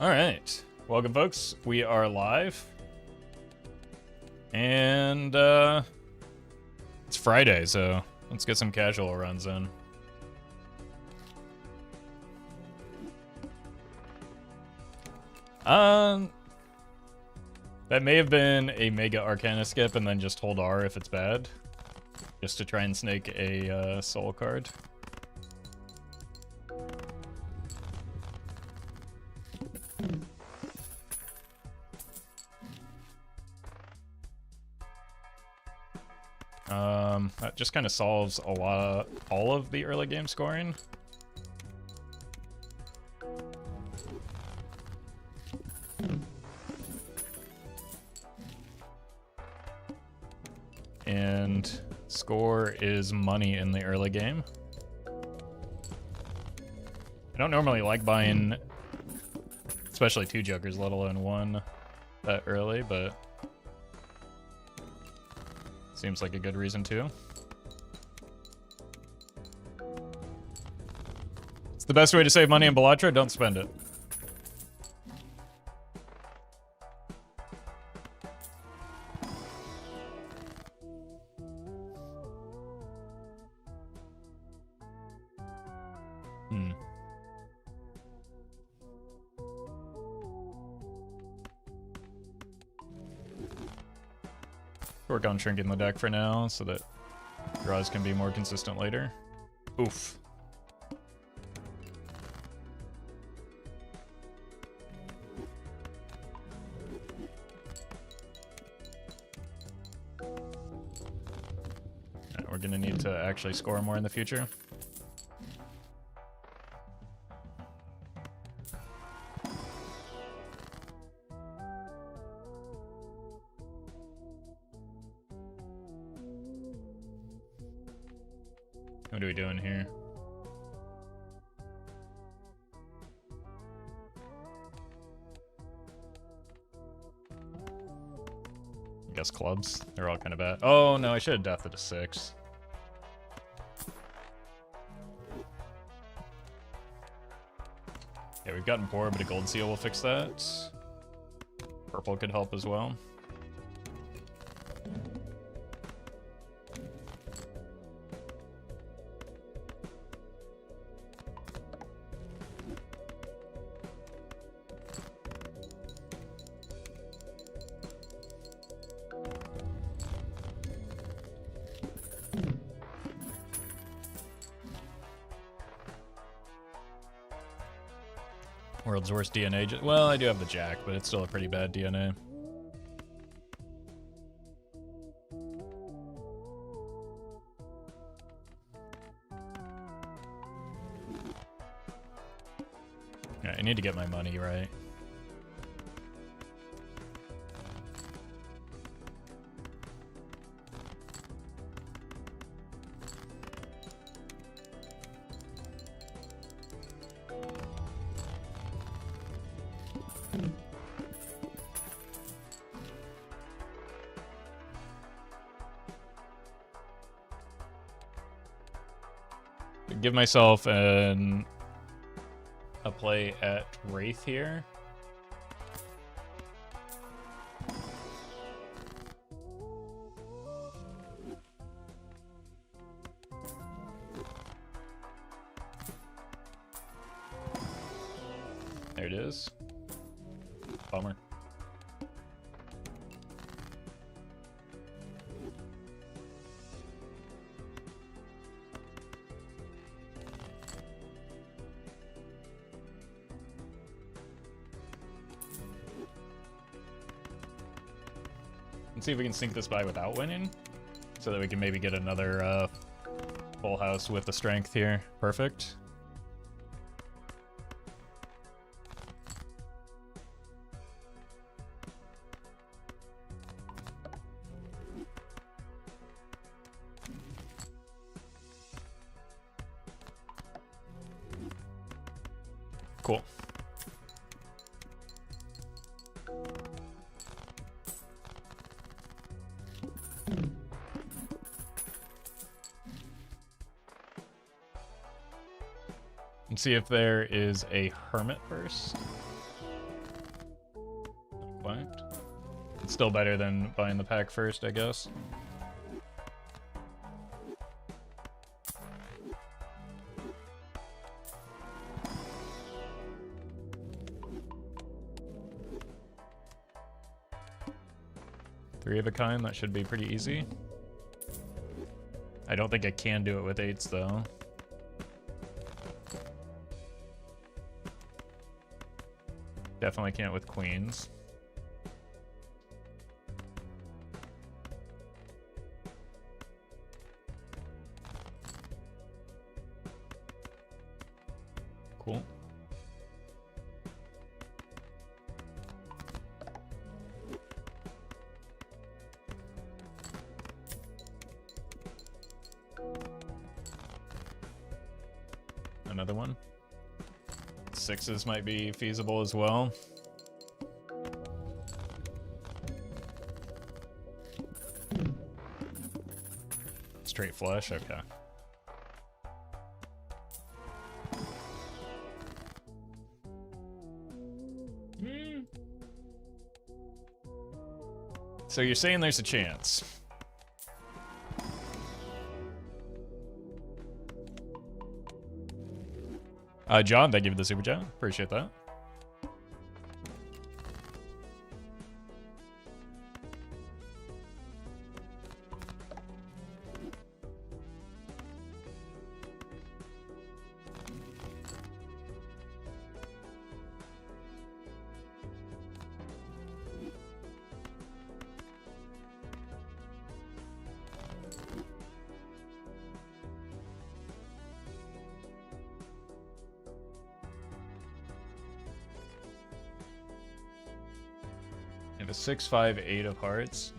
All right, welcome, folks. We are live, and it's Friday, so let's get some casual runs in. That may have been a Mega Arcana skip, and then just hold R if it's bad, just to try and snake a soul card. That just kind of solves all of the early game scoring. And score is money in the early game. I don't normally like buying, especially 2 jokers, let alone 1 that early, but seems like a good reason to. It's the best way to save money in Balatro, don't spend it. Work on shrinking the deck for now so that draws can be more consistent later. Oof. Right, we're gonna need to actually score more in the future. What are we doing here? I guess clubs. They're all kind of bad. Oh no, I should have deathed it to 6. Yeah, we've gotten poor, but a gold seal will fix that. Purple could help as well. World's worst DNA. Well, I do have the Jack, but it's still a pretty bad DNA. Yeah, I need to get my money right. Give myself a play at Wraith here. There it is. Bummer. Let's see if we can sink this by without winning, so that we can maybe get another full house with the strength here. Perfect. Cool. And see if there is a hermit first. It's still better than buying the pack first, I guess. Three of a kind, that should be pretty easy. I don't think I can do it with 8s though. Definitely can't with queens. Cool. Another one. 6s might be feasible as well. Straight flush, okay. So you're saying there's a chance. John, thank you for the super chat. Appreciate that. The 6, 5, 8 of hearts.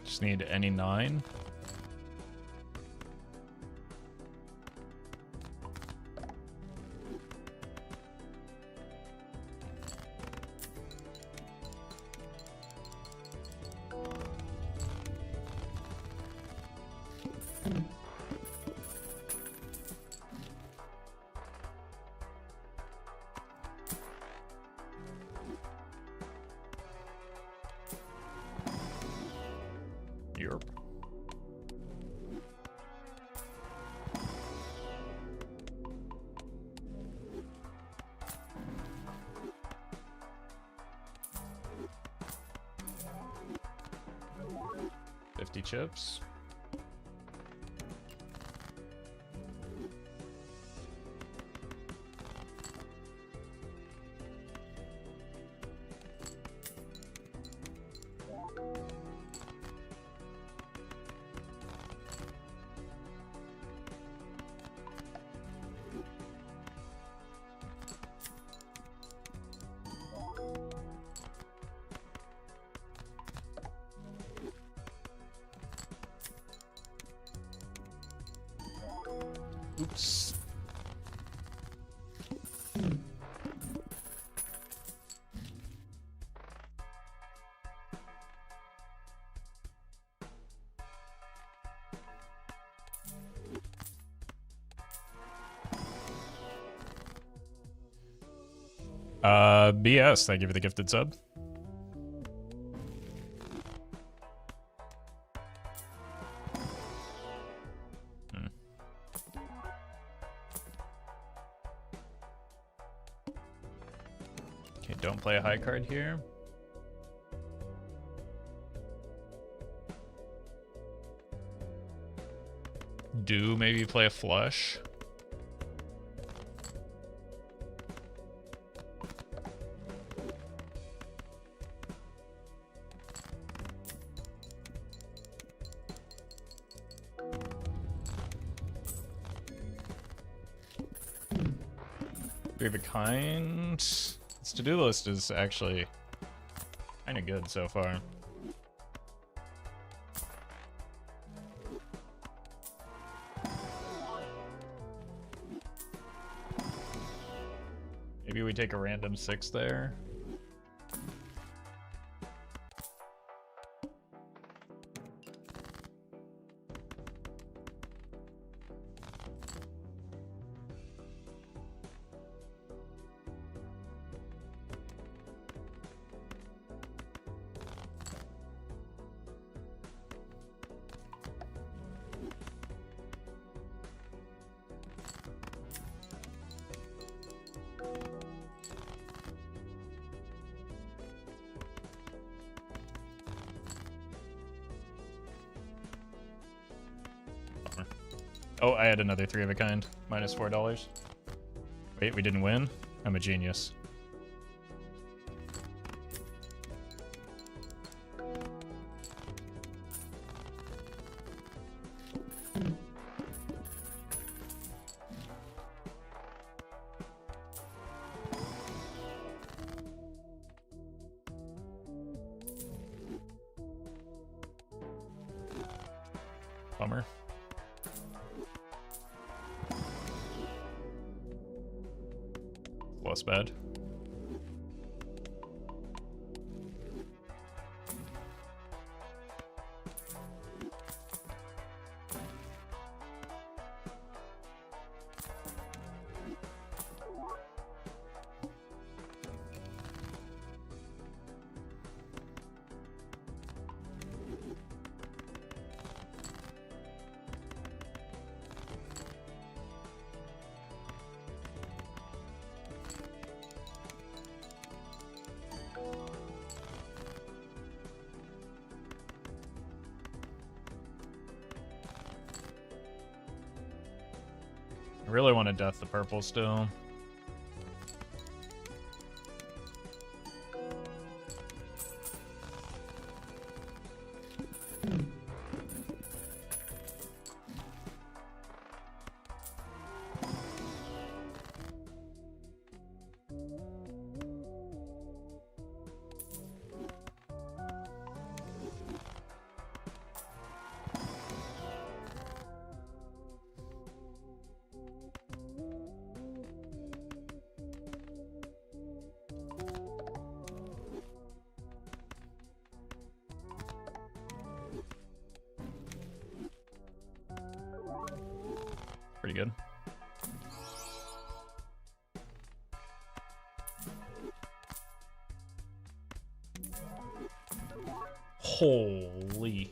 Just need any 9. Europe. Chips. Oops. BS, thank you for the gifted sub. Okay, don't play a high card here. Do maybe play a flush. Three of a kind. This to-do list is actually kind of good so far. Maybe we take a random 6 there. Oh, I had another 3 of a kind. Minus $4. Wait, we didn't win? I'm a genius. Bummer. Less bad. I really want to death the purple still. Pretty good. Holy.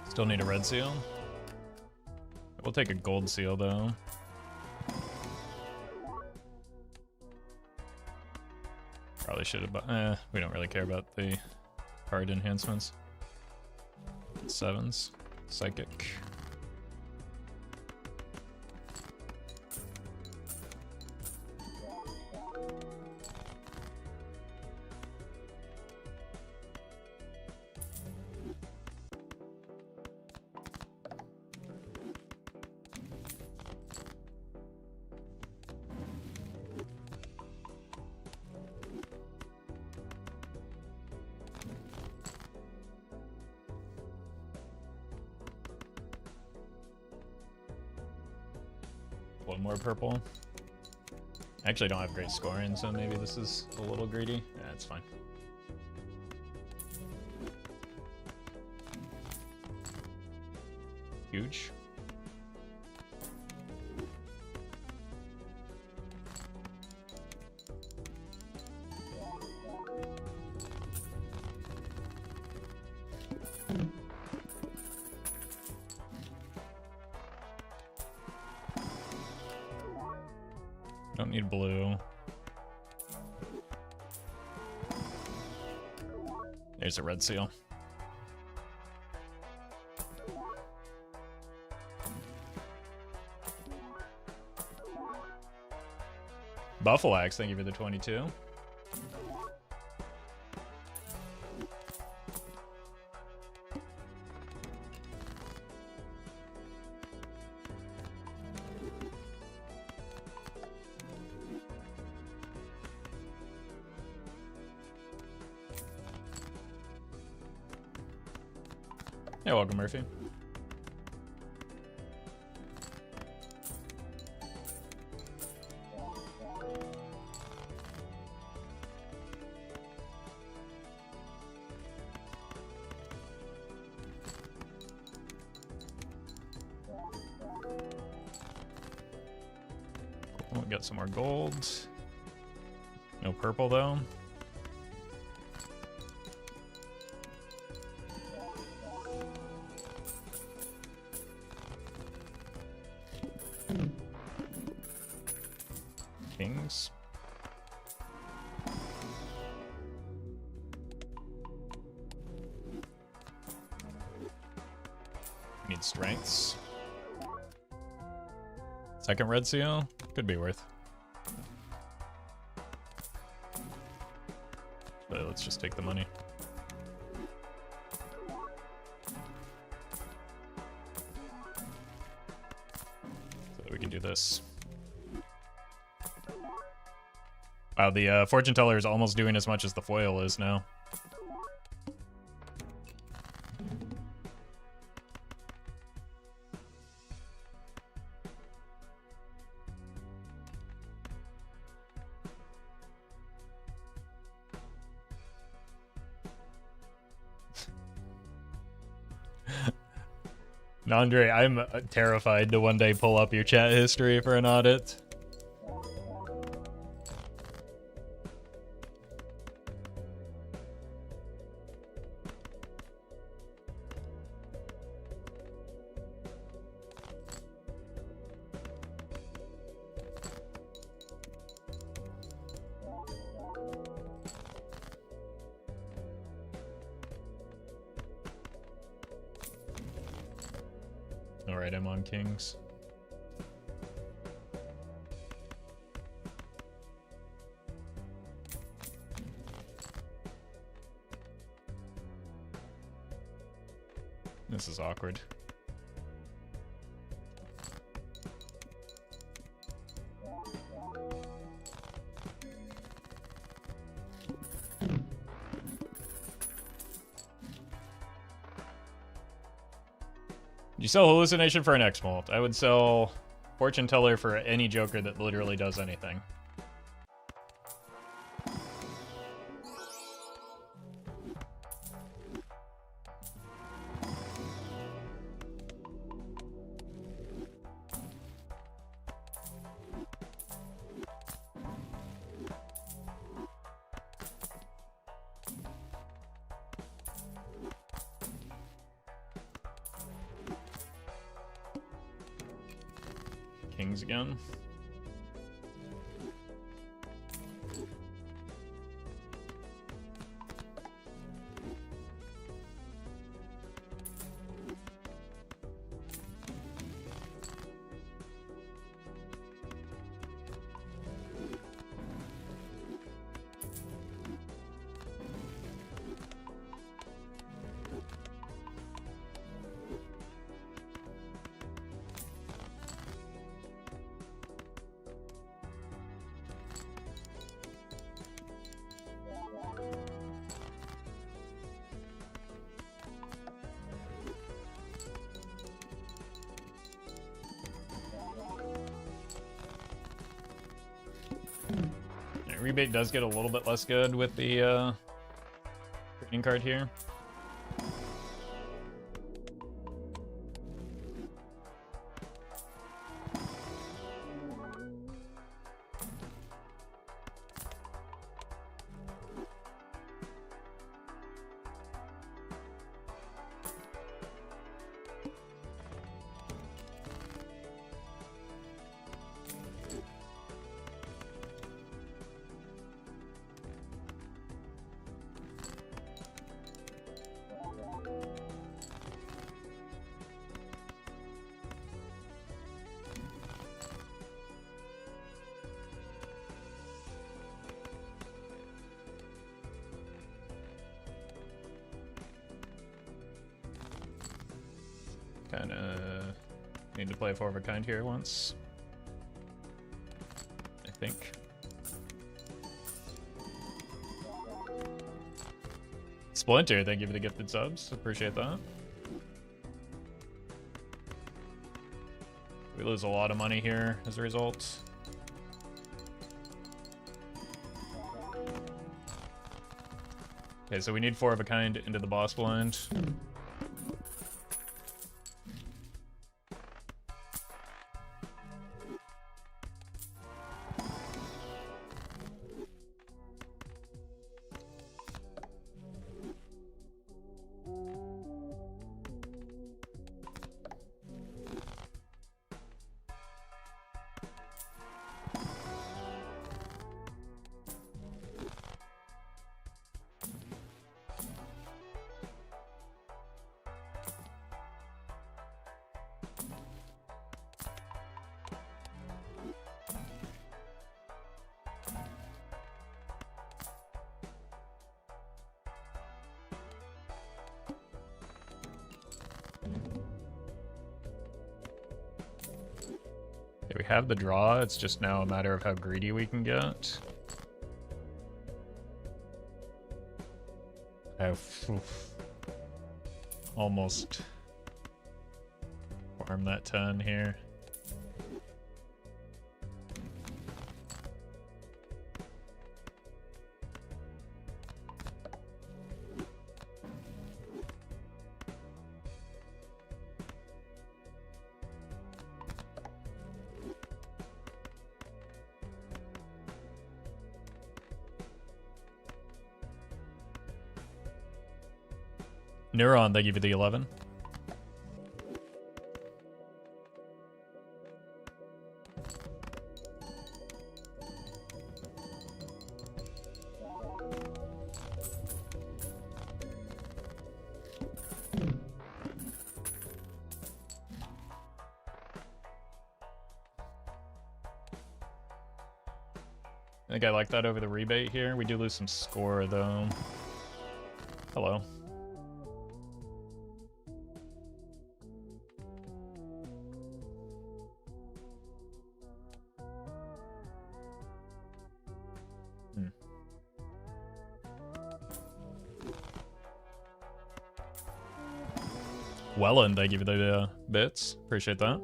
Still need a red seal. We'll take a gold seal though. Probably should have. We don't really care about the card enhancements. 7s, psychic. One more purple. I actually don't have great scoring, so maybe this is a little greedy. Yeah, it's fine. Huge. need blue. There's a red seal. Buffalax, thank you for the 22. You're welcome, Murphy. We'll get some more gold. No purple though. Kings. Need strengths. Second red seal could be worth. But let's just take the money. So that we can do this. Wow, the fortune teller is almost doing as much as the foil is now. Andre, I'm terrified to one day pull up your chat history for an audit. Alright, I'm on kings. This is awkward. You sell hallucination for an X mult. I would sell fortune teller for any joker that literally does anything. Kings again. Rebate does get a little bit less good with the trading card here. Kinda need to play 4 of a kind here once. I think. Splinter, thank you for the gifted subs. Appreciate that. We lose a lot of money here as a result. Okay, so we need 4 of a kind into the boss blind. Okay, we have the draw, it's just now a matter of how greedy we can get. Almost farm that 10 here. Neuron, thank you for the 11. I think I like that over the rebate here. We do lose some score though. Hello. Wellen, thank you for the bits. Appreciate that.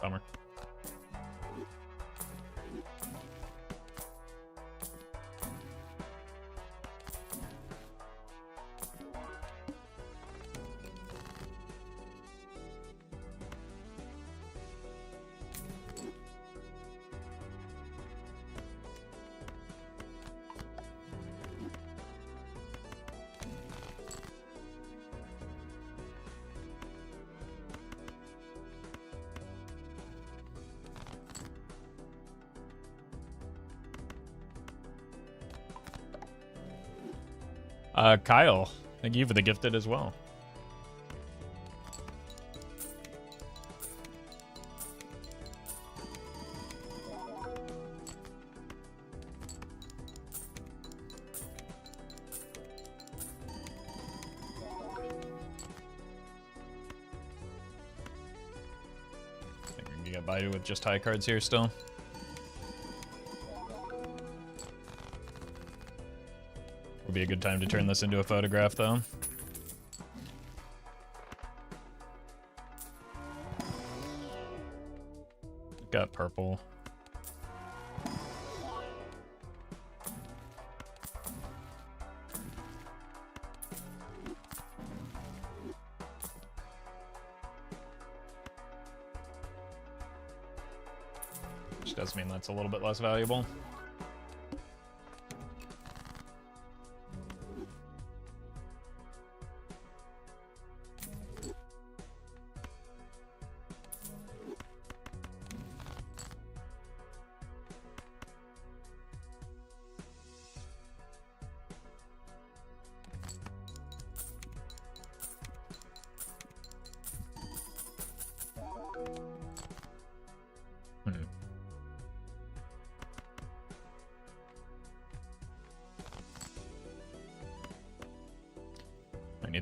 Bummer. Kyle, thank you for the gifted as well. I think we can get by with just high cards here still. Would be a good time to turn this into a photograph, though. Got purple. Which does mean that's a little bit less valuable.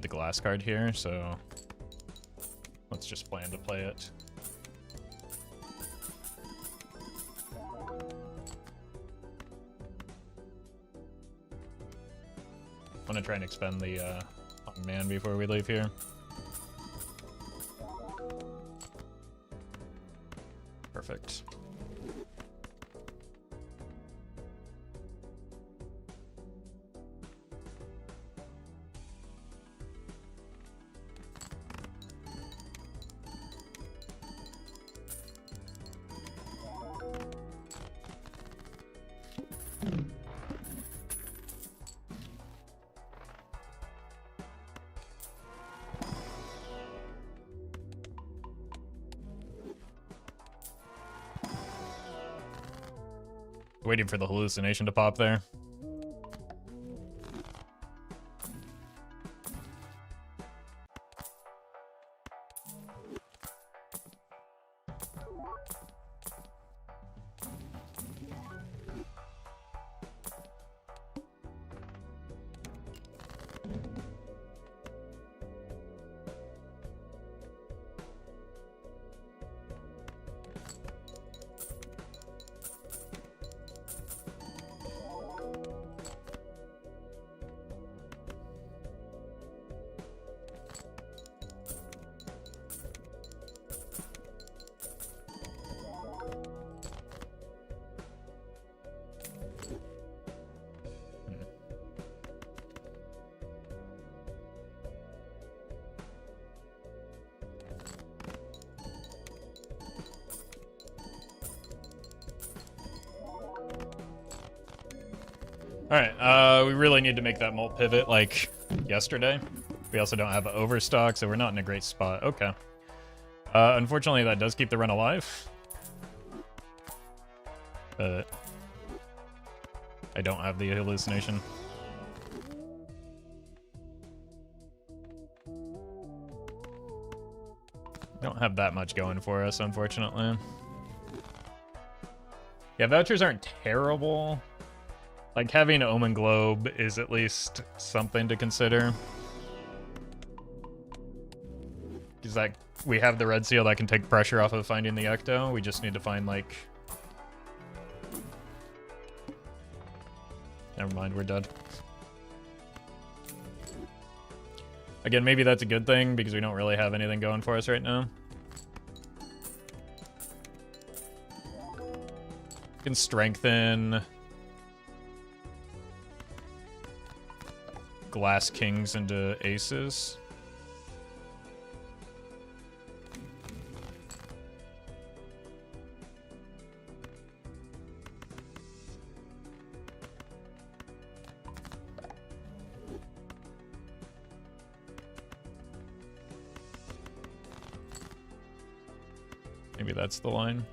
the glass card here, so let's just plan to play it. I'm gonna try and expend the man before we leave here. Perfect. Waiting for the hallucination to pop there. Alright, we really need to make that mult pivot like yesterday. We also don't have overstock, so we're not in a great spot. Okay. Unfortunately, that does keep the run alive. But I don't have the hallucination. Don't have that much going for us, unfortunately. Yeah, vouchers aren't terrible. Like, having Omen Globe is at least something to consider. Because, like, we have the red seal that can take pressure off of finding the Ecto. We just need to find, like... Never mind, we're dead. Again, maybe that's a good thing, because we don't really have anything going for us right now. Can strengthen... Glass Kings into aces. Maybe that's the line.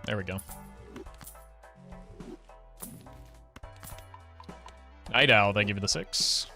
There we go. Night Owl, thank you for the 6.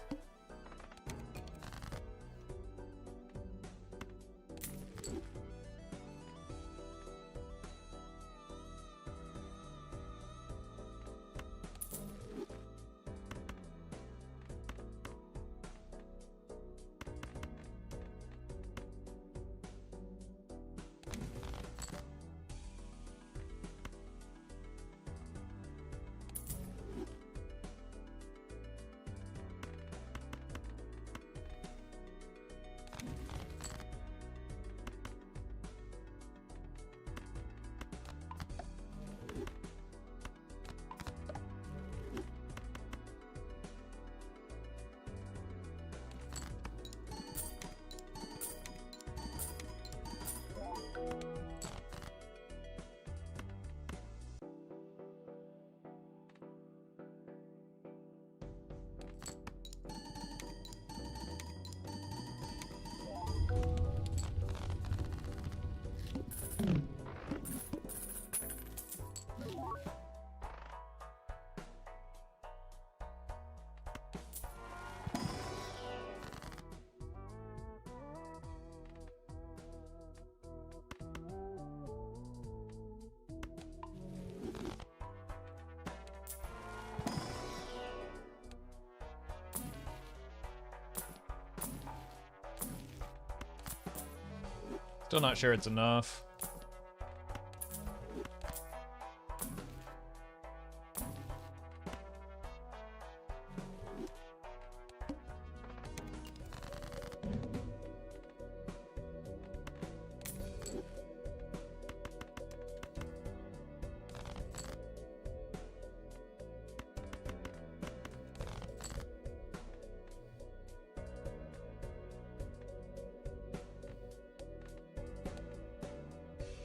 Still not sure it's enough.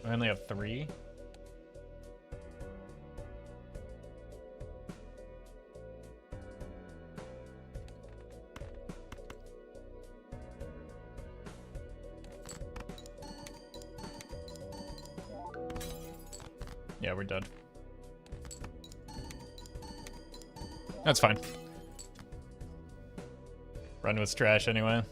I only have 3. Yeah, we're dead. That's fine. Run with trash anyway.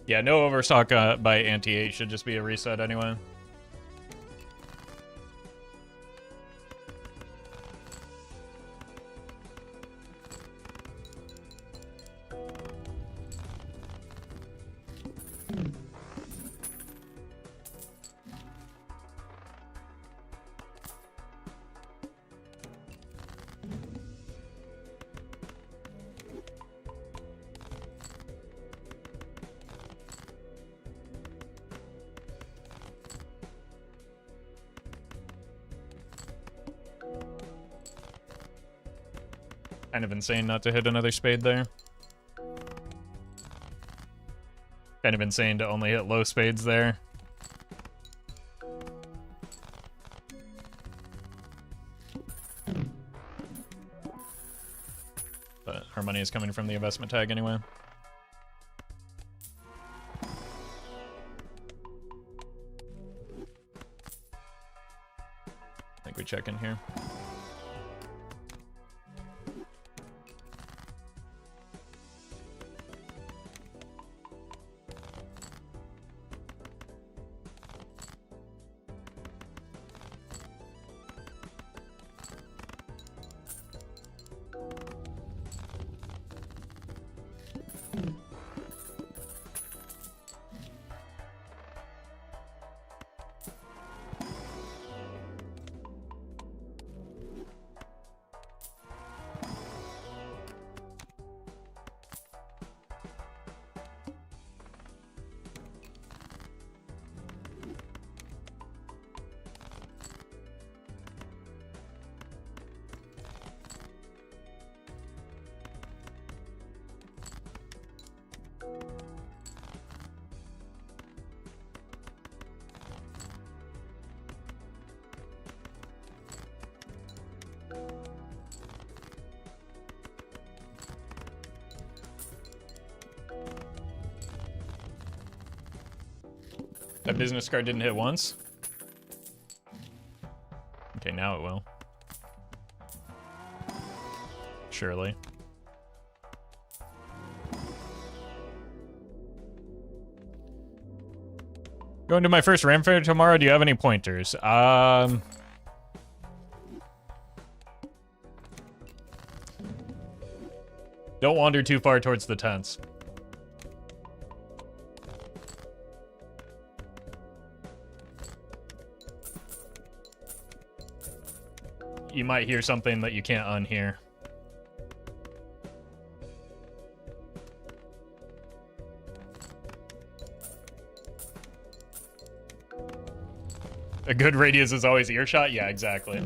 Yeah, no overstock by anti-8 should just be a reset anyway. Kind of insane not to hit another spade there. Kind of insane to only hit low spades there. But our money is coming from the investment tag anyway. I think we check in here. That business card didn't hit once? Okay, now it will. Surely. Going to my first Ram Fair tomorrow. Do you have any pointers? Don't wander too far towards the tents. You might hear something that you can't unhear. A good radius is always earshot? Yeah, exactly.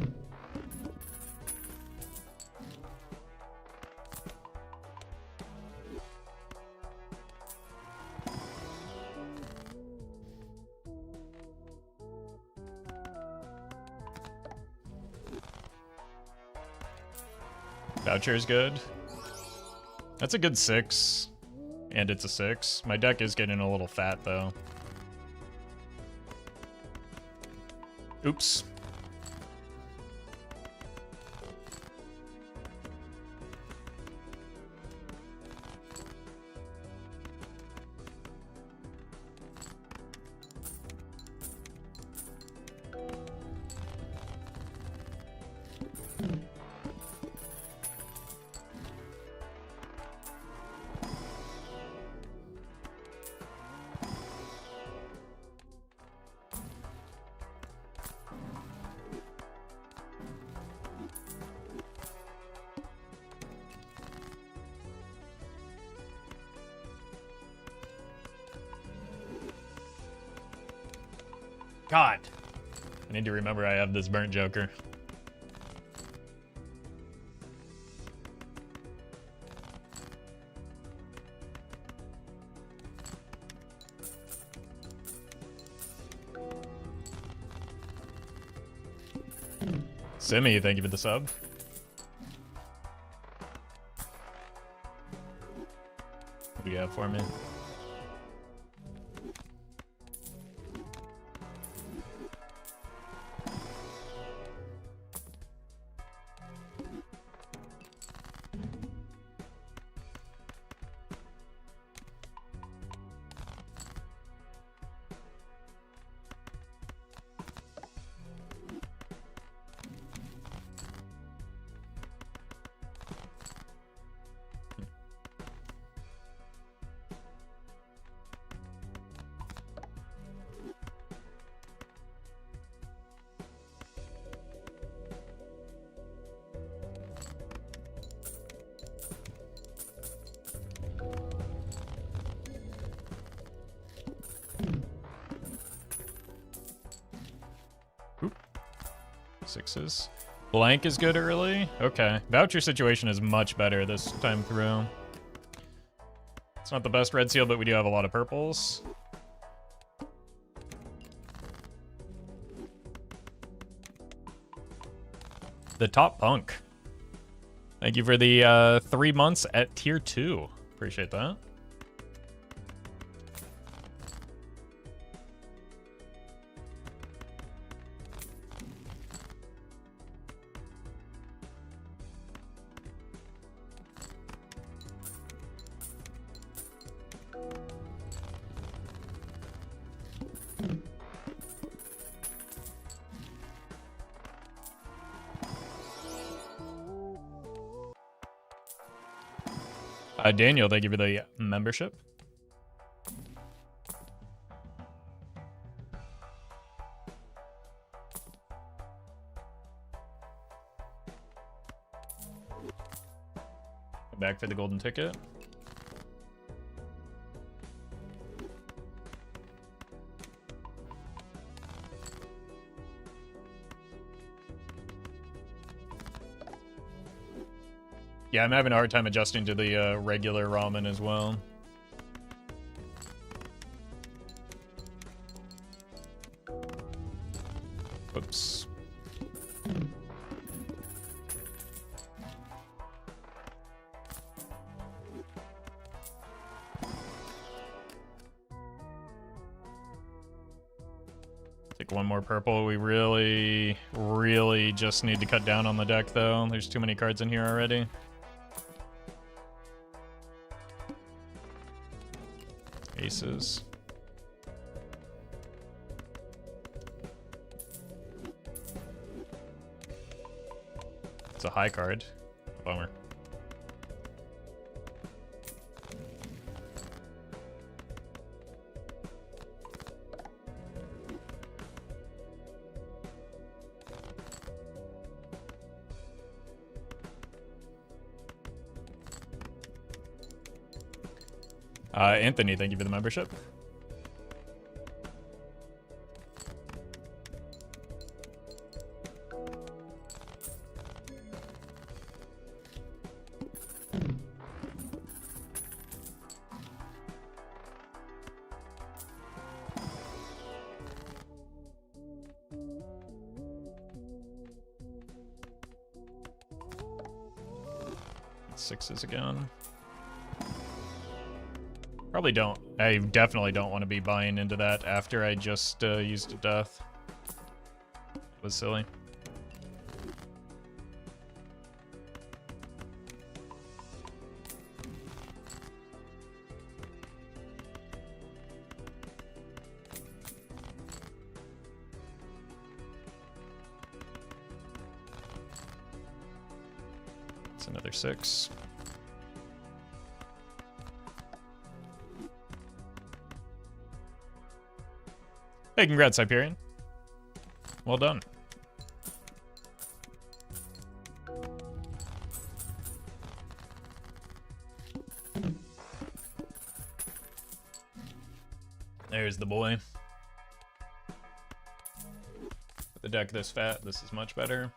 Voucher is good. That's a good 6. And it's a 6. My deck is getting a little fat, though. Oops. God. I need to remember I have this burnt joker. Simi, thank you for the sub. What do you have for me? Sixes. Blank is good early. Okay. Voucher situation is much better this time through. It's not the best red seal, but we do have a lot of purples. The top punk. Thank you for the 3 months at tier 2. Appreciate that. Daniel, thank you for the membership. Back for the golden ticket. Yeah, I'm having a hard time adjusting to the regular ramen as well. Whoops. Take one more purple. We really just need to cut down on the deck, though. There's too many cards in here already. Aces. It's a high card. Bummer. Anthony, thank you for the membership. Sixes again. Probably don't. I definitely don't want to be buying into that after I just used a death. It was silly. It's another 6. Hey, congrats, Hyperion. Well done. There's the boy. a deck this fat, this is much better.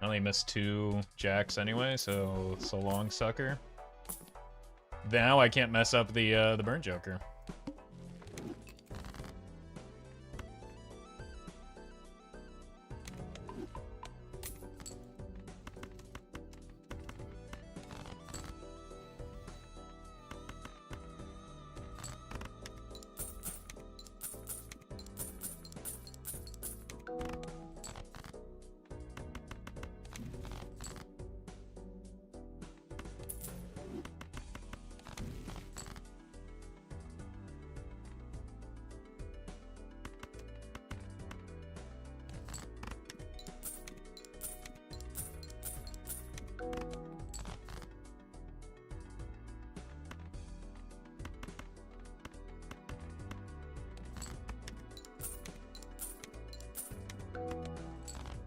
I only missed 2 jacks anyway, so long, sucker. Now I can't mess up the burn joker.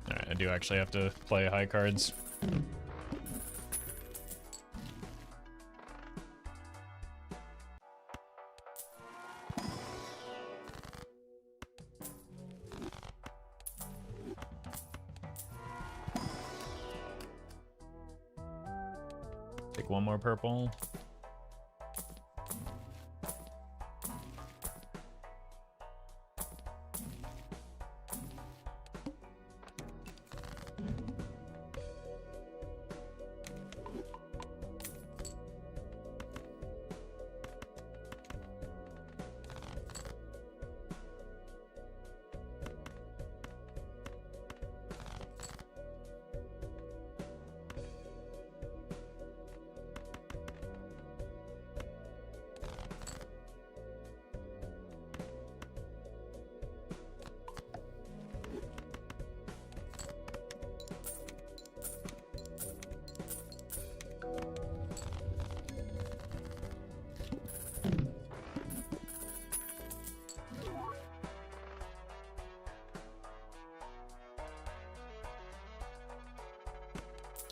Alright, I do actually have to play high cards. Take 1 more purple.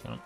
Oh.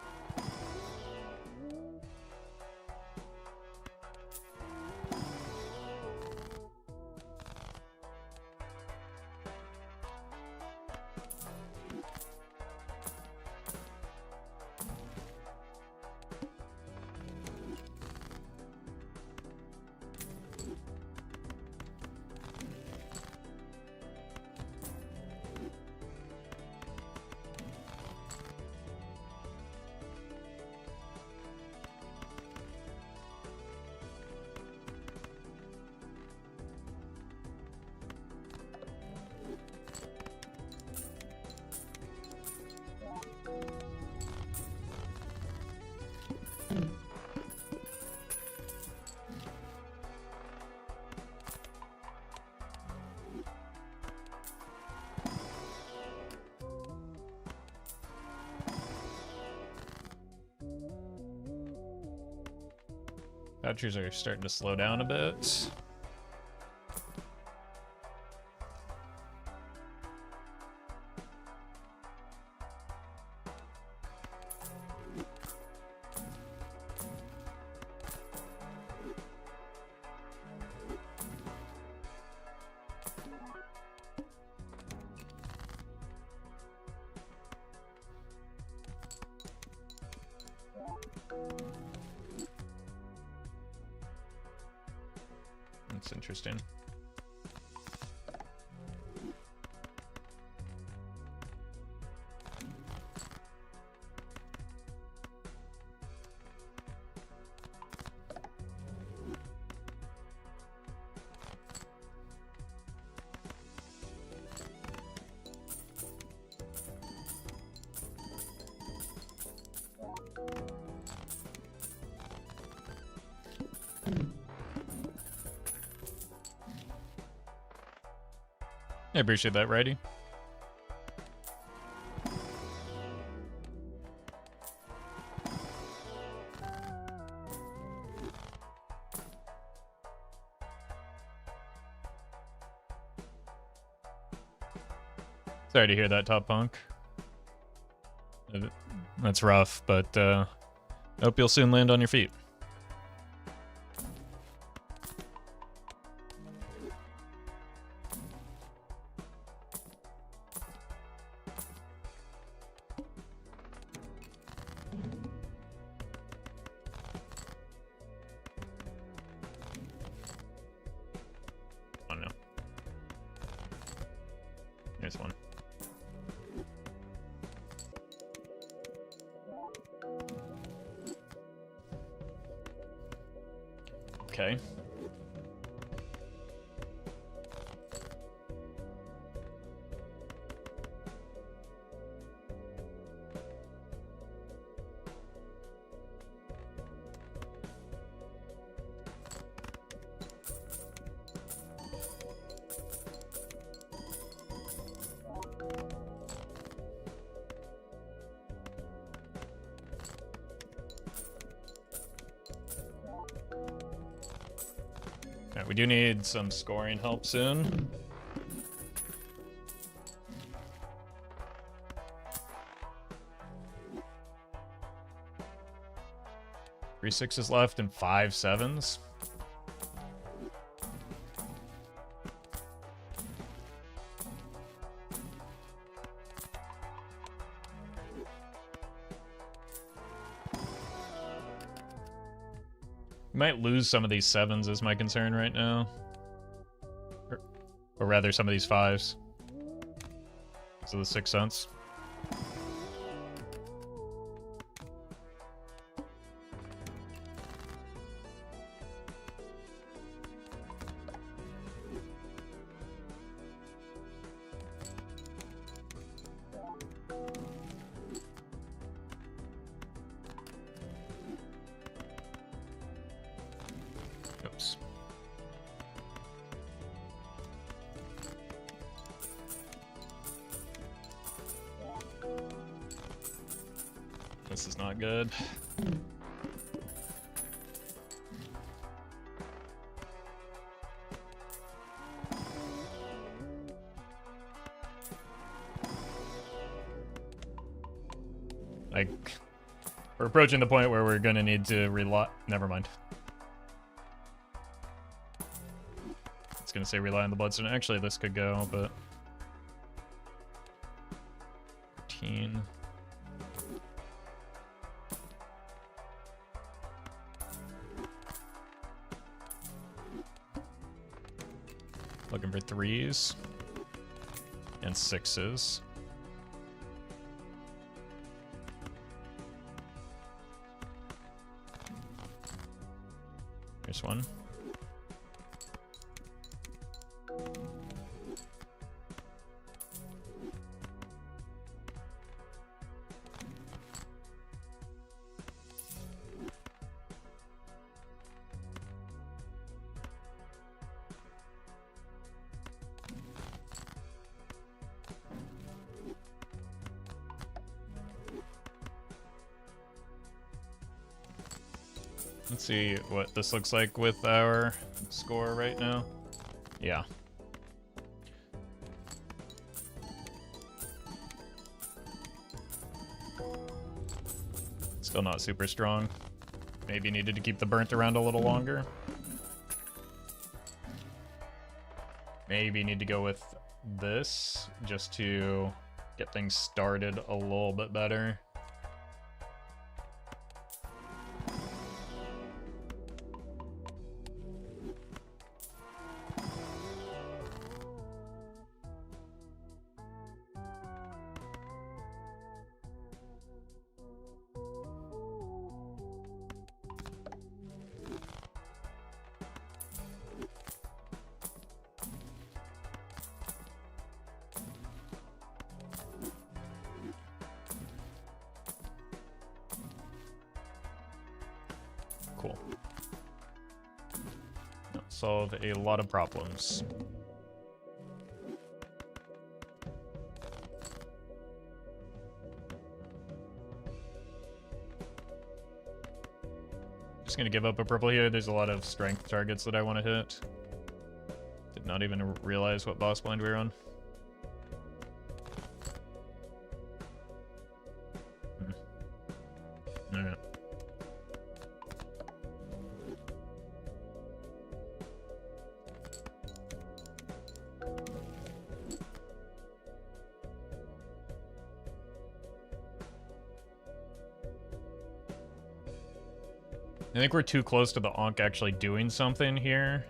Vouchers are starting to slow down a bit. That's interesting. I appreciate that, righty. Sorry to hear that, Top Punk. That's rough, but hope you'll soon land on your feet. Here's one. Okay. Alright, we do need some scoring help soon. Three sixes left and 5 sevens. We might lose some of these sevens is my concern right now. Or rather, some of these fives. So the 6 cents. Oops. This is not good. Like, we're approaching the point where we're gonna need to rely. Never mind. It's gonna say rely on the bloodstone. Actually, this could go, but 13. Looking for 3s and 6s. Here's one. Let's see what this looks like with our score right now. Yeah. Still not super strong. Maybe needed to keep the burnt around a little longer. Maybe need to go with this just to get things started a little bit better. Cool. Solve a lot of problems. Just gonna give up a purple here. There's a lot of strength targets that I want to hit. Did not even realize what boss blind we were on. Alright. I think we're too close to the Ankh actually doing something here.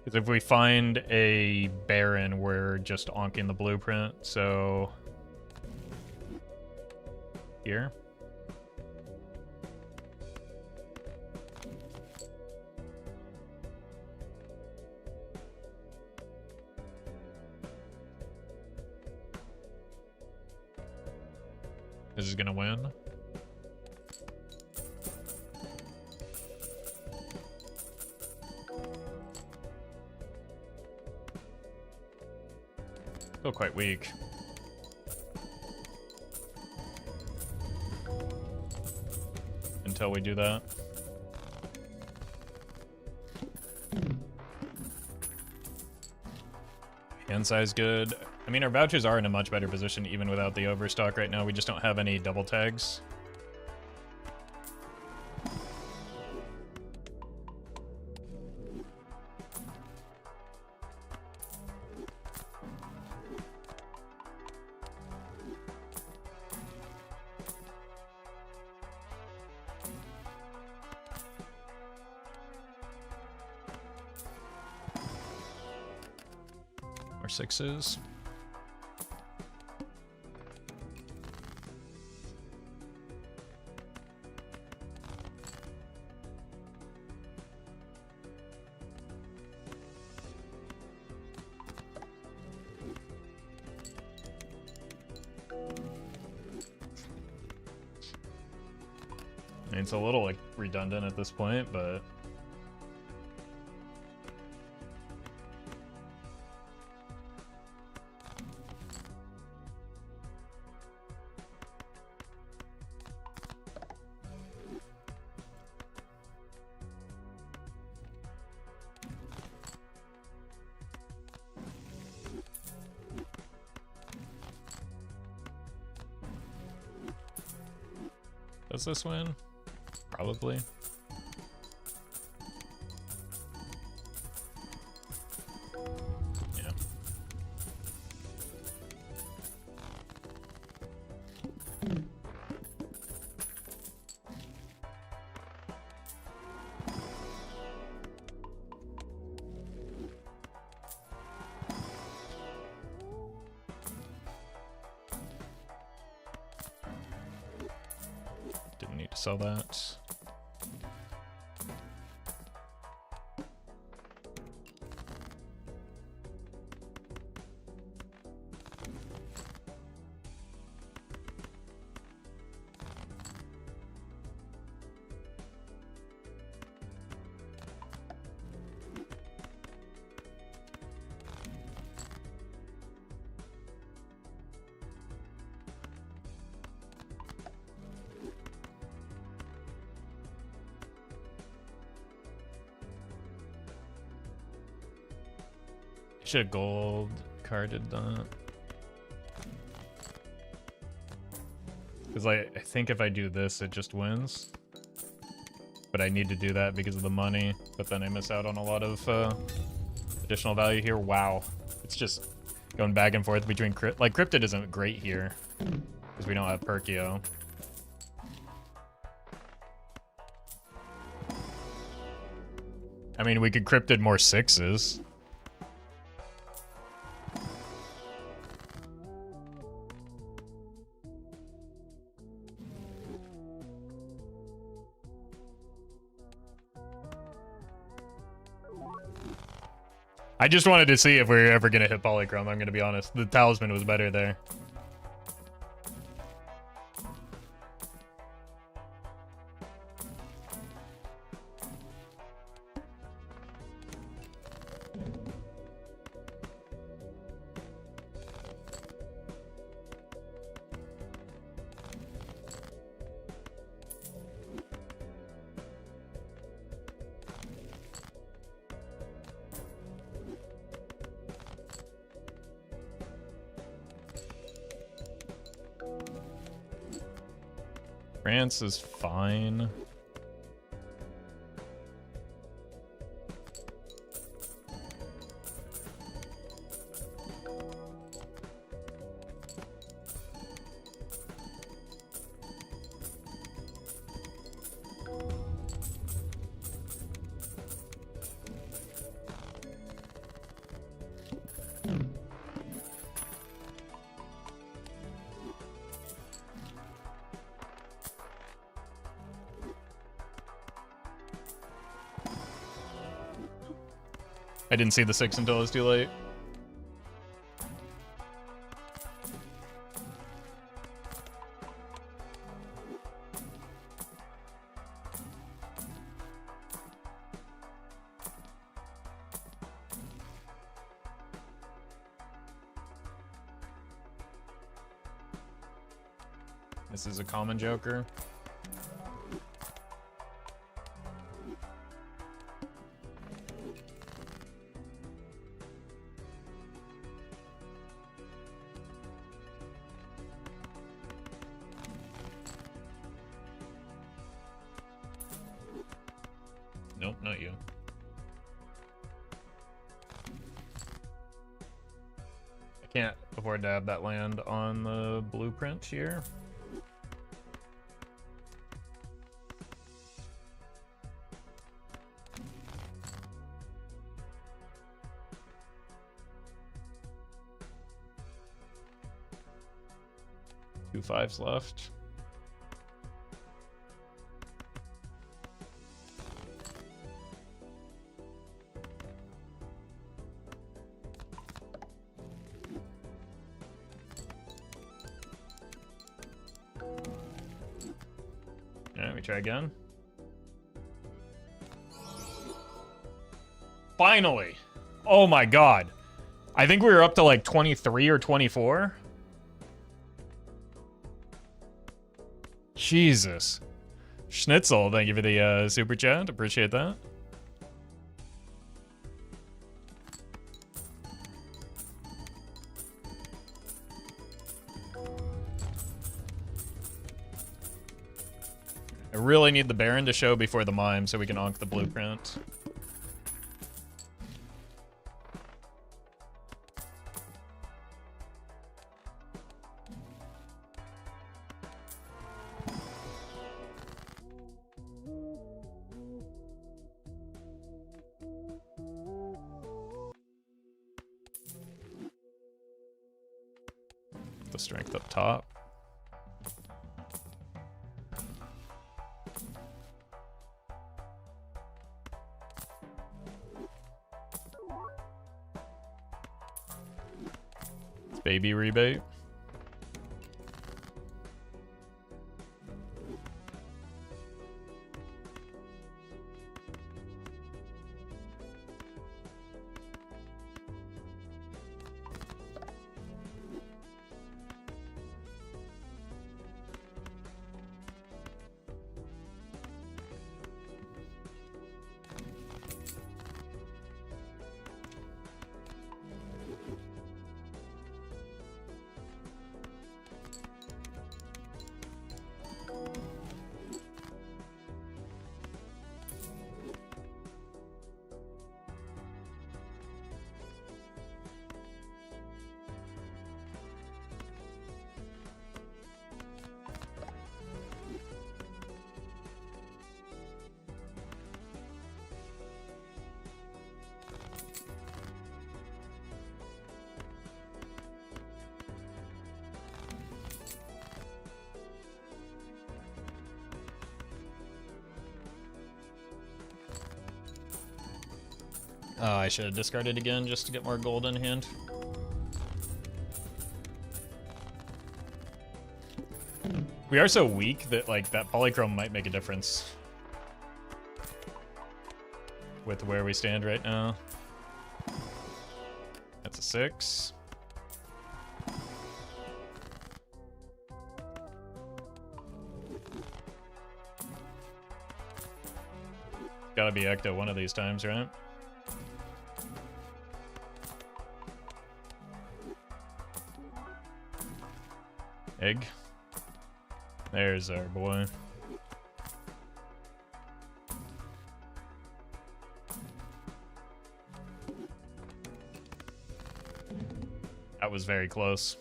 Because if we find a Baron, we're just onking the blueprint, so... Here. This is gonna win. Still quite weak. Until we do that. Hand size good. I mean, our vouchers are in a much better position even without the overstock right now. We just don't have any double tags. More sixes. I mean, it's a little like redundant at this point, but does this win? Probably. Yeah. Didn't need to sell that. Should have gold carded that. Because I think if I do this, it just wins. But I need to do that because of the money. But then I miss out on a lot of additional value here. Wow. It's just going back and forth between... Like, Cryptid isn't great here. Because we don't have Perkio. I mean, we could Cryptid more sixes. I just wanted to see if we were ever going to hit Polychrome, I'm going to be honest. The Talisman was better there. France is fine. didn't see the 6 until it was too late. This is a common joker. Nope, not you. I can't afford to have that land on the blueprint here. Two 5s left. Alright, we try again. Finally! Oh my god. I think we were up to like 23 or 24. Jesus. Schnitzel, thank you for the super chat. Appreciate that. I really need the Baron to show before the Mime so we can onk the blueprint. The strength up top. It's baby rebate. Oh, I should have discarded again just to get more gold in hand. We are so weak that, like, that polychrome might make a difference with where we stand right now. That's a 6. Gotta be Ecto one of these times, right? Egg. There's our boy. That was very close.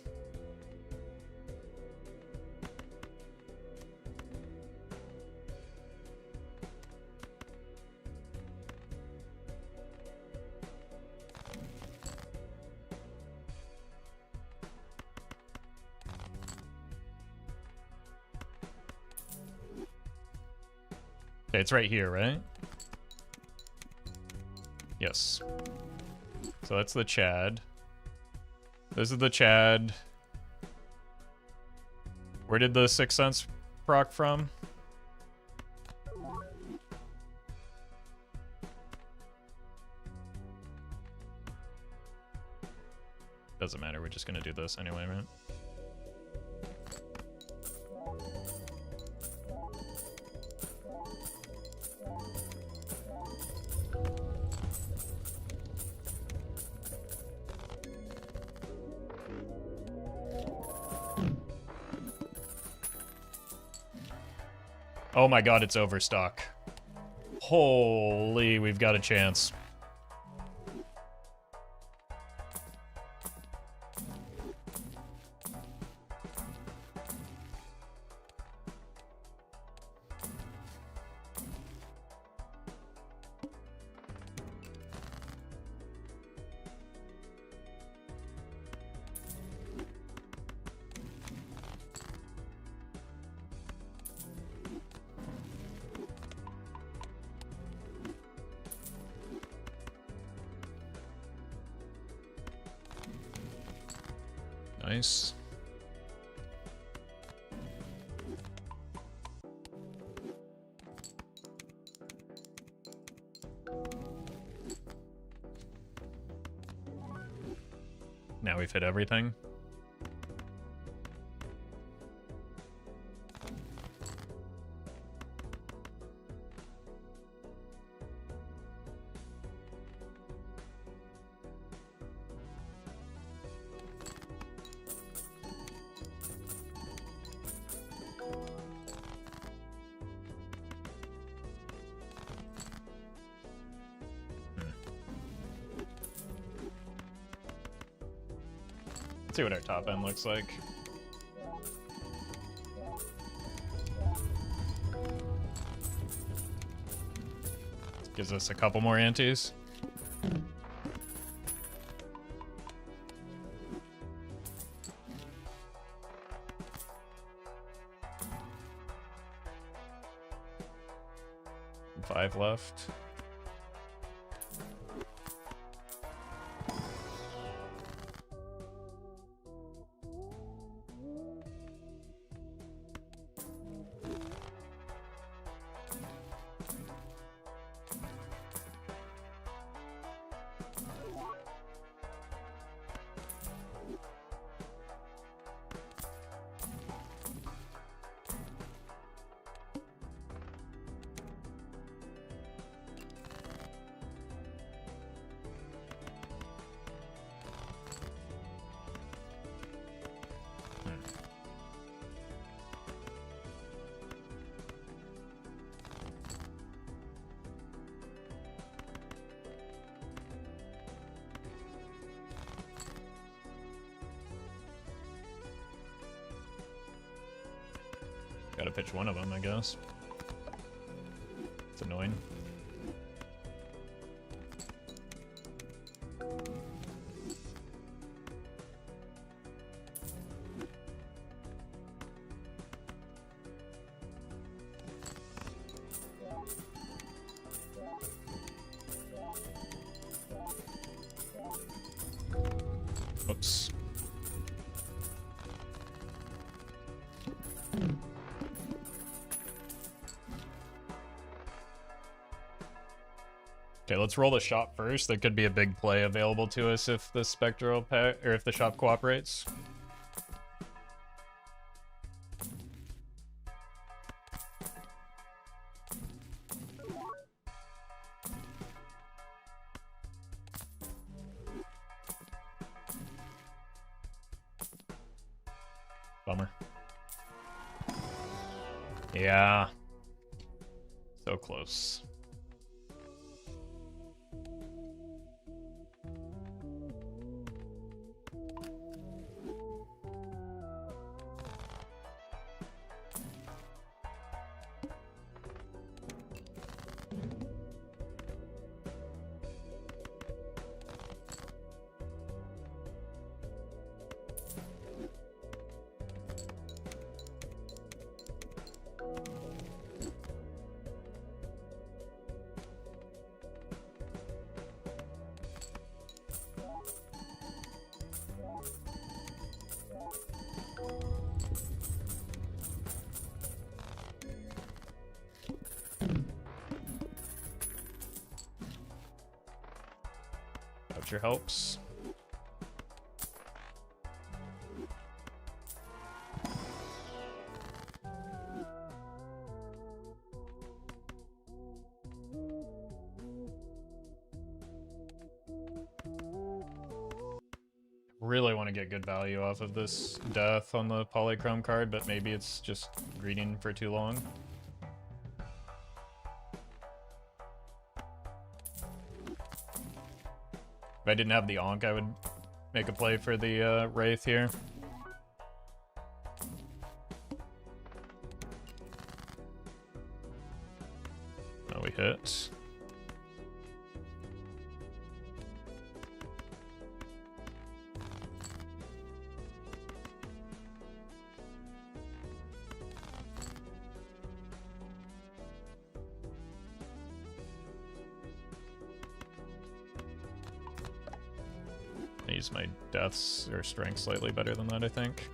Okay, it's right here, right? Yes. So that's the Chad. This is the Chad. Where did the 6 cents proc from? Doesn't matter, we're just gonna do this anyway, right? Oh my god, it's overstock. Holy, we've got a chance. Nice. Now we've hit everything. See what our top end looks like. Gives us a couple more antes. Five left. Gotta pitch one of them, I guess. It's annoying. Oops. Okay, let's roll the shop first. There could be a big play available to us if the spectral pack or if the shop cooperates. Bummer. Yeah. So close. Temperature helps. Really want to get good value off of this death on the polychrome card, but maybe it's just greeting for too long. If I didn't have the Onk, I would make a play for the Wraith here. Oh, we hit. I use my deaths or strength slightly better than that, I think.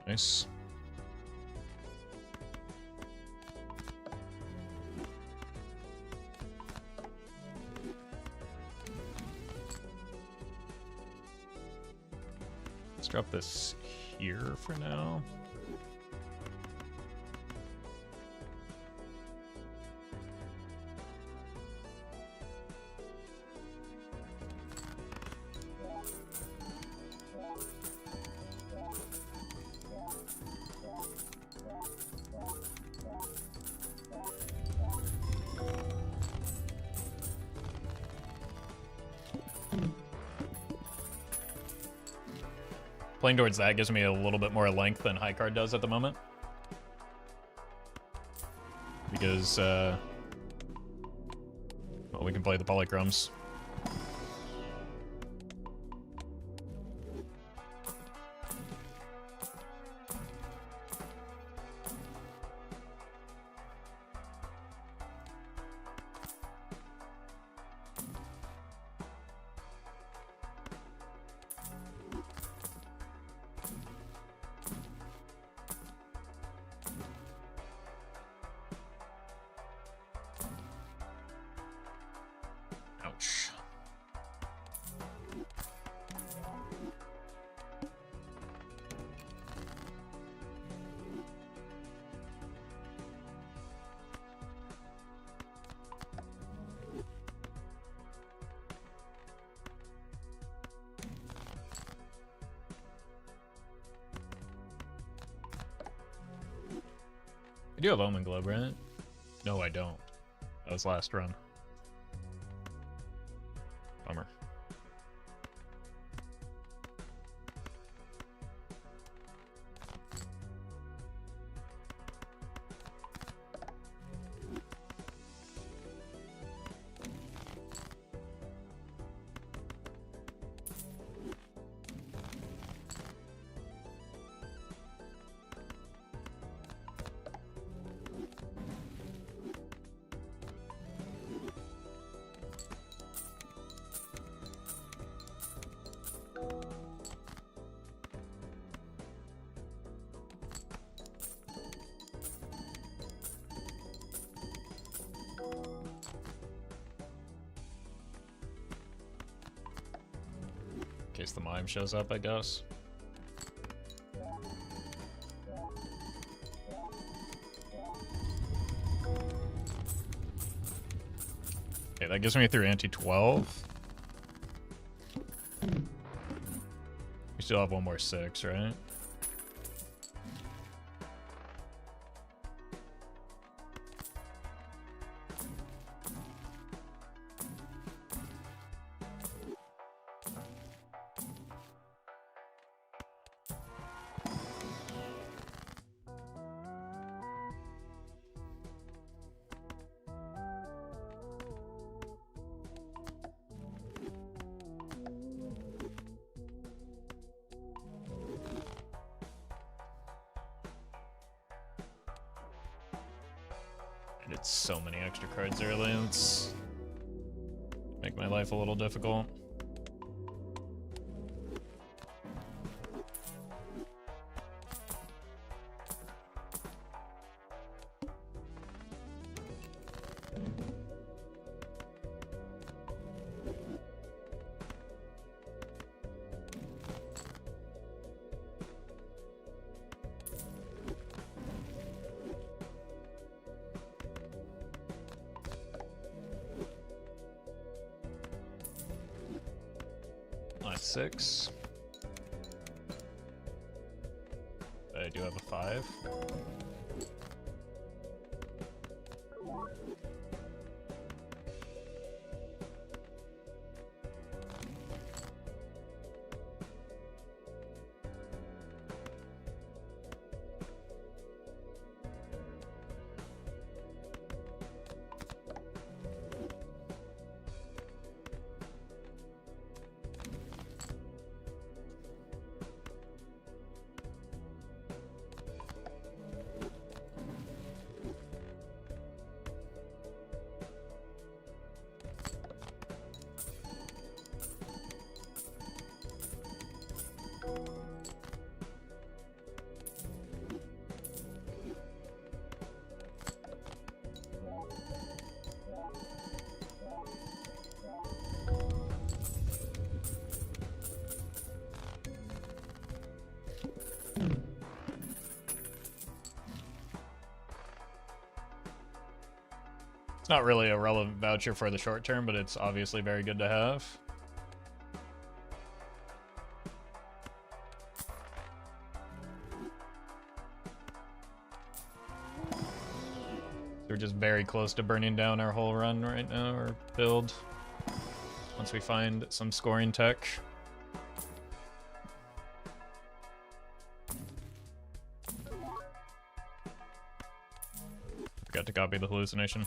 Nice. Let's drop this here for now. Playing towards that gives me a little bit more length than high card does at the moment. Because, well, we can play the polychromes. Ouch. I do have Omen Globe, right? No, I don't. That was last run. Bummer. In case the mime shows up, I guess. Okay, that gives me through anti-12. We still have one more 6, right? It's so many extra cards early, it's make my life a little difficult. 6. I do have a 5. It's not really a relevant voucher for the short term, but it's obviously very good to have. We're just very close to burning down our whole run right now, or build, once we find some scoring tech. Forgot to copy the hallucination.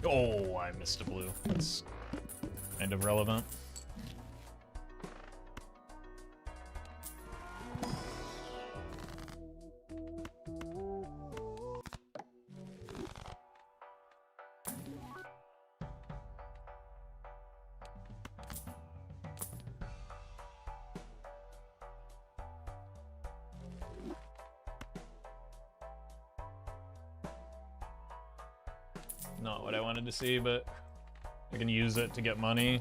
Oh, I missed a blue. That's kind of relevant. Not what I wanted to see, but I can use it to get money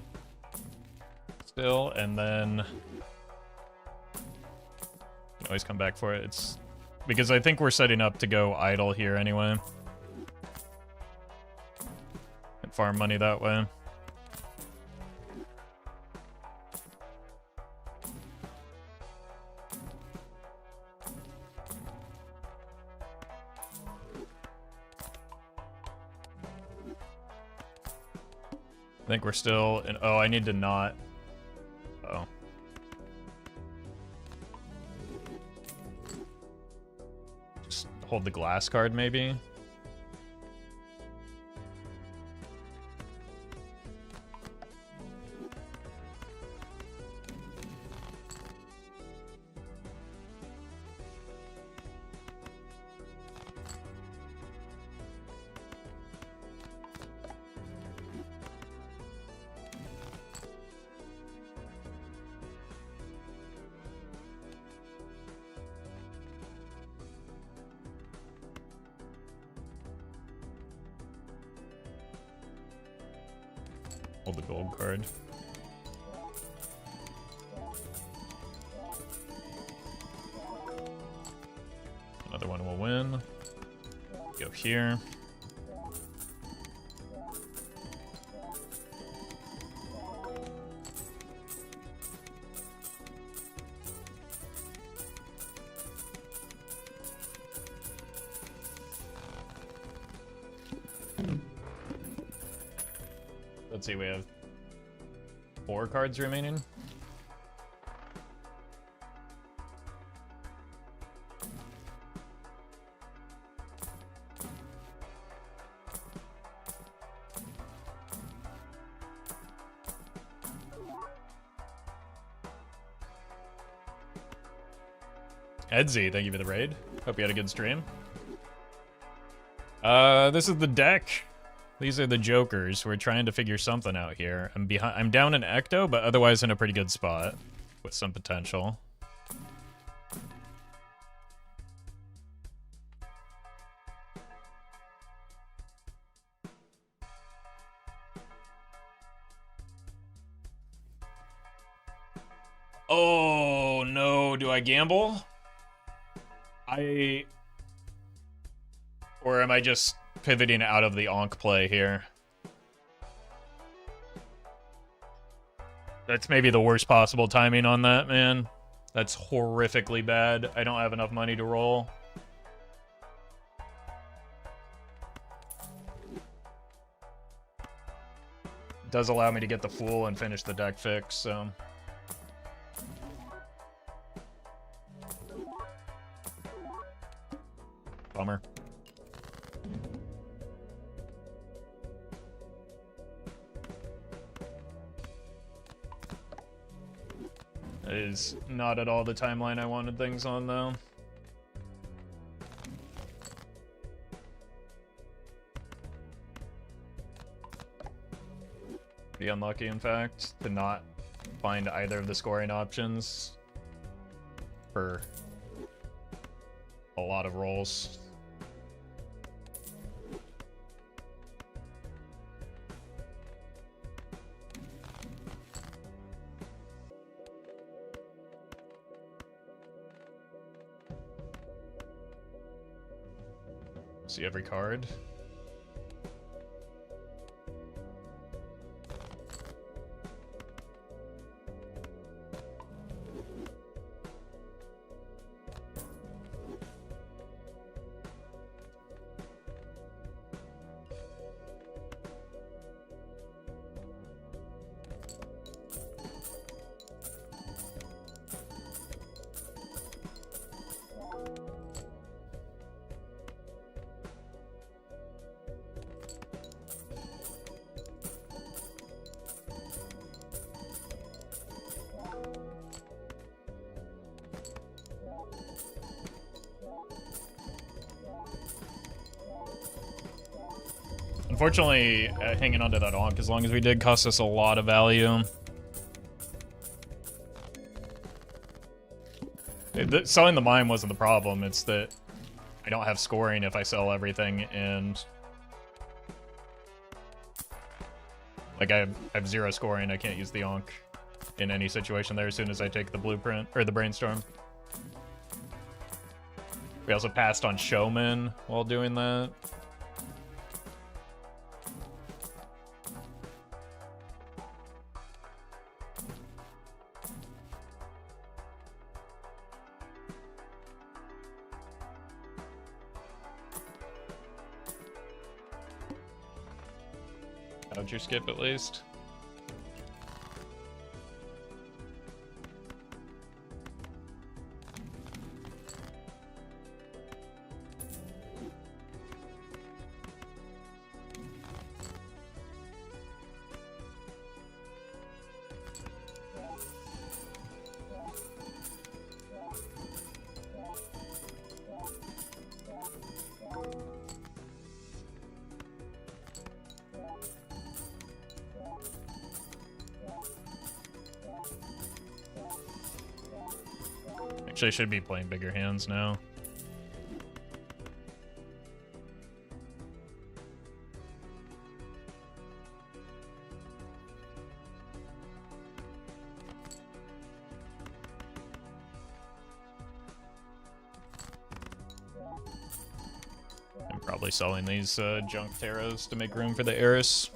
still, and then can always come back for it. It's because I think we're setting up to go idle here anyway and farm money that way. I think we're still in. Oh, I need to not. Oh. Just hold the glass card, maybe. Hold the gold card. Another one will win. Go here. Let's see, we have 4 cards remaining. Edsy, thank you for the raid. Hope you had a good stream. This is the deck. These are the jokers. We're trying to figure something out here. I'm down in Ecto, but otherwise in a pretty good spot with some potential. Oh no, do I gamble? Or am I just pivoting out of the Onk play here? That's maybe the worst possible timing on that, man. That's horrifically bad. I don't have enough money to roll. It does allow me to get the Fool and finish the deck fix, so... Bummer. That is not at all the timeline I wanted things on, though. Pretty unlucky, in fact, to not find either of the scoring options for a lot of rolls. See every card. Unfortunately, hanging onto that Onk, as long as we did, cost us a lot of value. Selling the mine wasn't the problem, it's that I don't have scoring if I sell everything, and... like, I have 0 scoring, I can't use the Onk in any situation there as soon as I take the blueprint, or the brainstorm. We also passed on Showman while doing that. How'd you skip at least? Actually, I should be playing bigger hands now. I'm probably selling these junk taros to make room for the Eris.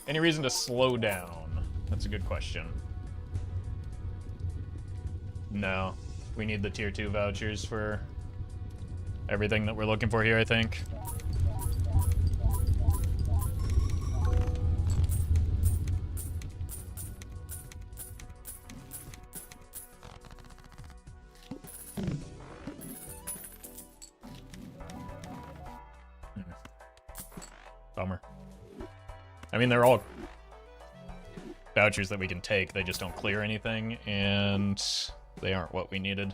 Any reason to slow down? That's a good question. No, we need the tier 2 vouchers for everything that we're looking for here, I think. Bummer. I mean, they're all vouchers that we can take. They just don't clear anything, and they aren't what we needed.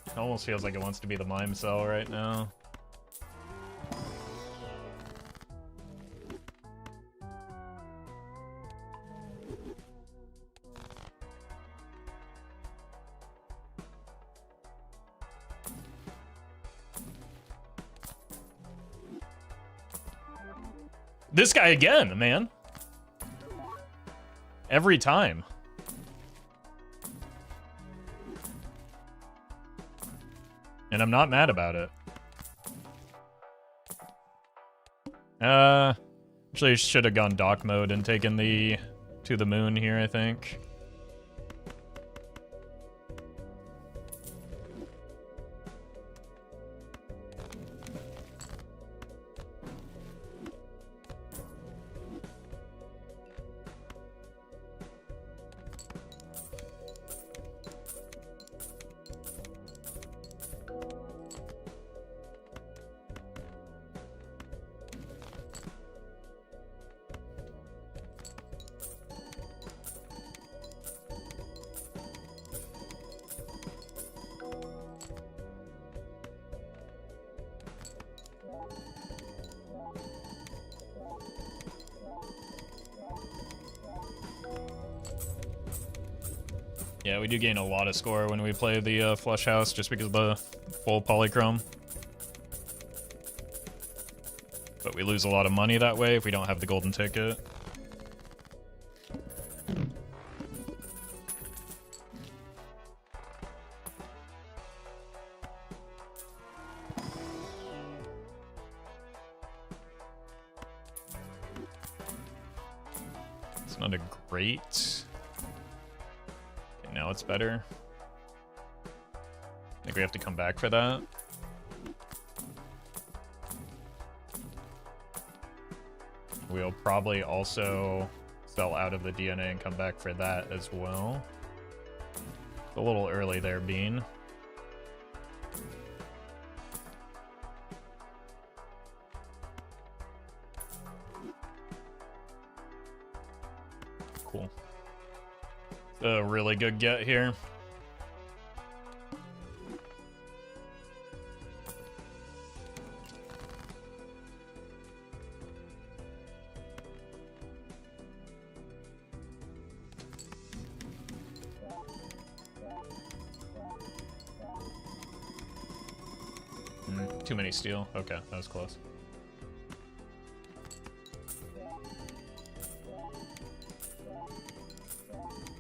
It almost feels like it wants to be the mime cell right now. This guy again, man. Every time. And I'm not mad about it. Actually, I should have gone dock mode and taken the to the moon here, I think. Yeah, we do gain a lot of score when we play the Flush House just because of the full polychrome. But we lose a lot of money that way if we don't have the golden ticket. It's not a great... Now it's better. I think we have to come back for that. We'll probably also sell out of the DNA and come back for that as well. It's a little early there, Bean. Cool. A really good get here. Too many steel. Okay, that was close.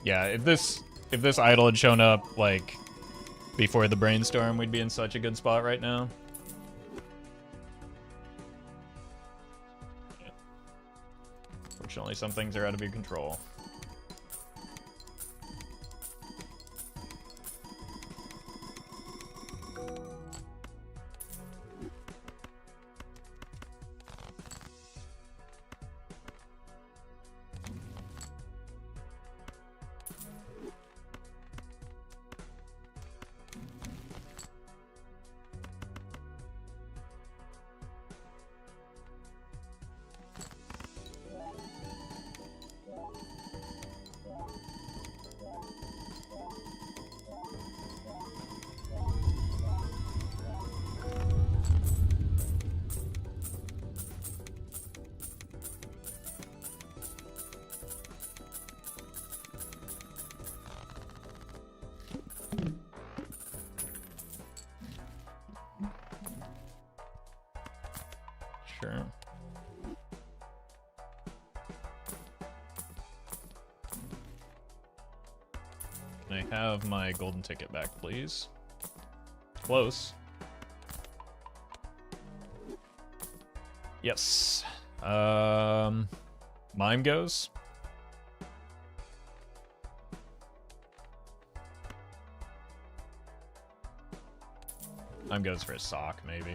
Yeah, if this idol had shown up like before the brainstorm, we'd be in such a good spot right now. Yeah. Fortunately, some things are out of your control. Sure. Can I have my golden ticket back, please? Close. Yes. Mime goes. Mime goes for a sock, maybe.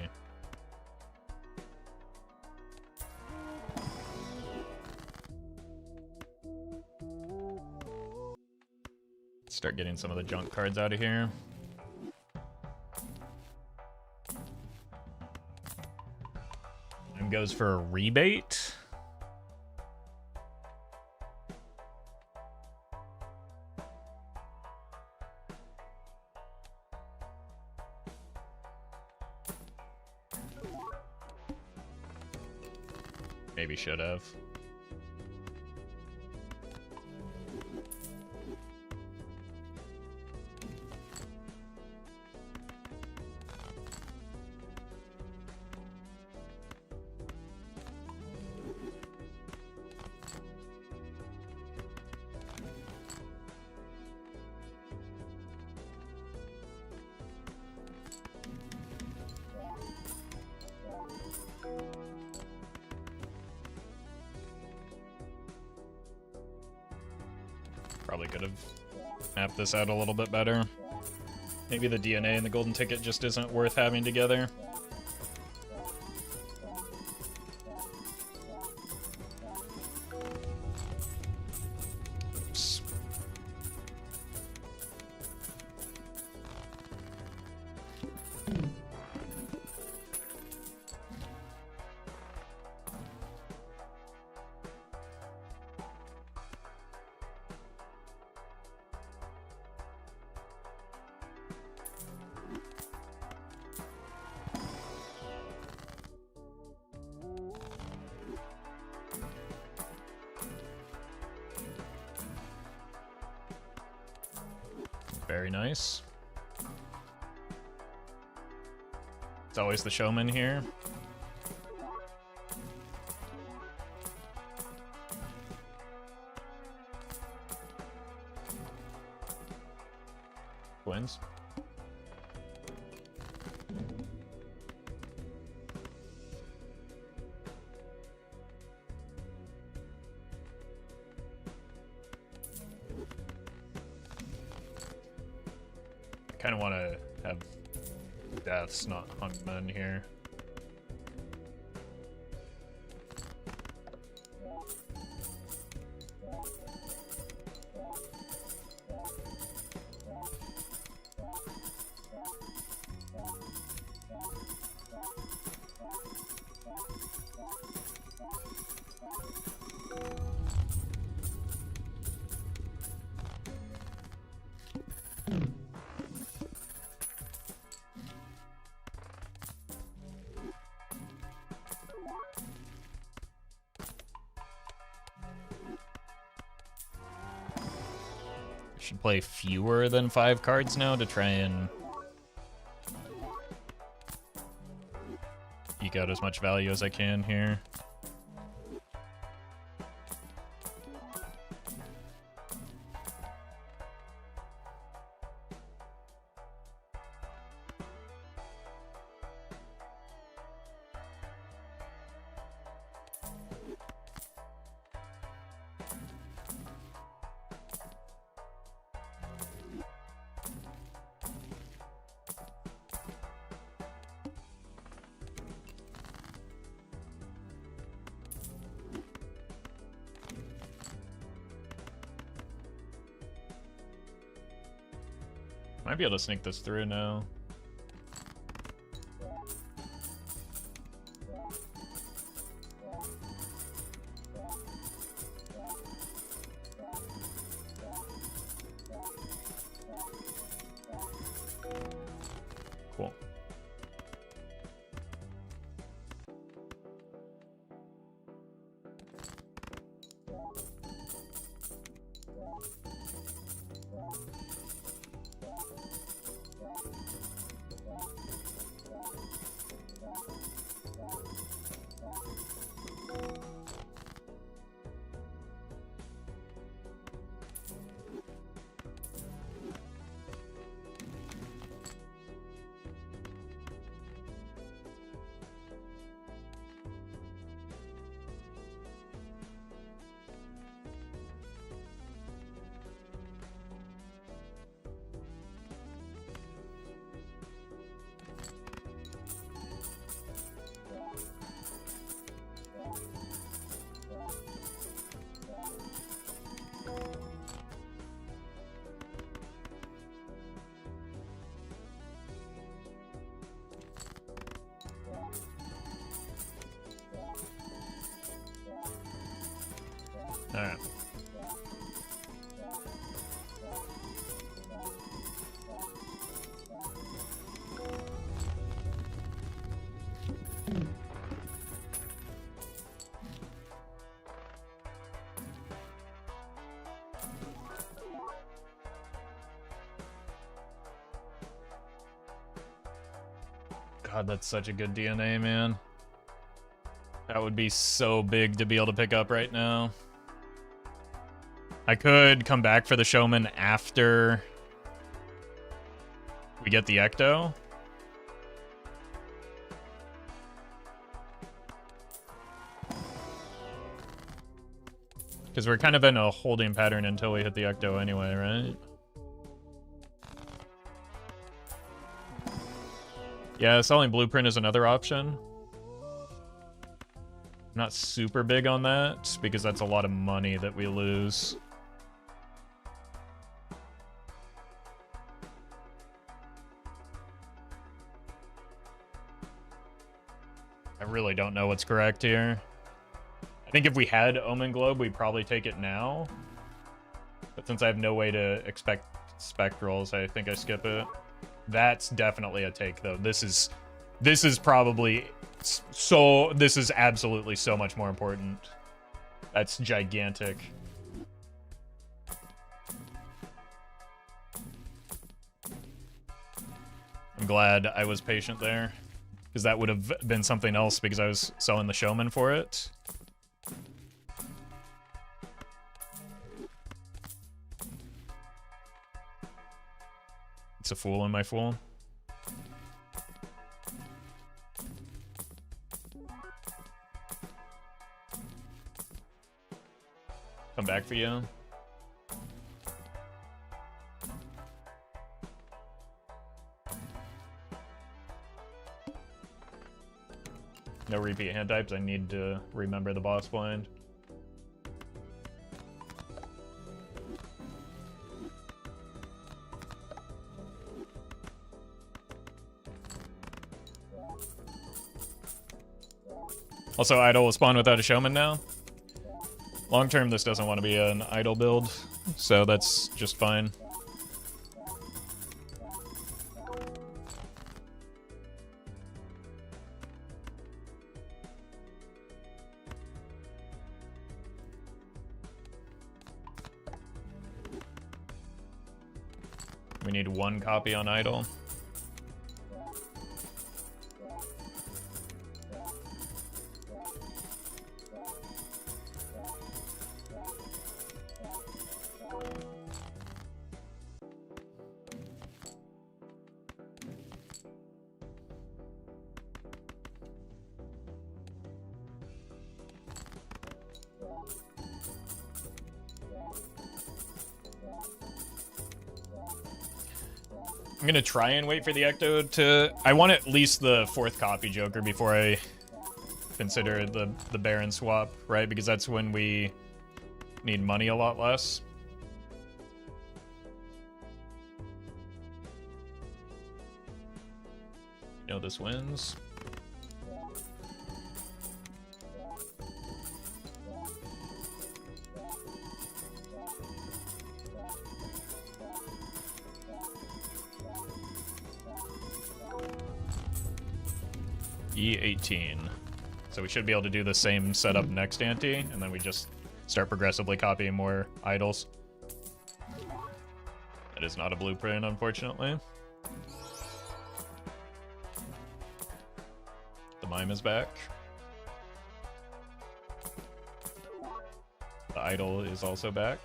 Start getting some of the junk cards out of here. And goes for a rebate. Maybe should have. Probably could have mapped this out a little bit better. Maybe the DNA and the golden ticket just isn't worth having together. Oops. Very nice. It's always the showman here. Wins. Kind of want to have deaths, not hungmen here. Should play fewer than 5 cards now to try and eke out as much value as I can here. Might be able to sneak this through now. Cool. Alright. God, that's such a good DNA, man. That would be so big to be able to pick up right now. I could come back for the Showman after we get the Ecto. Because we're kind of in a holding pattern until we hit the Ecto anyway, right? Yeah, selling Blueprint is another option. I'm not super big on that, because that's a lot of money that we lose. I really don't know what's correct here. I think if we had Omen Globe, we'd probably take it now. But since I have no way to expect Spectrals, I think I skip it. That's definitely a take, though. This is probably so... This is absolutely so much more important. That's gigantic. I'm glad I was patient there, because that would have been something else because I was selling the Showman for it. It's a fool in my fool. Come back for you. No repeat hand types. I need to remember the boss blind. Also, Idol will spawn without a Showman now. Long term, this doesn't want to be an Idol build, so that's just fine. We need one copy on Idol. I'm gonna try and wait for the Ecto to... I want at least the 4th copy Joker before I consider the Baron swap, right? Because that's when we need money a lot less. You know this wins. E18. So we should be able to do the same setup next ante, and then we just start progressively copying more idols. That is not a blueprint, unfortunately. The mime is back. The idol is also back.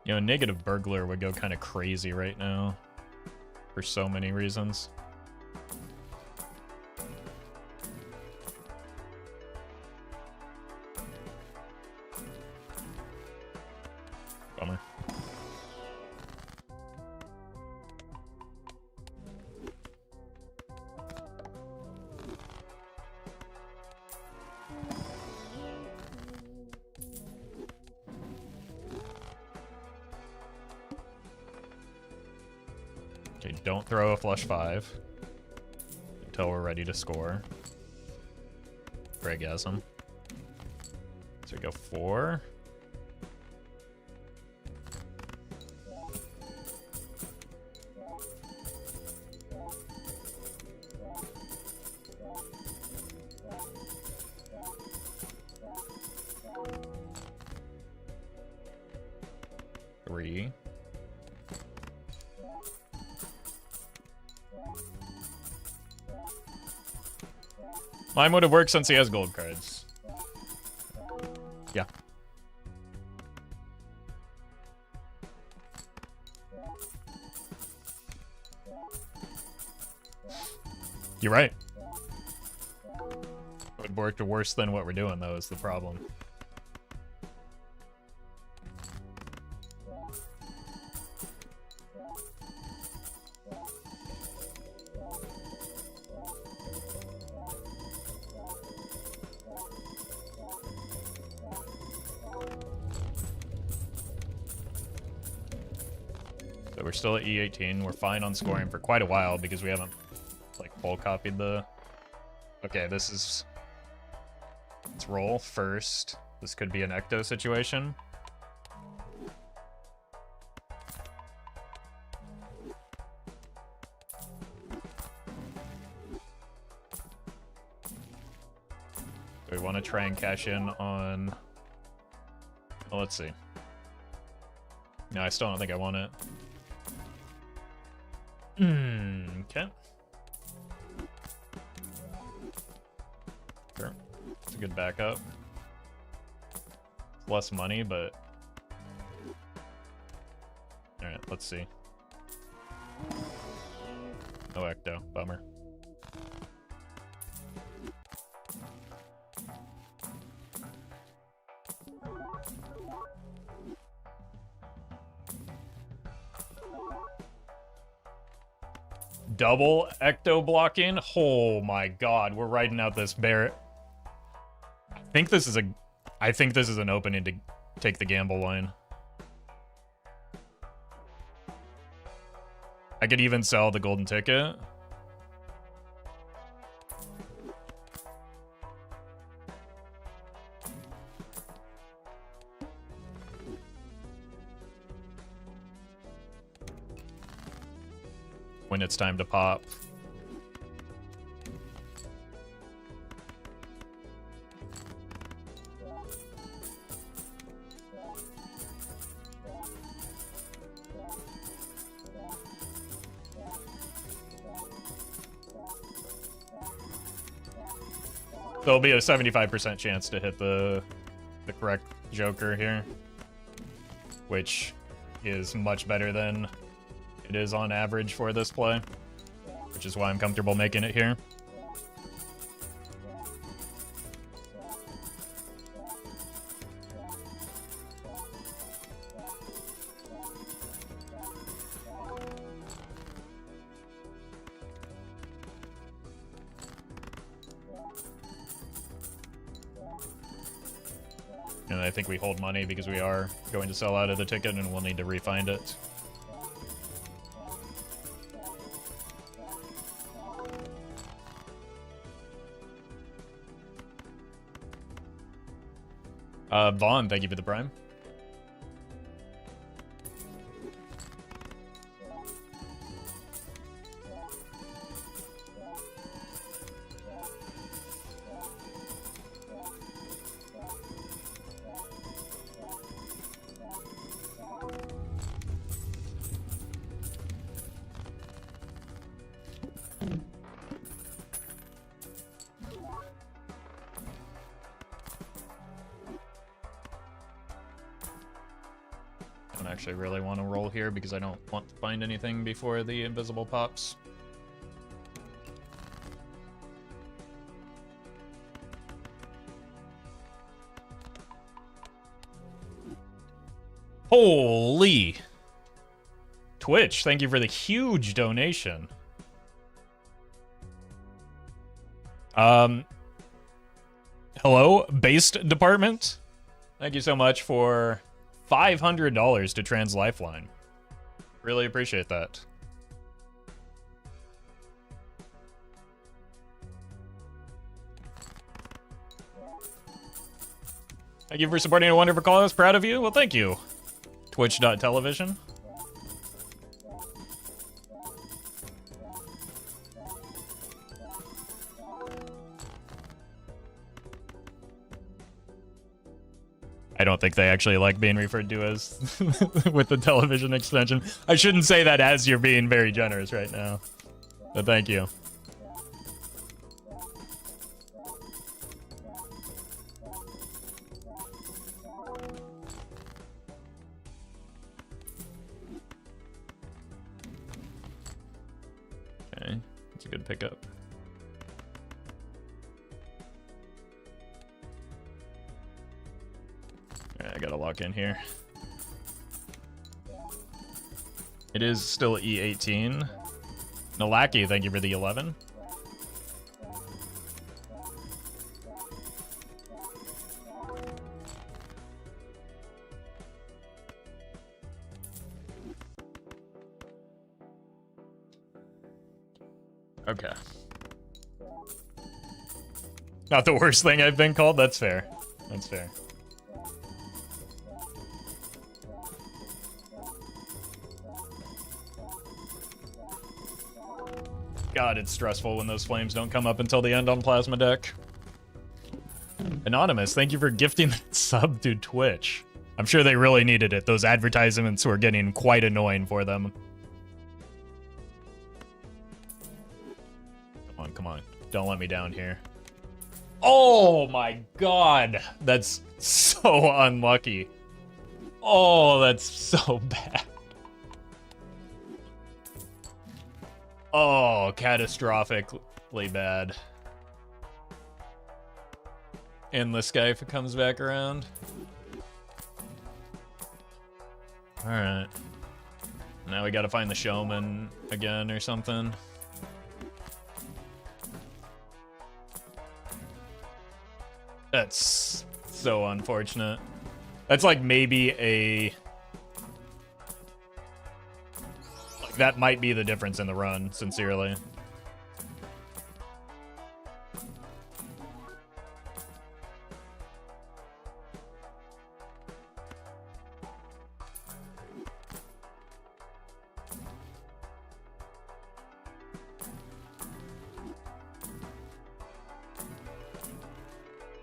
You know, negative burglar would go kind of crazy right now for so many reasons. Bummer. don't throw a flush 5 until we're ready to score. Gregasm. So we go 4. Three. Mine would have worked since he has gold cards. Yeah. You're right. It would have worked worse than what we're doing, though, is the problem. So we're still at E18. We're fine on scoring for quite a while because we haven't, like, full copied the... Okay, this is... Let's roll first. This could be an ecto situation. Do we want to try and cash in on... Well, let's see. No, I still don't think I want it. Okay. Sure. It's a good backup. It's less money, but... Alright, let's see. No ecto. Bummer. Double ecto blocking? Oh my god, we're riding out this bear. I think this is an opening to take the gamble line. I could even sell the golden ticket. When it's time to pop. There'll be a 75% chance to hit the correct Joker here, which is much better than it is on average for this play, which is why I'm comfortable making it here. And I think we hold money because we are going to sell out of the ticket and we'll need to refind it. Vaughn, thank you for the prime. Actually really want to roll here because I don't want to find anything before the invisible pops. Holy! Twitch, thank you for the huge donation. Hello, based department. Thank you so much for $500 to Trans Lifeline. Really appreciate that. Thank you for supporting a wonderful cause. Proud of you. Well, thank you. Twitch.television. I don't think they actually like being referred to as with the television extension. I shouldn't say that as you're being very generous right now. But thank you. Okay, that's a good pickup. Alright, I gotta lock in here. It is still E18. Nalaki, thank you for the 11. Okay. Not the worst thing I've been called, that's fair. That's fair. God, it's stressful when those flames don't come up until the end on Plasma Deck. Anonymous, thank you for gifting that sub to Twitch. I'm sure they really needed it. Those advertisements were getting quite annoying for them. Come on, come on. Don't let me down here. Oh my god! That's so unlucky. Oh, that's so bad. Oh, catastrophically bad. Endless guy if it comes back around. Alright. Now we gotta find the showman again or something. That's so unfortunate. That's like maybe a... Like that might be the difference in the run, sincerely.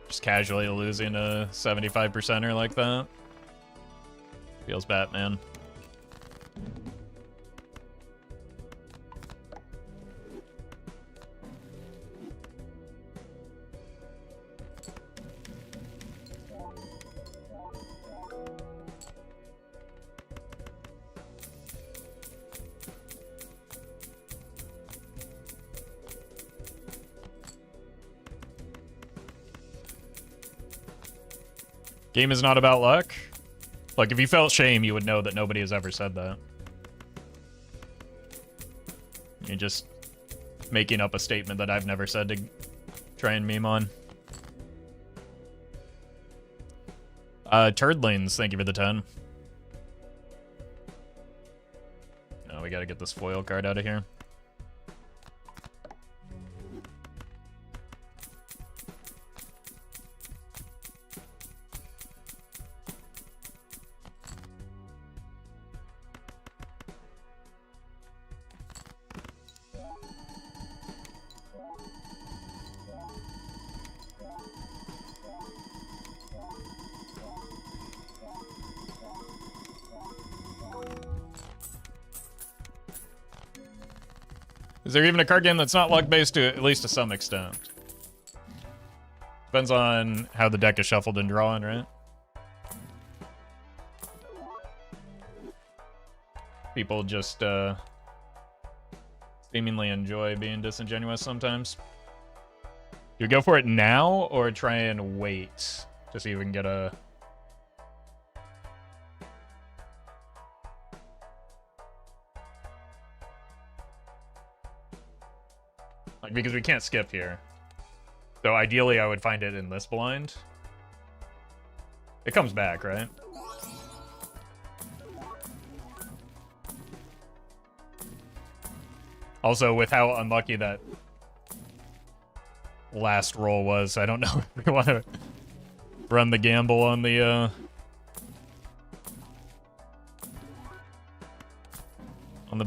Just casually losing a 75%er like that. Feels Batman. Game is not about luck. Like, if you felt shame, you would know that nobody has ever said that. You're just making up a statement that I've never said to try and meme on. Turdlings, thank you for the 10. No, we gotta get this foil card out of here. Is there even a card game that's not luck-based to at least to some extent? Depends on how the deck is shuffled and drawn, right? People just seemingly enjoy being disingenuous sometimes. Do we go for it now or try and wait to see if we can get a... Like, because we can't skip here. So ideally I would find it in this blind. It comes back, right? Also, with how unlucky that last roll was, I don't know if we want to run the gamble on the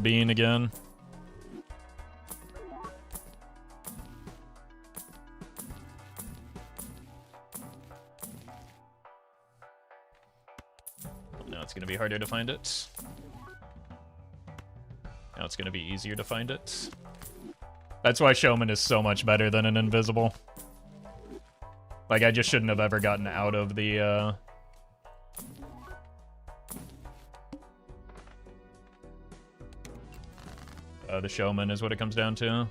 bean again. Now it's gonna be harder to find it. Now it's gonna be easier to find it. That's why Showman is so much better than an Invisible. Like, I just shouldn't have ever gotten out of the Showman is what it comes down to.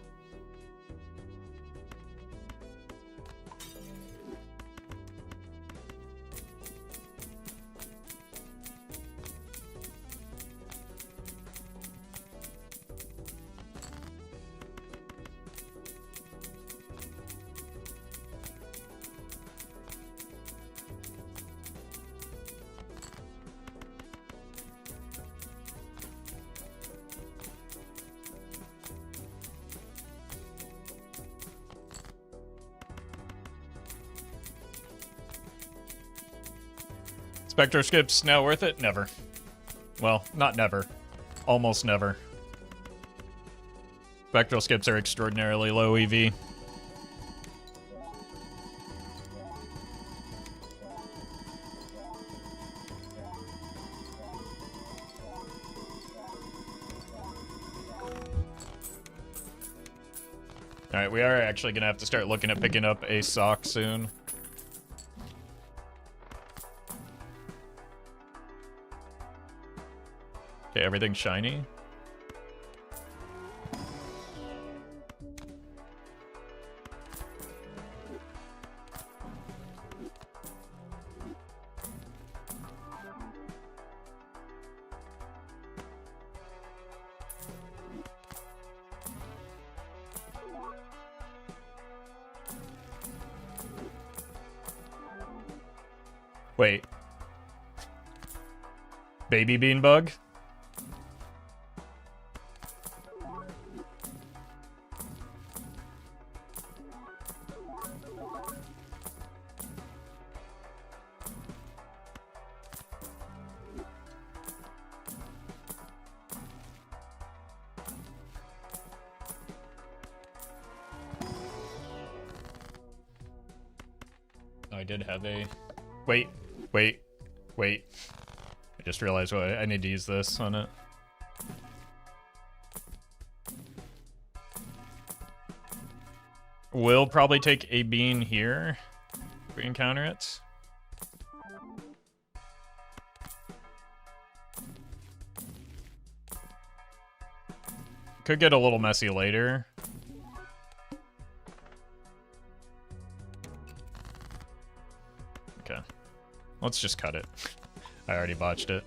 Spectro skips now worth it? Never. Well, not never. Almost never. Spectral skips are extraordinarily low EV. Alright, we are actually gonna have to start looking at picking up a sock soon. Okay, everything's shiny. Wait. Baby bean bug? I did have a... Wait. I just realized what I need to use this on it. We'll probably take a bean here if we encounter it. Could get a little messy later. Okay. Let's just cut it. I already botched it.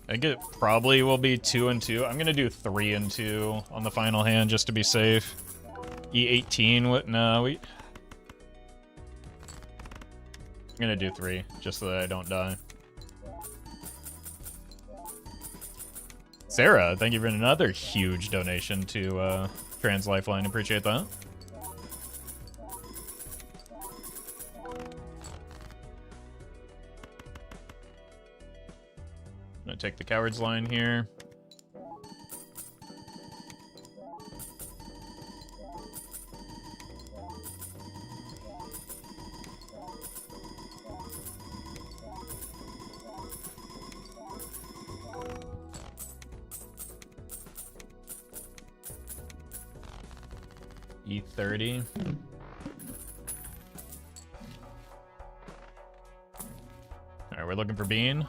I think it probably will be 2 and 2. I'm gonna do 3 and 2 on the final hand just to be safe. E18, what? No, I'm gonna do 3 just so that I don't die. Sarah, thank you for another huge donation to Trans Lifeline. Appreciate that. Take the coward's line here. E30. All right, we're looking for bean.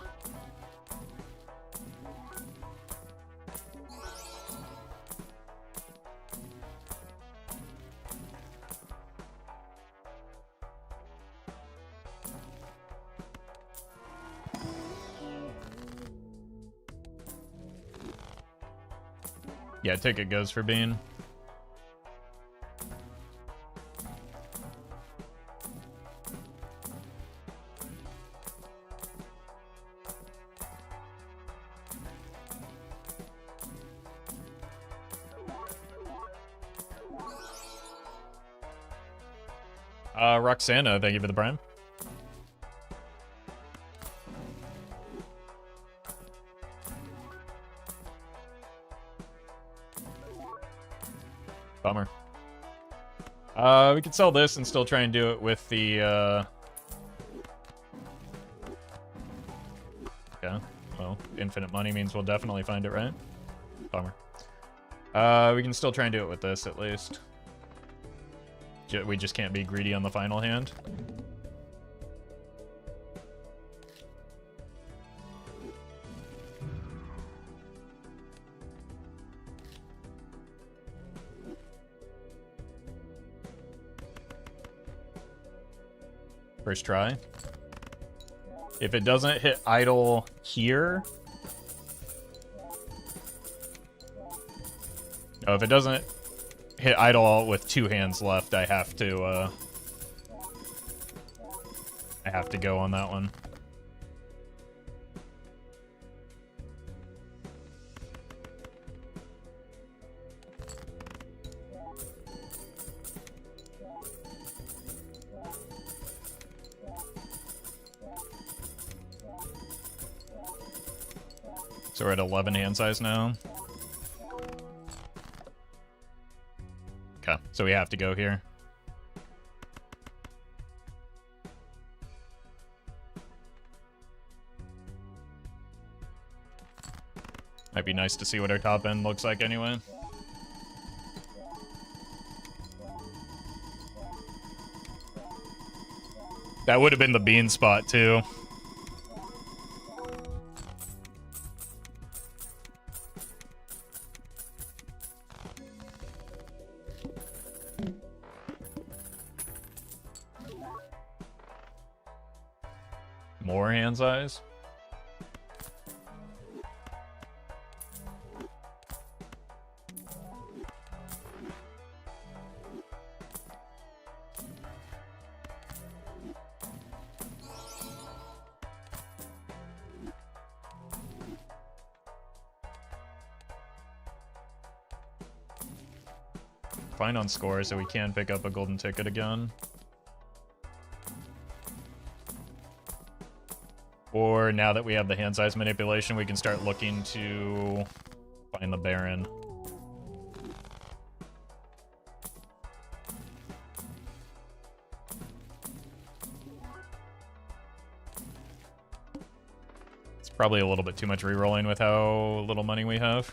Yeah, ticket goes for Bean. Roxana, thank you for the prime. Bummer. We could sell this and still try and do it with the, Yeah, well, infinite money means we'll definitely find it, right? Bummer. We can still try and do it with this, at least. We just can't be greedy on the final hand. First try. If it doesn't hit idle here... Oh, if it doesn't hit idle with 2 hands left, I have to go on that one. So we're at 11 hand size now. Okay, so we have to go here. Might be nice to see what our top end looks like anyway. That would have been the bean spot too. More hand size. Fine on score, so we can pick up a golden ticket again. Or now that we have the hand size manipulation, we can start looking to find the Baron. It's probably a little bit too much re-rolling with how little money we have.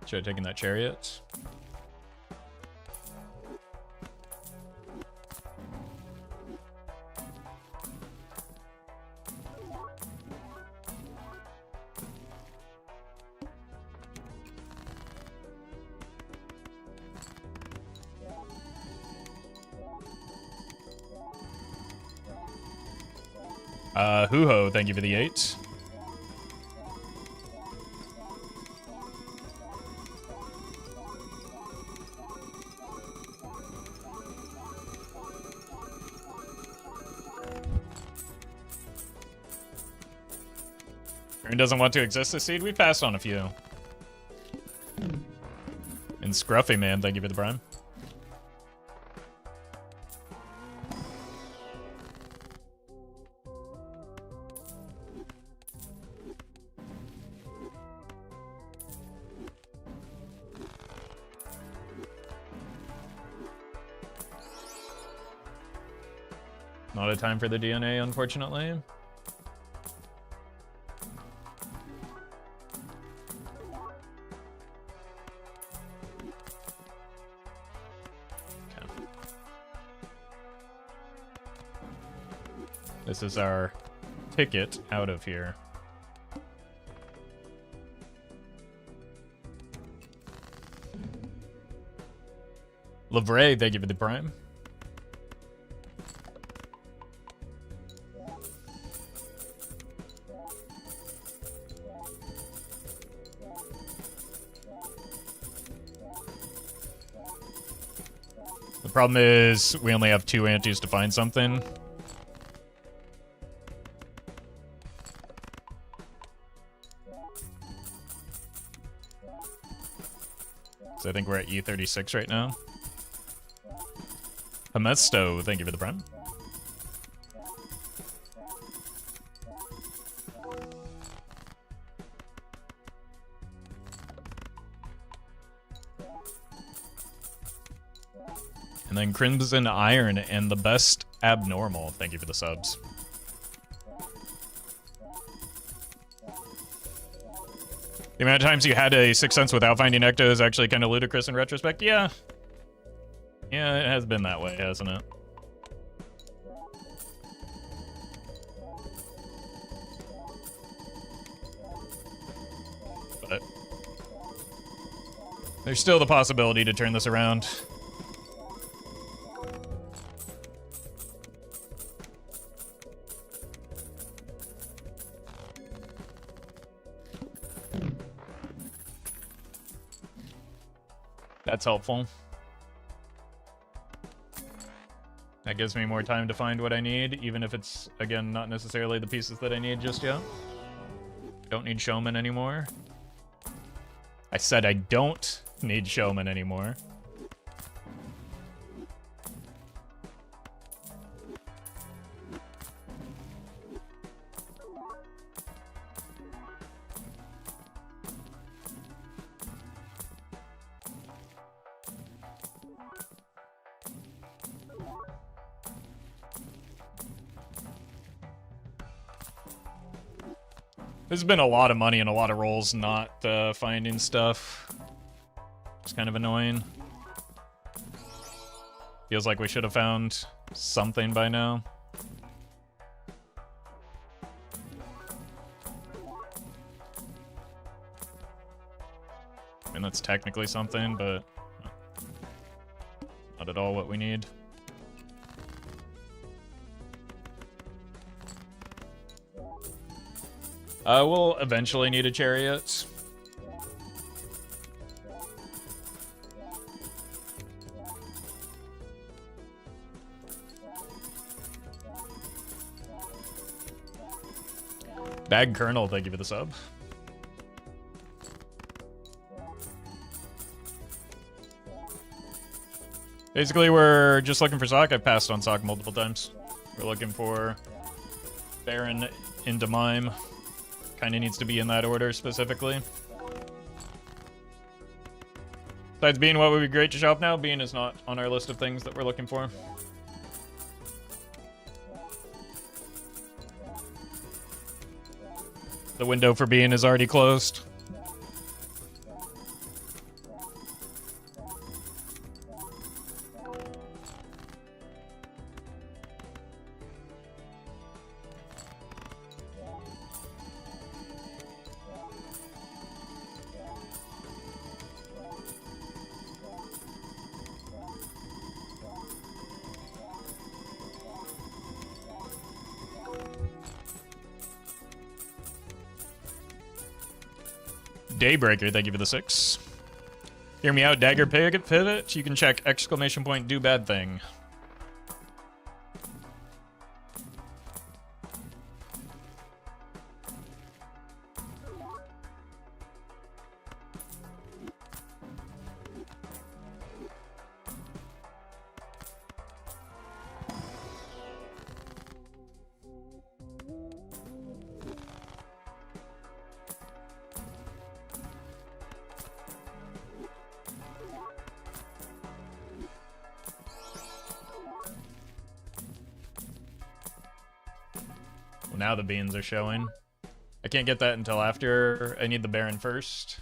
Should have taken that chariot. Hoo-ho, thank you for the 8. Doesn't want to exist this seed. We passed on a few. And Scruffy Man, thank you for the prime. Not a time for the DNA, unfortunately. Okay. This is our ticket out of here. Lavray, thank you for the prime. The problem is we only have 2 antes to find something. So I think we're at E36 right now. Hamesto, thank you for the prime. And then Crimson Iron and the best abnormal. Thank you for the subs. The amount of times you had a Sixth Sense without finding Ecto is actually kind of ludicrous in retrospect. Yeah. Yeah, it has been that way, hasn't it? But there's still the possibility to turn this around. That's helpful. That gives me more time to find what I need, even if it's, again, not necessarily the pieces that I need just yet. Don't need Showman anymore. I said I don't need Showman anymore. There's been a lot of money and a lot of rolls not finding stuff. It's kind of annoying. Feels like we should have found something by now. I mean, that's technically something, but not at all what we need. We'll eventually need a chariot. Dag Colonel, thank you for the sub. Basically, we're just looking for Sock. I've passed on Sock multiple times. We're looking for Baron into Mime. Kind of needs to be in that order specifically. Besides Bean, what would be great to show up now? Bean is not on our list of things that we're looking for. The window for Bean is already closed. Daybreaker, thank you for the 6. Hear me out, Dagger Pivot. You can check exclamation point do bad thing. Now the beans are showing. I can't get that until after. I need the Baron first.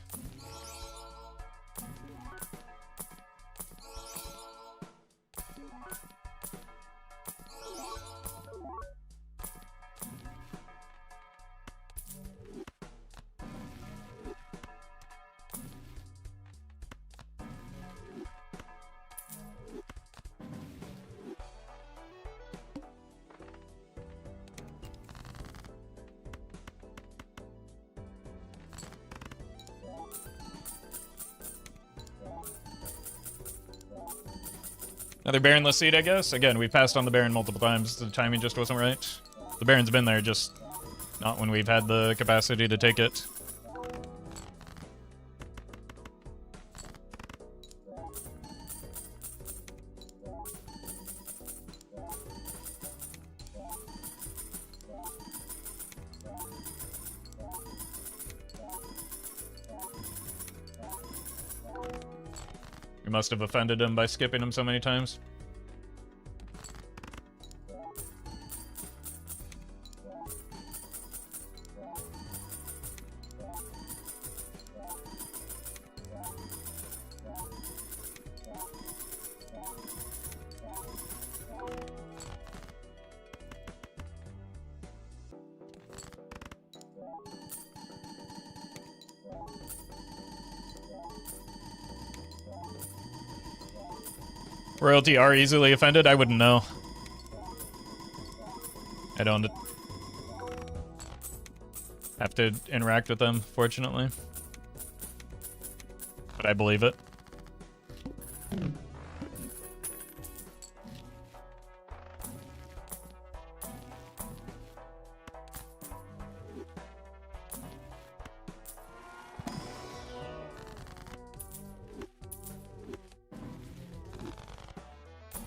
Another Baronless seed, I guess. Again, we passed on the Baron multiple times. The timing just wasn't right. The Baron's been there, just not when we've had the capacity to take it. We must have offended him by skipping him so many times. Royalty are easily offended? I wouldn't know. I don't have to interact with them, fortunately. But I believe it.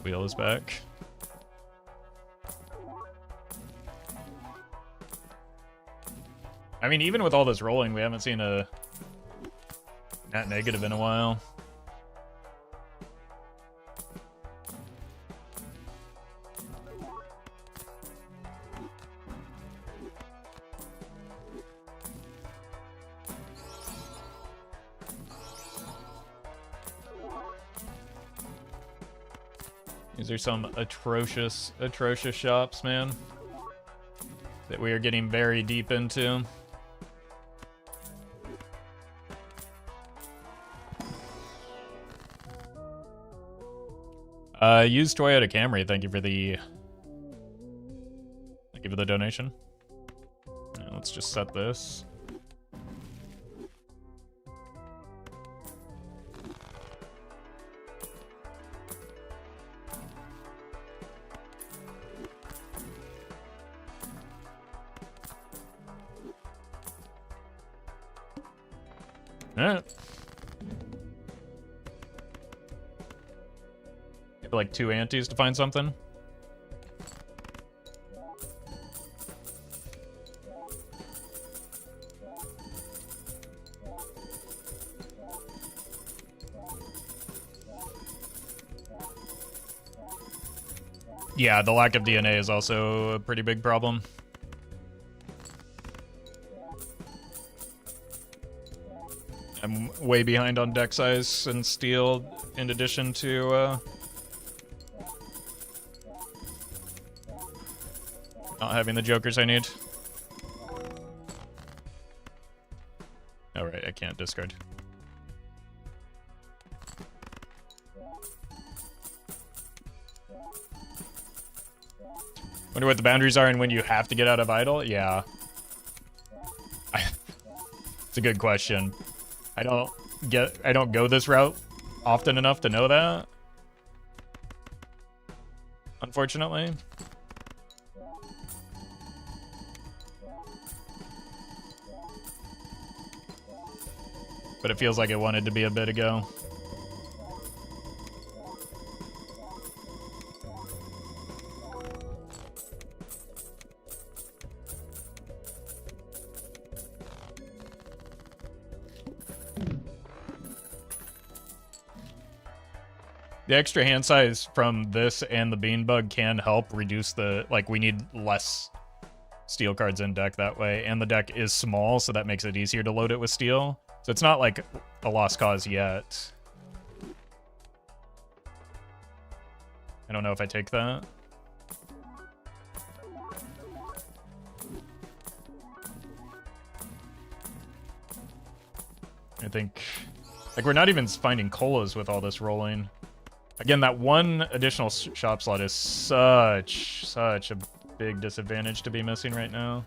Wheel is back. I mean, even with all this rolling, we haven't seen a net negative in a while. These are some atrocious shops, man, that we are getting very deep into. Use Toyota Camry. Thank you for the donation. Now let's just set this. Alright. Like 2 antes to find something. Yeah, the lack of DNA is also a pretty big problem. I'm way behind on deck size and steel, in addition to not having the jokers I need. Alright, I can't discard. Wonder what the boundaries are and when you have to get out of idle? Yeah. It's a good question. I don't go this route often enough to know that, unfortunately. But it feels like it wanted to be a bit ago. The extra hand size from this and the bean bug can help reduce the, like, we need less steel cards in deck that way, and the deck is small, so that makes it easier to load it with steel. So it's not like a lost cause yet. I don't know if I take that. I think, like, we're not even finding colas with all this rolling. Again, that one additional shop slot is such a big disadvantage to be missing right now.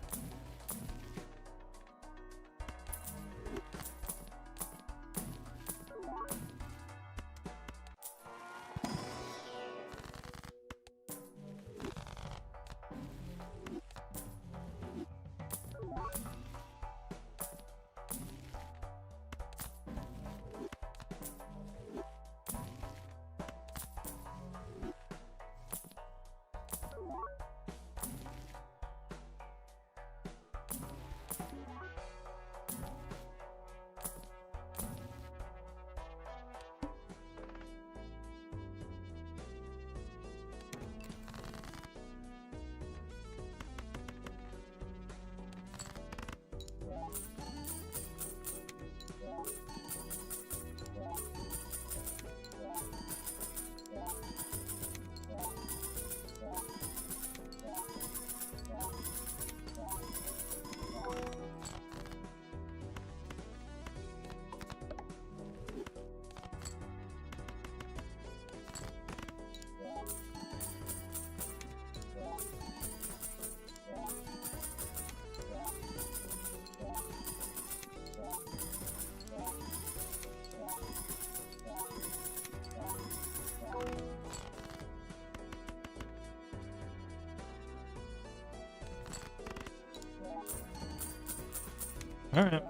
Alright.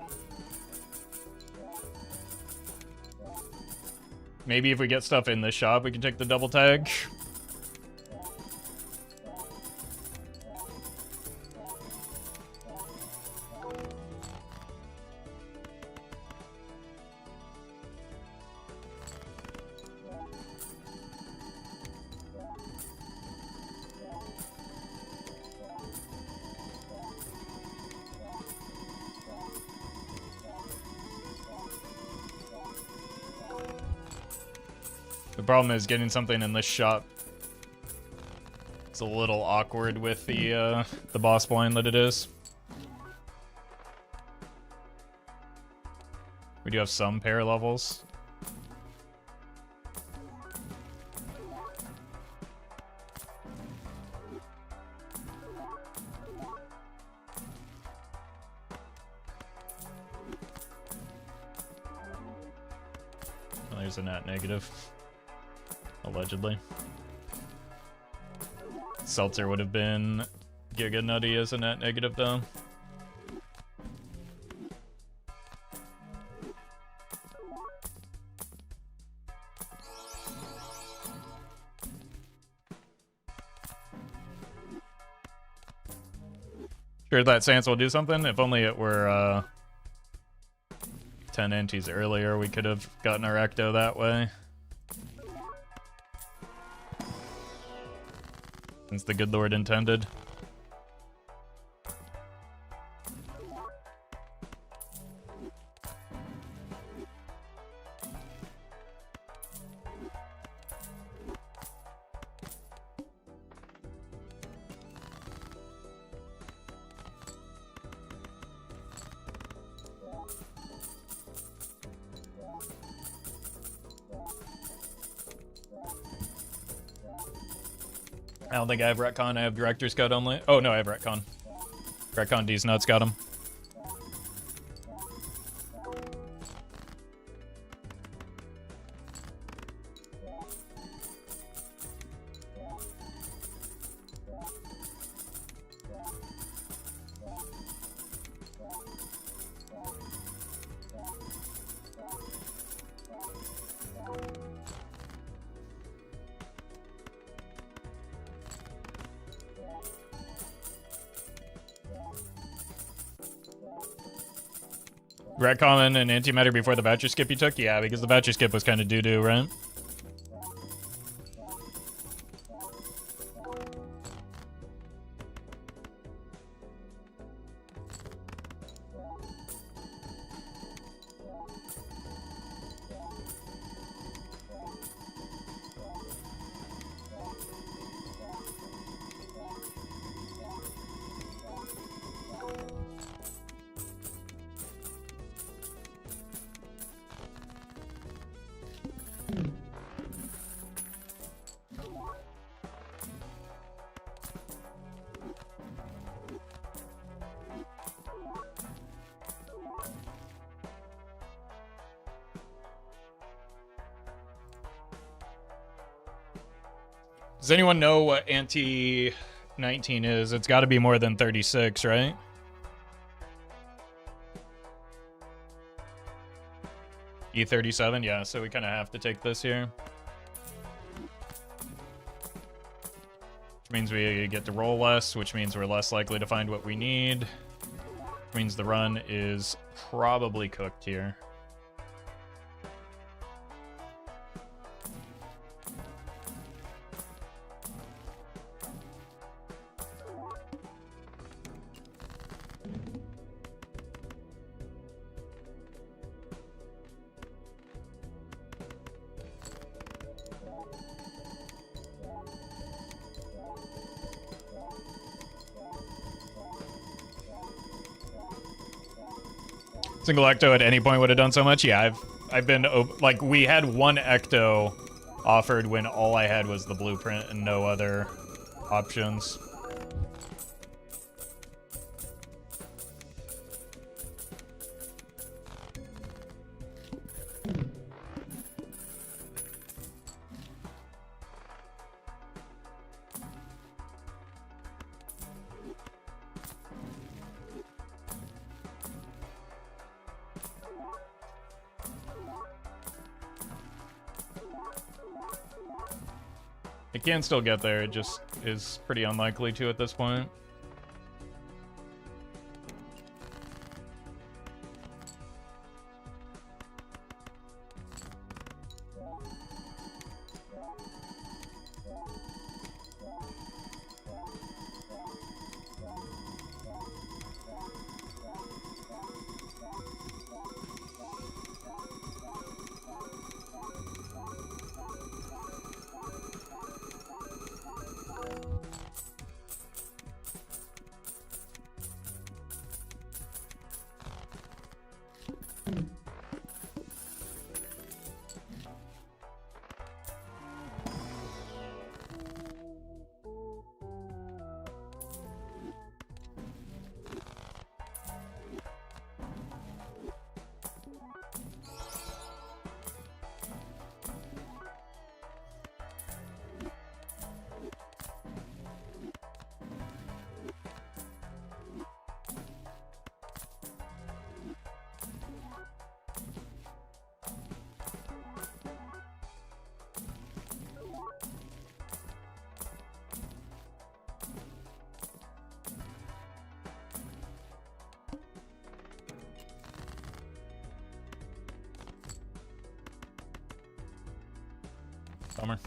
Maybe if we get stuff in this shop, we can take the double tag. The problem is getting something in this shop. It's a little awkward with the boss blind that it is. We do have some pair levels. Oh, there's a net negative. Allegedly. Seltzer would have been Giga Nutty as a net negative, though. Sure that Sans will do something. If only it were 10 antis earlier, we could have gotten our Ecto that way. Since the good Lord intended. I don't think I have Retcon, I have Director's Cut only. Oh no, I have Retcon. Retcon D's nuts got him. Retcon and antimatter before the voucher skip you took? Yeah, because the voucher skip was kind of doo-doo, right? Does anyone know what anti-19 is? It's got to be more than 36, right? E37, yeah, so we kind of have to take this here. Which means we get to roll less, which means we're less likely to find what we need. Which means the run is probably cooked here. Single ecto at any point would have done so much. Yeah, I've been like, we had one ecto offered when all I had was the blueprint and no other options. It can still get there, it just is pretty unlikely to at this point. Bummer.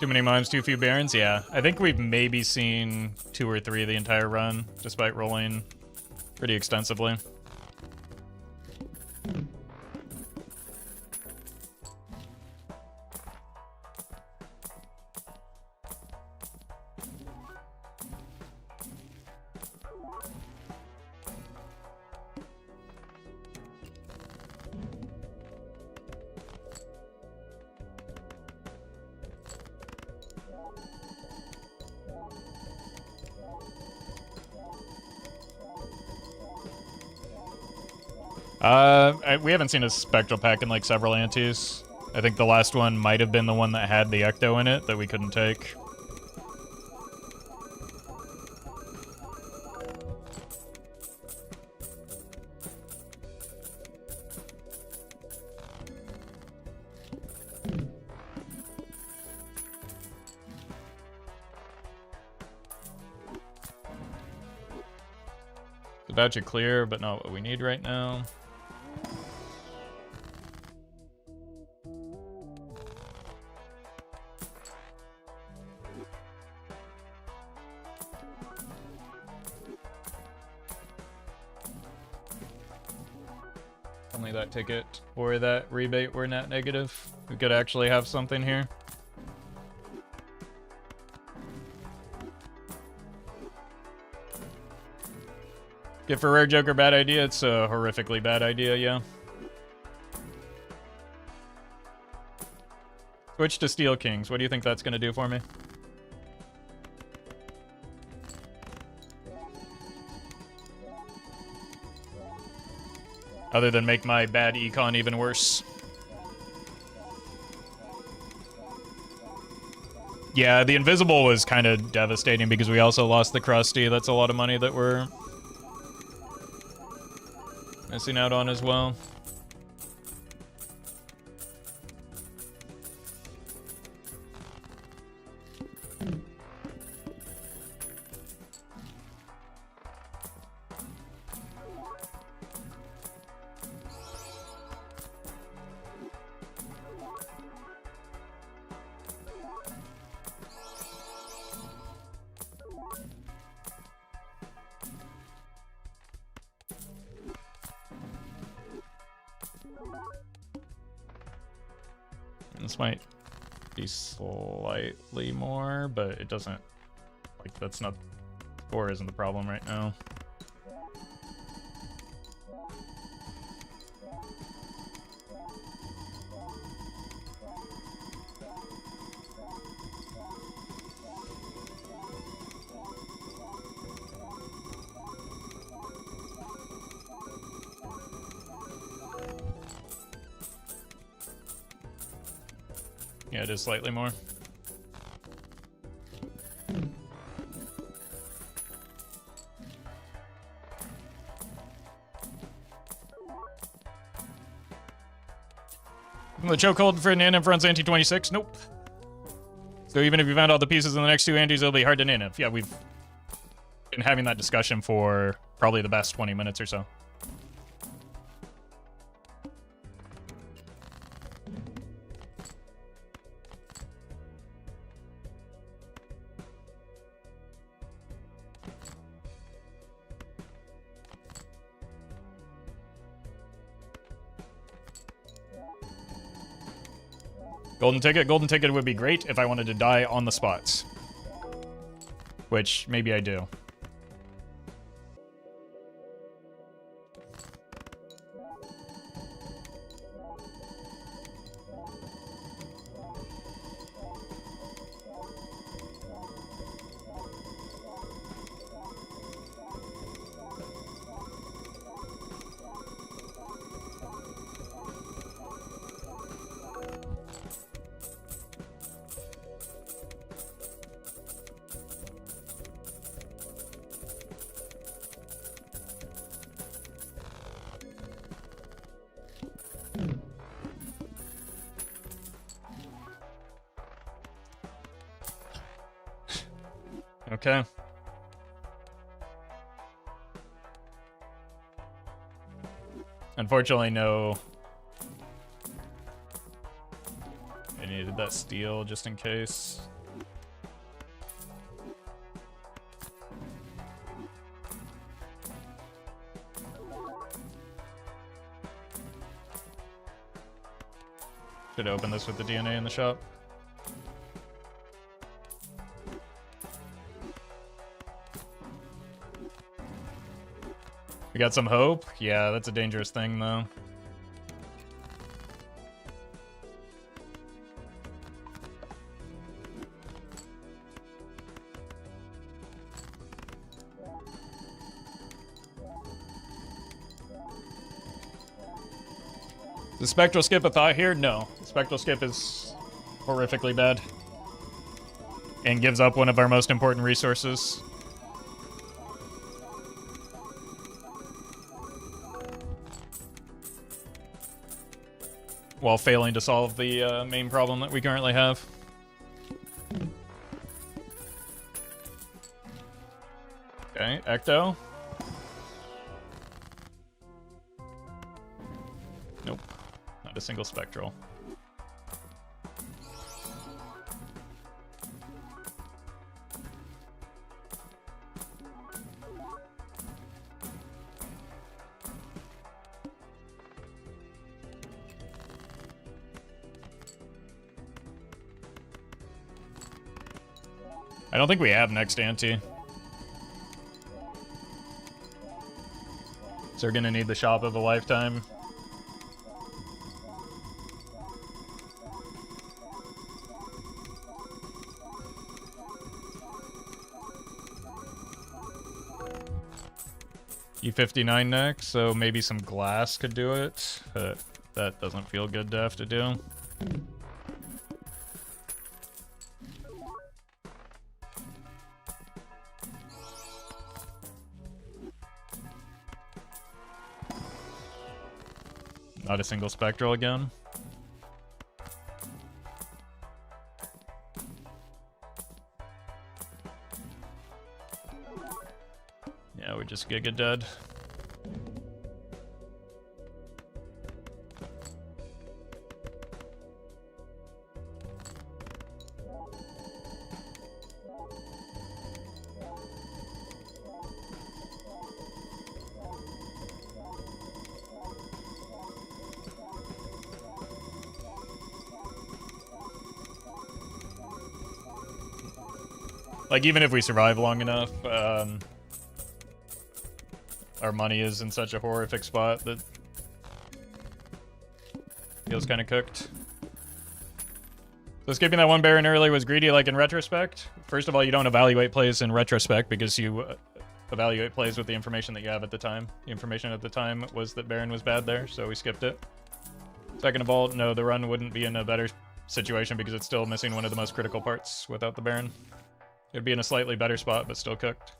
Too many mimes, too few barons? Yeah. I think we've maybe seen 2 or 3 the entire run, despite rolling pretty extensively. We haven't seen a spectral pack in like several antes. I think the last one might have been the one that had the ecto in it that we couldn't take. About to clear, but not what we need right now. Only that ticket or that rebate were net negative. We could actually have something here. Get for rare Joker, bad idea. It's a horrifically bad idea, yeah. Switch to Steel Kings. What do you think that's going to do for me? Other than make my bad econ even worse. Yeah, the Invisible was kind of devastating because we also lost the Krusty. That's a lot of money that we're missing out on as well. This might be slightly more, but it doesn't, like, that's not, score isn't the problem right now. Yeah, it is slightly more. The chokehold for Nanif runs anti-26? Nope. So even if you found all the pieces in the next two antis, it'll be hard to Nanif. Yeah, we've been having that discussion for probably the best 20 minutes or so. Golden ticket? Golden ticket would be great if I wanted to die on the spots. Which, maybe I do. Okay. Unfortunately, no. I needed that steel just in case. Should open this with the DNA in the shop. We got some hope? Yeah, that's a dangerous thing, though. Does Spectral skip a thought here? No. Spectral skip is horrifically bad. And gives up one of our most important resources. While failing to solve the main problem that we currently have. Okay, Ecto. Nope, not a single Spectral. I don't think we have next ante. So we're gonna need the shop of a lifetime. E59 next, so maybe some glass could do it, but that doesn't feel good to have to do. Not a single spectral again. Yeah, we just Giga dead. Like, even if we survive long enough, our money is in such a horrific spot that feels kind of cooked. So skipping that one Baron early was greedy, like in retrospect. First of all, you don't evaluate plays in retrospect because you evaluate plays with the information that you have at the time. The information at the time was that Baron was bad there, so we skipped it. Second of all, no, the run wouldn't be in a better situation because it's still missing one of the most critical parts without the Baron. It'd be in a slightly better spot, but still cooked.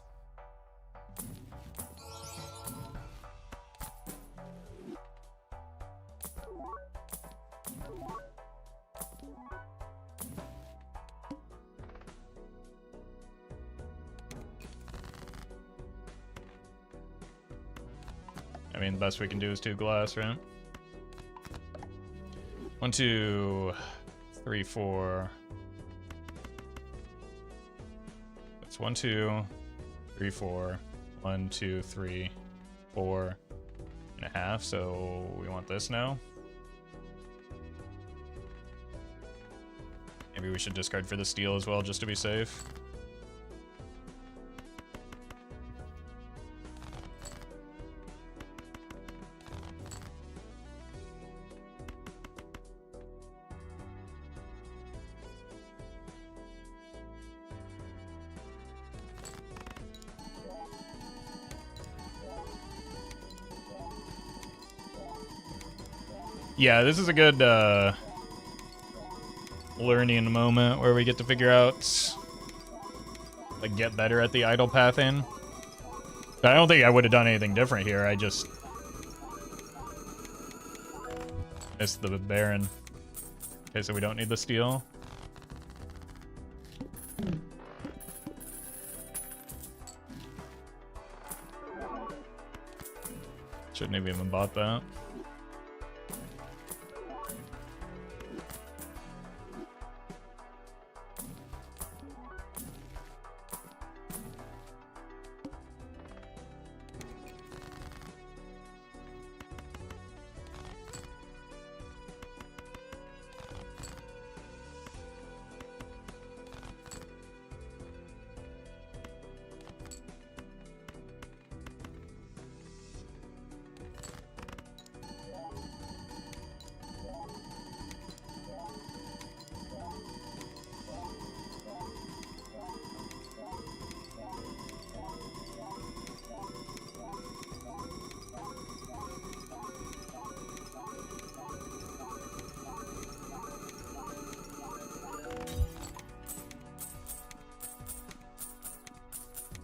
I mean, the best we can do is 2 glass, right? 1, 2, 3, 4. It's 1, 2, 3, 4. 1, 2, 3, 4 and a half. So we want this now. Maybe we should discard for the steal as well, just to be safe. Yeah, this is a good learning moment where we get to figure out, like, get better at the idle pathing. I don't think I would have done anything different here. I just missed the Baron. Okay, so we don't need the steal. Shouldn't have even bought that.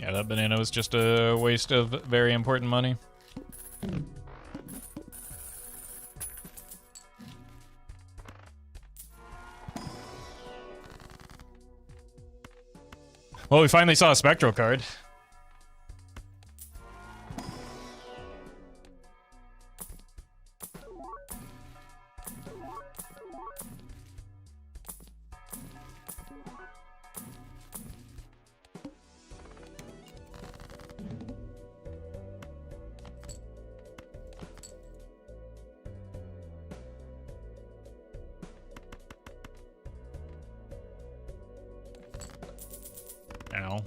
Yeah, that banana was just a waste of very important money. Well, we finally saw a spectral card. Ow.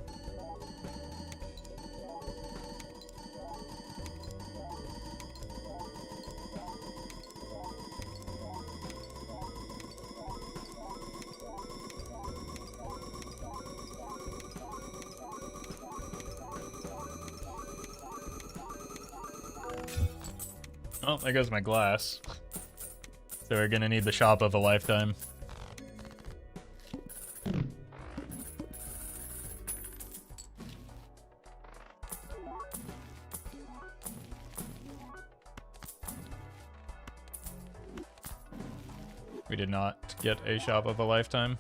Oh, there goes my glass. So we're gonna need the shop of a lifetime. We did not get a shop of a lifetime.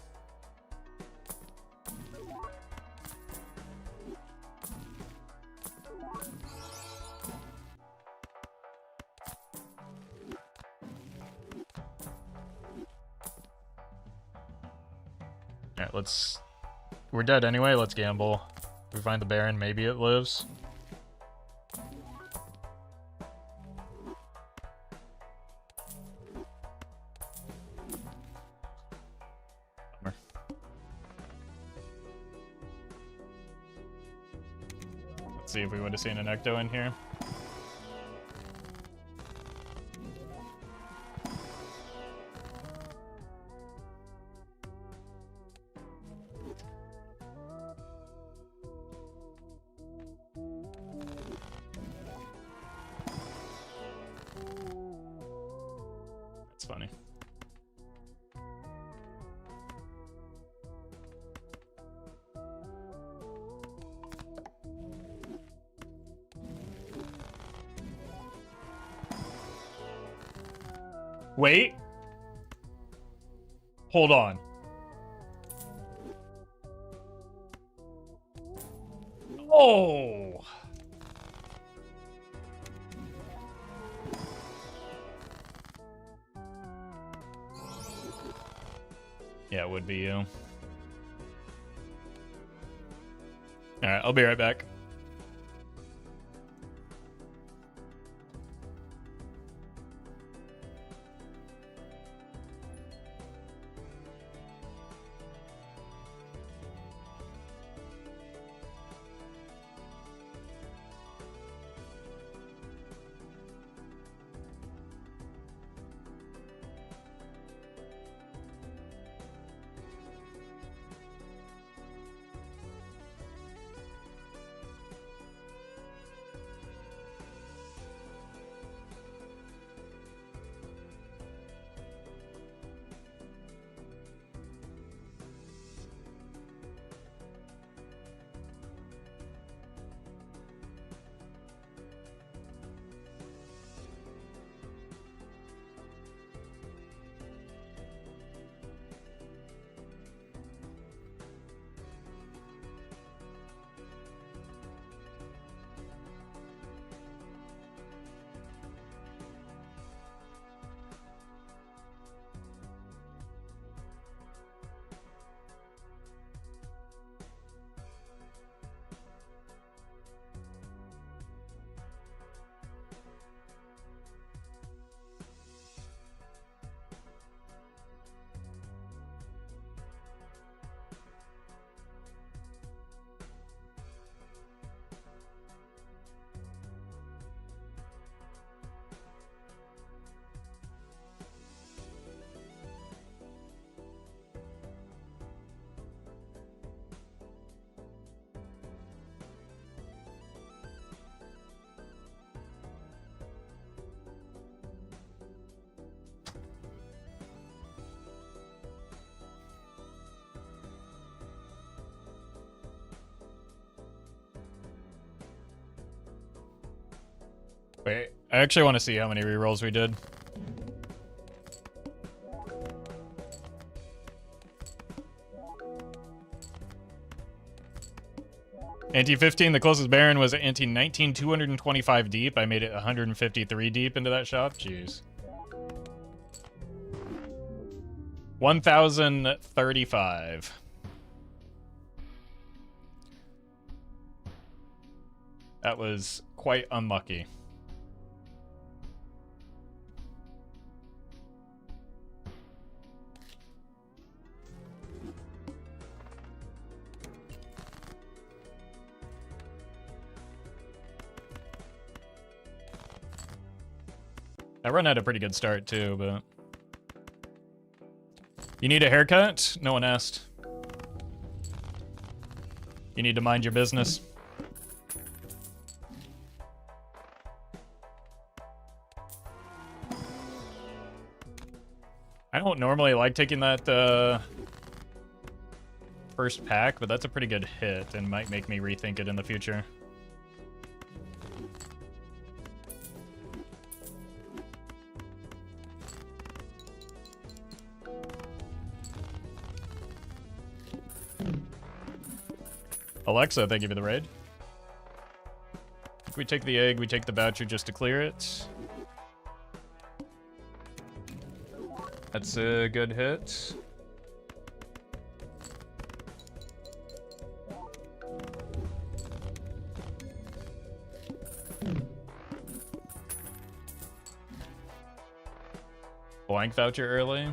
Alright, let's... We're dead anyway, let's gamble. If we find the Baron, maybe it lives. Bummer. Let's see if we would have seen an Ecto in here. That's funny. Wait. Hold on. Oh. Yeah, it would be you. Alright, I'll be right back. Wait, I actually want to see how many rerolls we did. Ante 15, the closest Baron was Ante 19, 225 deep. I made it 153 deep into that shop. Jeez. 1,035. That was quite unlucky. That run had a pretty good start too, but... You need a haircut? No one asked. You need to mind your business. don't normally like taking that first pack, but that's a pretty good hit and might make me rethink it in the future. Alexa, thank you for the raid. If we take the egg, we take the voucher just to clear it. That's a good hit. Blank voucher early.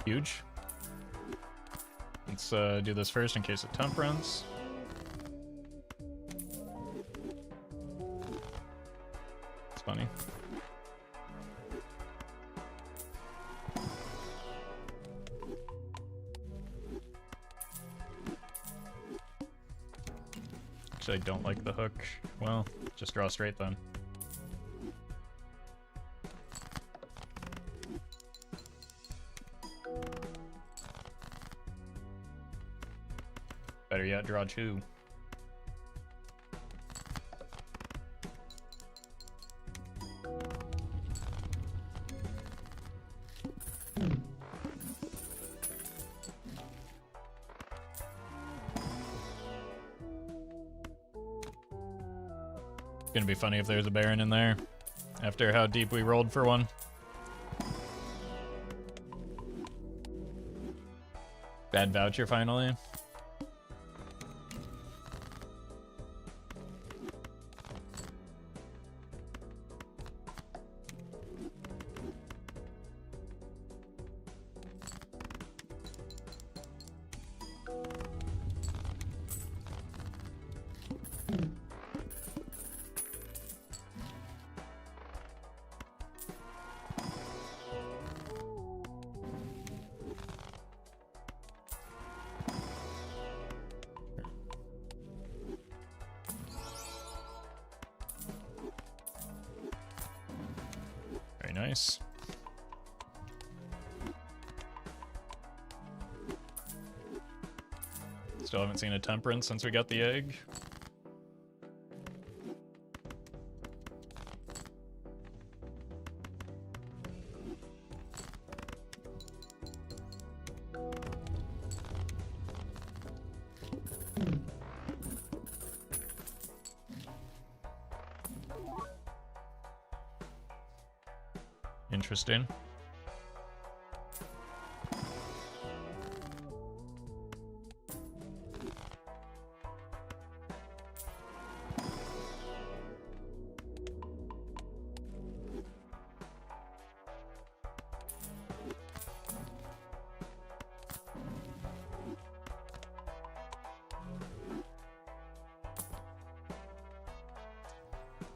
Huge. Let's do this first in case of temperance. It's funny. Actually, I don't like the hook. Well, just draw straight then. Better yet, draw two. Gonna be funny if there's a Baron in there after how deep we rolled for one. Bad voucher finally. Nice. Still haven't seen a temperance since we got the egg. Interesting.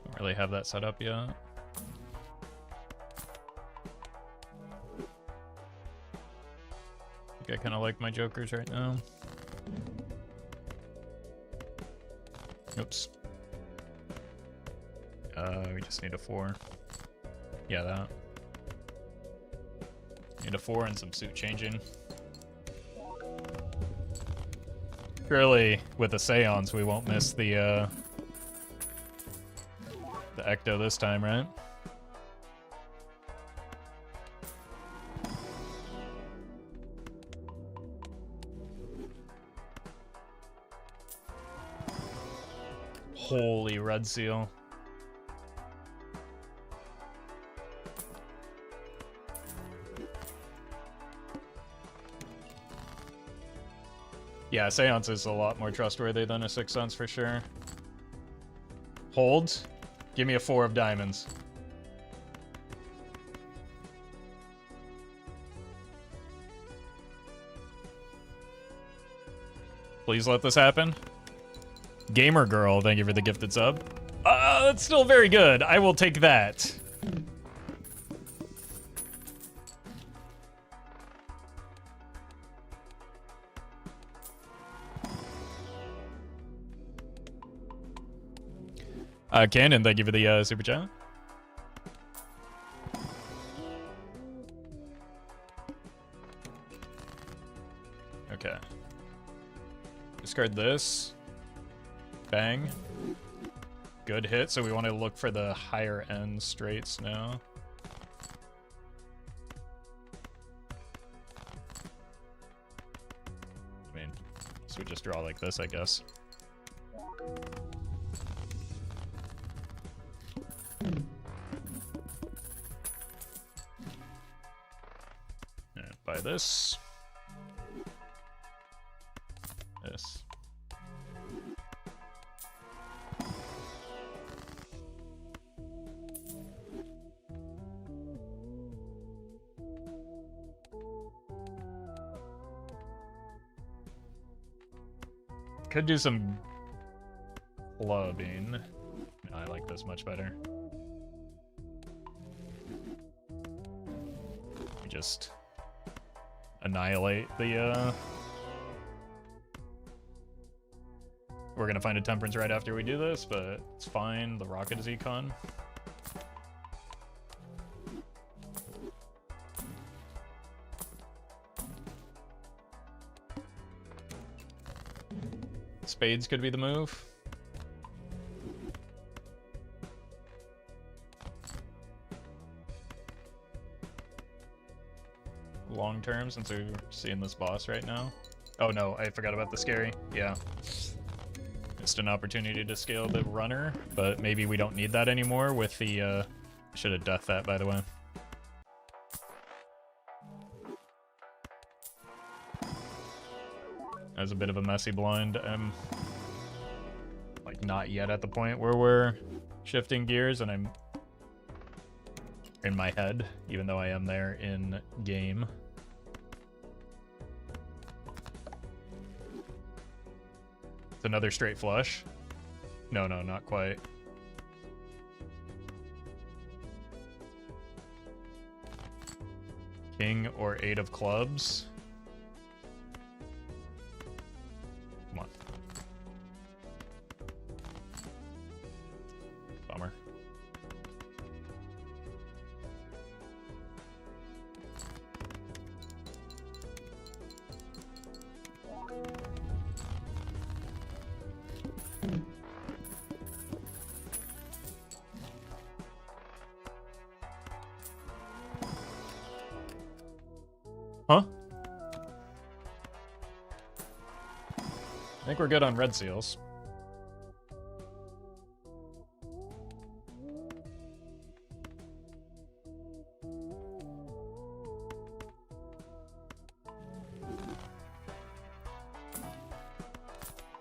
Don't really have that set up yet. I kind of like my jokers right now. Oops. We just need a 4. Yeah, that. Need a 4 and some suit changing. Surely, with the Seance, we won't miss the Ecto this time, right? Holy red seal. Yeah, Seance is a lot more trustworthy than a Sixth Sense for sure. Hold. Give me a 4 of diamonds. Please let this happen. Gamer Girl, thank you for the gifted sub. That's still very good. I will take that. Cannon, thank you for the super chat. Okay. Discard this. Bang. Good hit, so we want to look for the higher end straights now. I mean, so we just draw like this, I guess. Alright, buy this. This. Could do some clubbing. No, I like this much better. We just annihilate the We're gonna find a temperance right after we do this, but it's fine. The rocket is econ. Spades could be the move. Long term, since we're seeing this boss right now. Oh no, I forgot about the scary. Yeah. Missed an opportunity to scale the runner, but maybe we don't need that anymore with the, should have deathed that, by the way. That was a bit of a messy blind. I'm like not yet at the point where we're shifting gears, and I'm in my head, even though I am there in game. It's another straight flush. No, not quite. King or 8 of clubs. Come on. Bummer. Huh? I think we're good on red seals.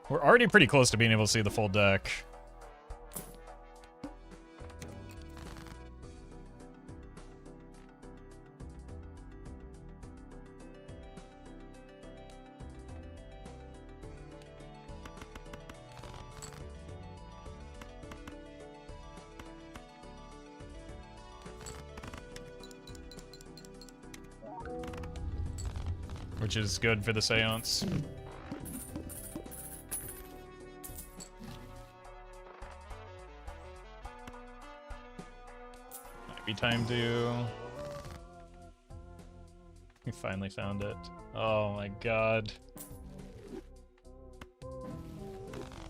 We're already pretty close to being able to see the full deck. Which is good for the seance. Might be time to We finally found it. Oh my god.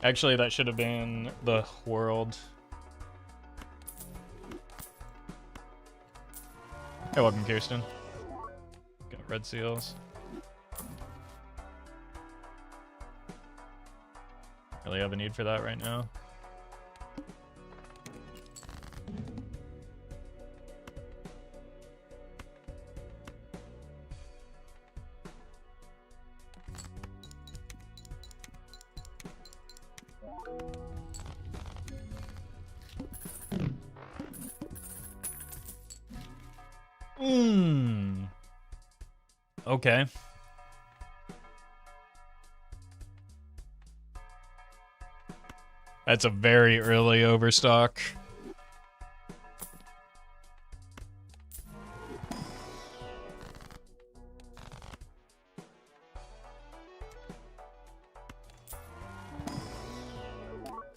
Actually, that should have been the world. Hey, welcome, Kirsten. Got red seals. Really have a need for that right now. Okay. That's a very early overstock.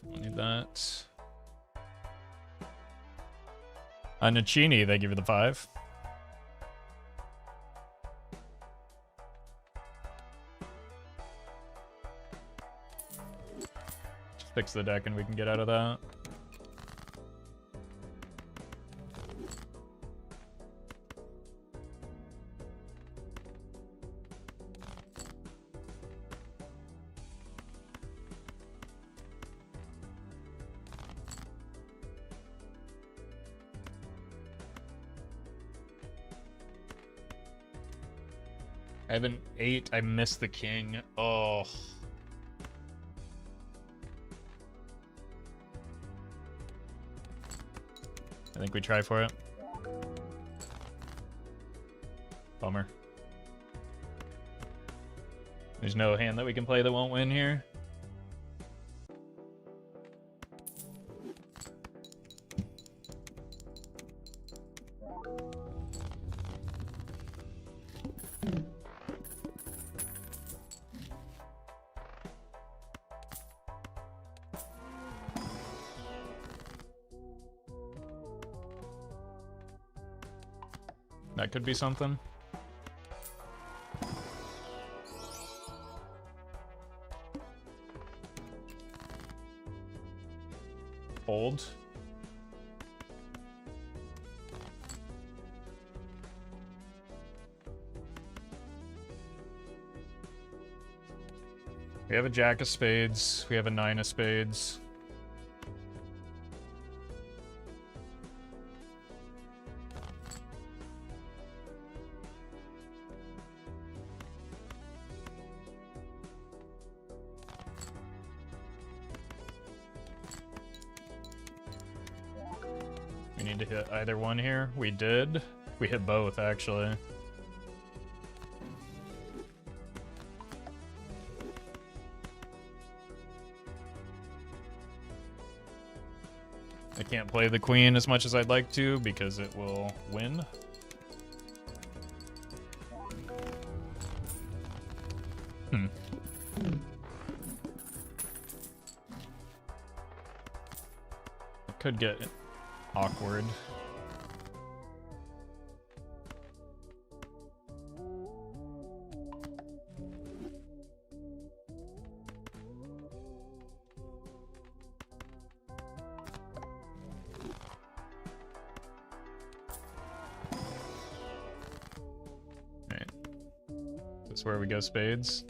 Need that. Nacini, they give you the 5. Just fix the deck and we can get out of that. I have an 8. I missed the king. Oh. I think we try for it. Bummer. There's no hand that we can play that won't win here. That could be something. Hold. We have a jack of spades. We have a 9 of spades. We need to hit either one here. We did. We hit both, actually. I can't play the queen as much as I'd like to because it will win. It could get awkward. Alright. This is where we go spades.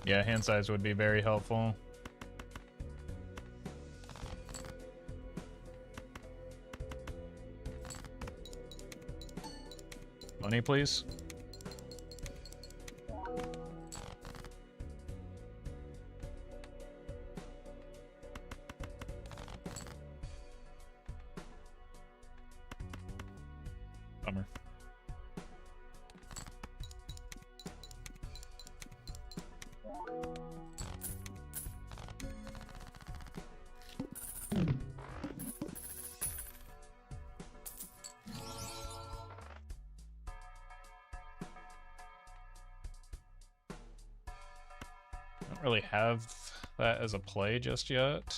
Yeah, hand size would be very helpful. Money, please. Bummer. really have that as a play just yet.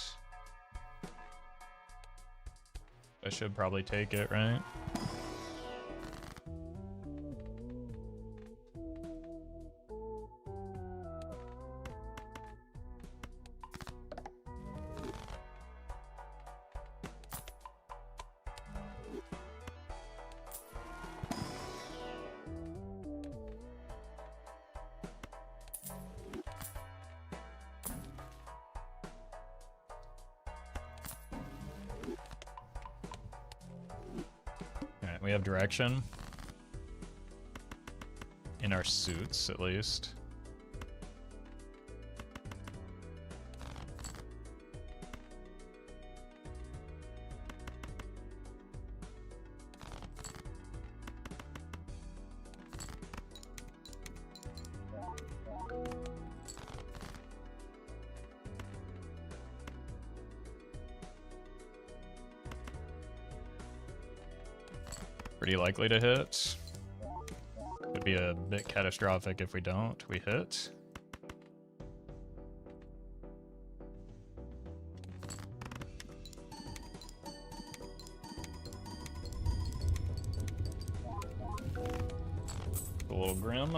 I should probably take it, right? Alright, we have direction. In our suits, at least. Pretty likely to hit. Could be a bit catastrophic if we don't. We hit. A little grim.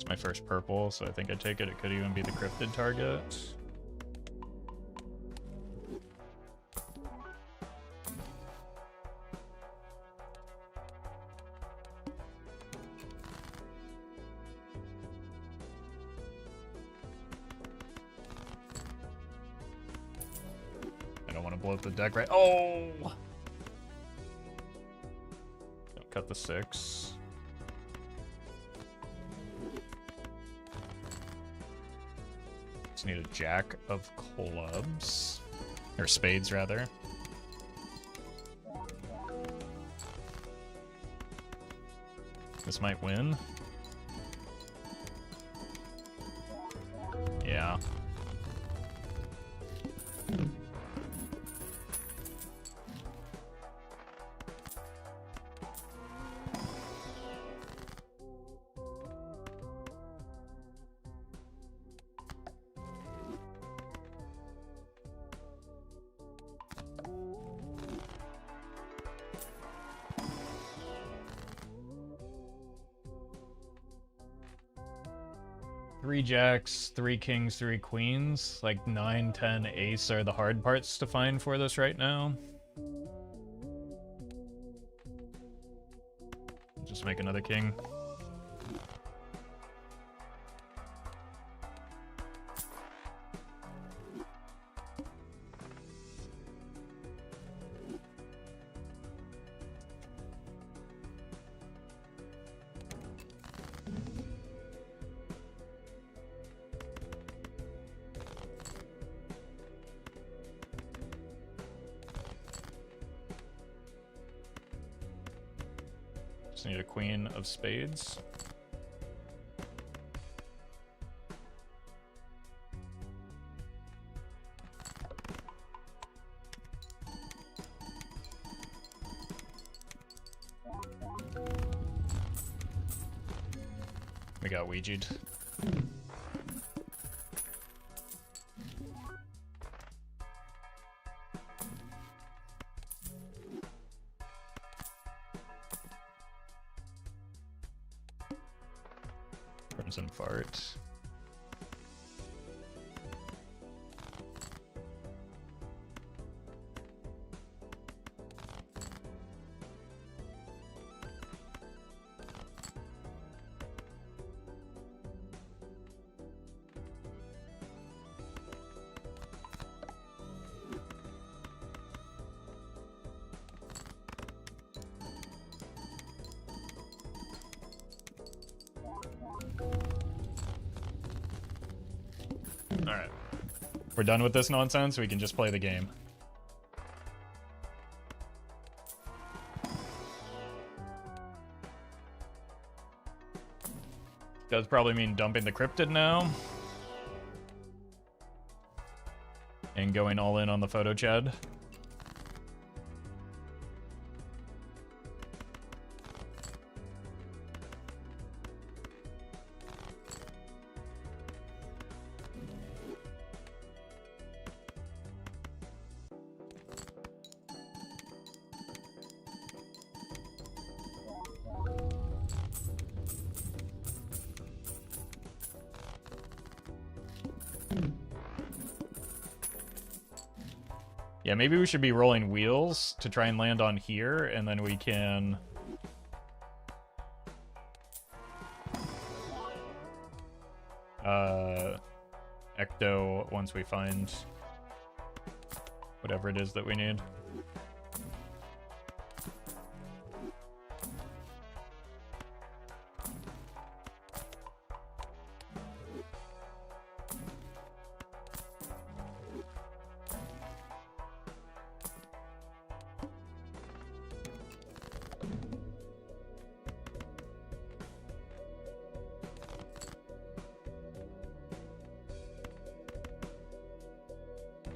My first purple, so I think I take it. It could even be the cryptid target. I don't want to blow up the deck, right? Oh! Don't cut the 6. Need a jack of clubs, or spades rather. This might win. Yeah. Three jacks, 3 kings, 3 queens. Like 9, 10, ace are the hard parts to find for this right now. Just make another king. Just need a queen of spades. We got Ouija'd. Crimson Fart. Alright. We're done with this nonsense, we can just play the game. Does probably mean dumping the cryptid now. and going all in on the photo Chad. Yeah, maybe we should be rolling wheels to try and land on here, and then we can... Ecto once we find whatever it is that we need.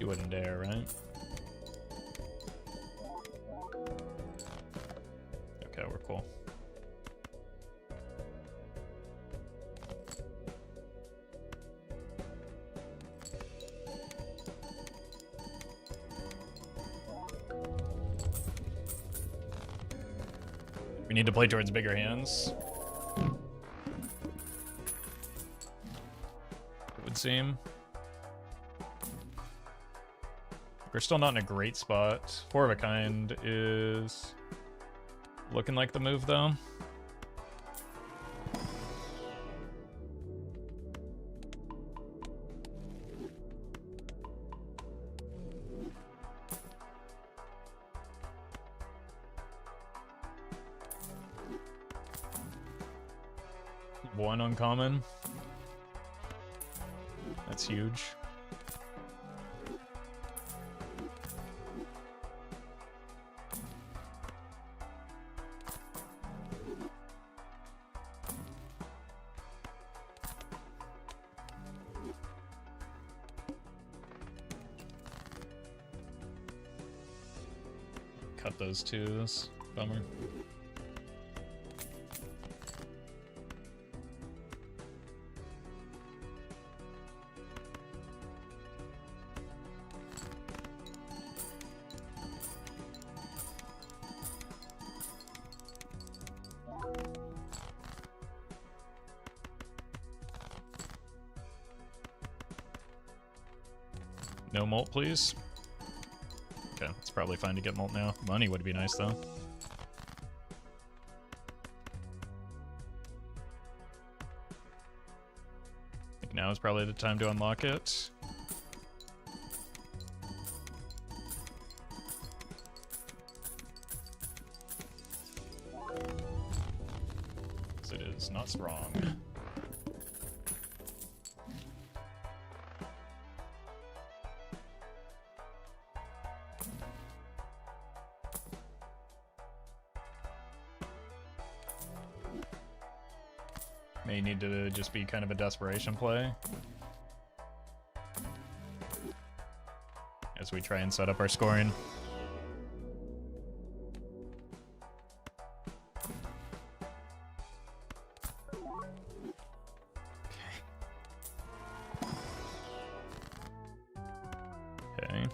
You wouldn't dare, right? Okay, we're cool. We need to play towards bigger hands. It would seem. We're still not in a great spot. 4 of a kind is looking like the move, though. One uncommon. That's huge. Cut those twos. Bummer. No molt, please. Okay, it's probably fine to get molt now. Money would be nice, though. I think now is probably the time to unlock it. Because it is not strong. May need to just be kind of a desperation play as we try and set up our scoring. Okay.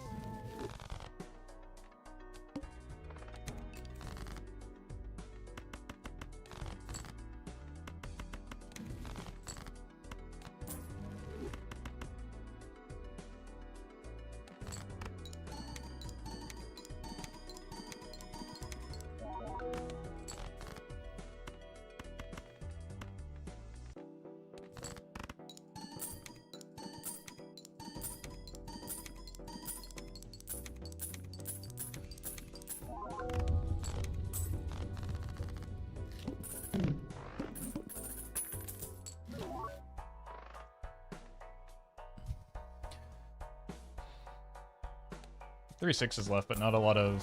Three sixes left, but not a lot of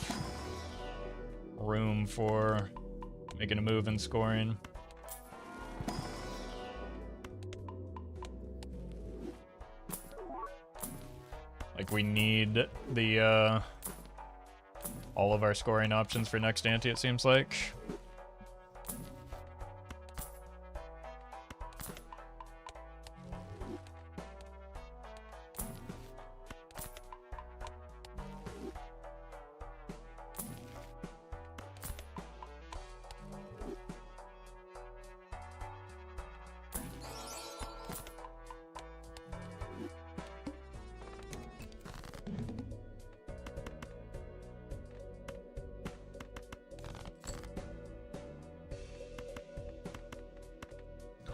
room for making a move and scoring. Like, we need the, all of our scoring options for next ante, it seems like.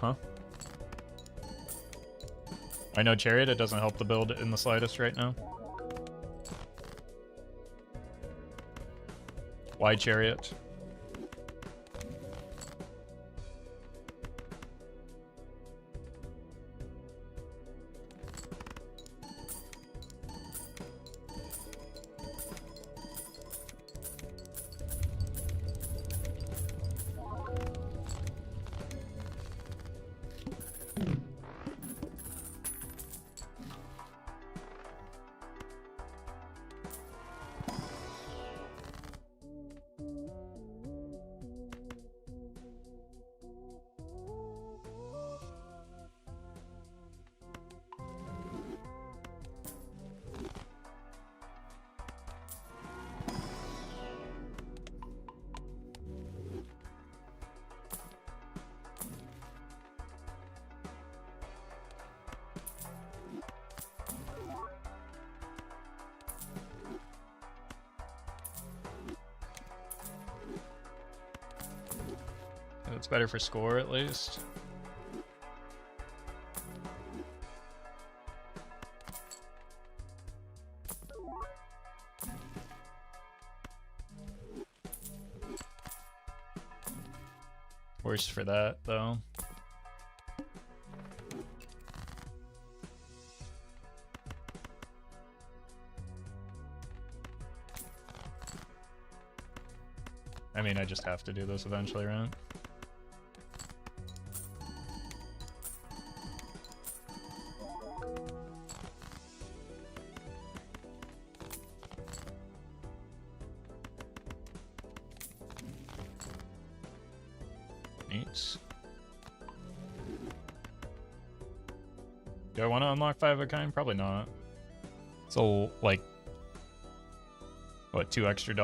Huh? I know Chariot, it doesn't help the build in the slightest right now. Why Chariot? It's better for score, at least. Worse for that, though. I mean, I just have to do this eventually, right? Do I want to unlock 5 of a kind? Probably not. So, like, what, $2 extra?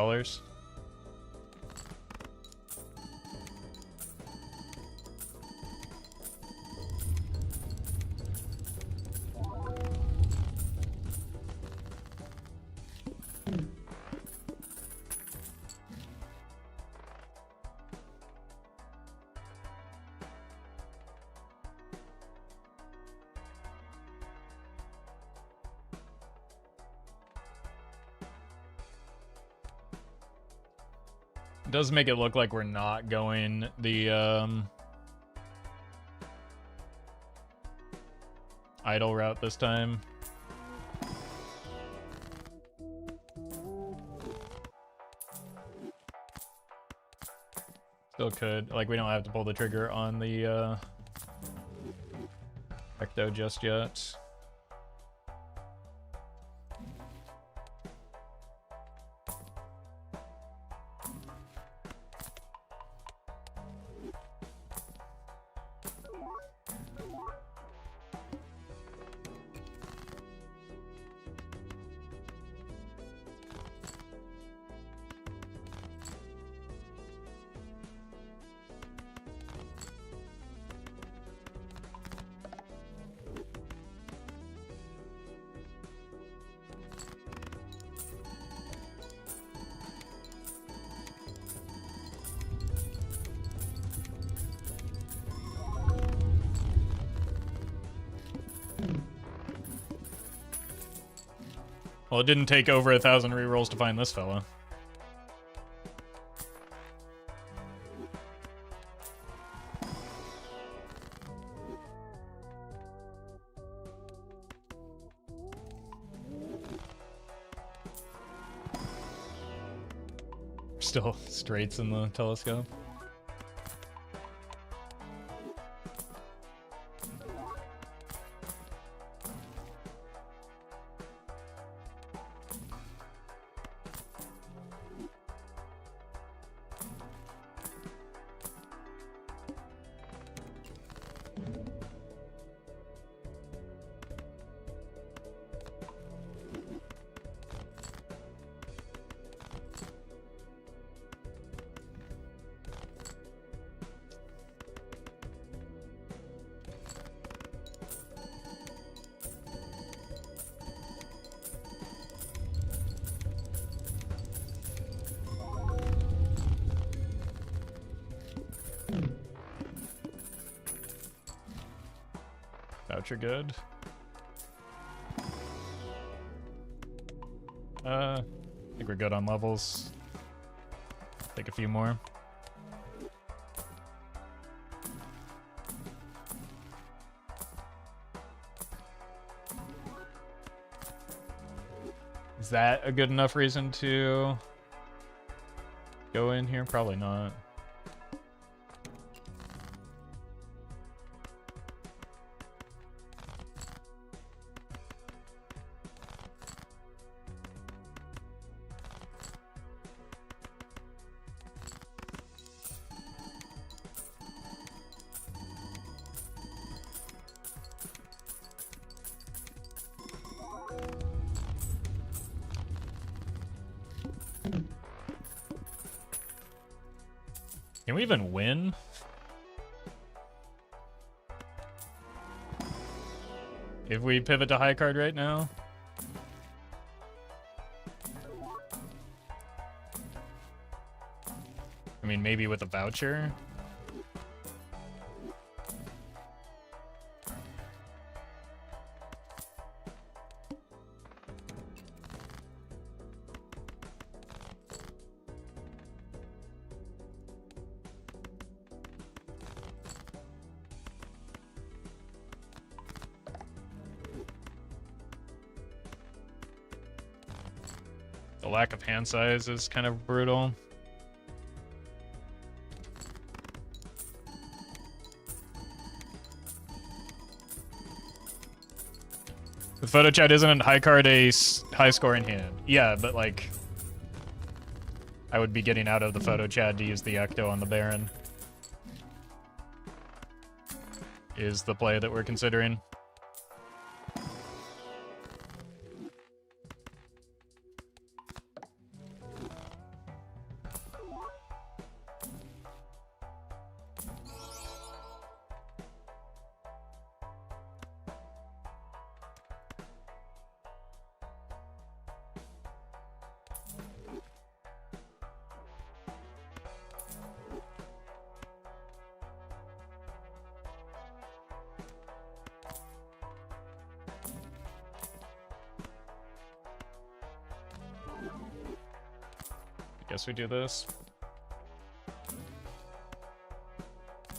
Does make it look like we're not going the idle route this time. Still could. Like, we don't have to pull the trigger on the Ecto just yet. Well, it didn't take over 1,000 rerolls to find this fella. Still straights in the telescope. voucher good. I think we're good on levels. Take a few more. Is that a good enough reason to go in here? Probably not. Can we even win? If we pivot to high card right now? I mean, maybe with a voucher? The lack of hand size is kind of brutal. The photo chat isn't in high card a high scoring hand. Yeah, but like, I would be getting out of the photo chat to use the Ecto on the Baron. Is the play that we're considering. Guess we do this.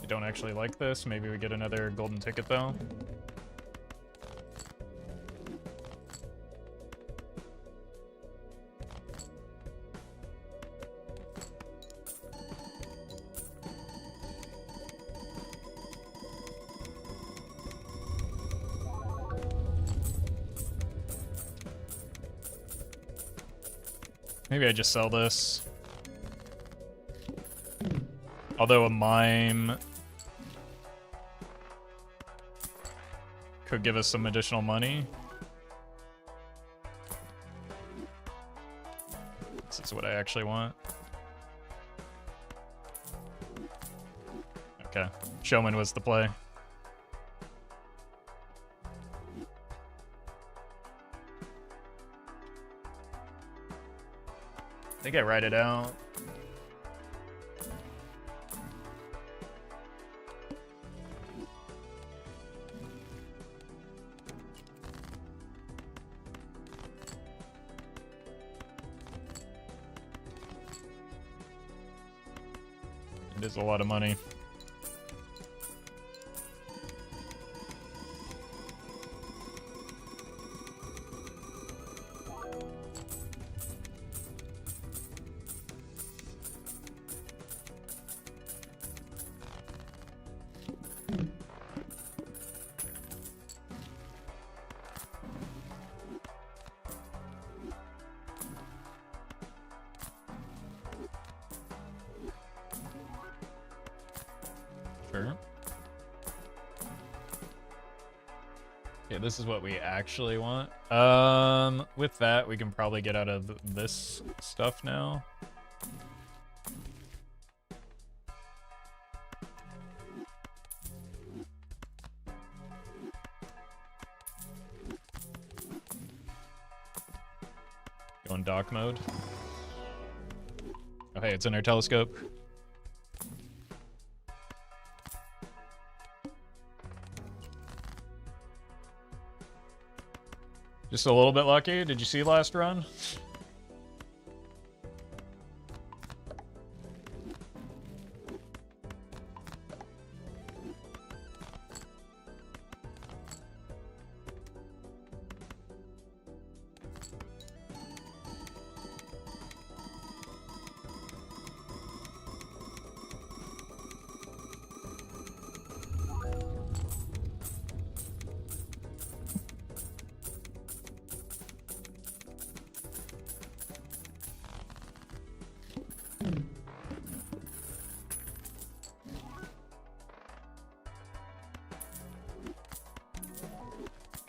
I don't actually like this. Maybe we get another golden ticket though. Maybe I just sell this. Although a mime could give us some additional money. This is what I actually want. Okay, Showman was the play. I think I write it out. It is a lot of money. Okay, this is what we actually want. With that, we can probably get out of this stuff now. Go in dock mode. Oh, hey, it's in our telescope. Just a little bit lucky. Did you see last run?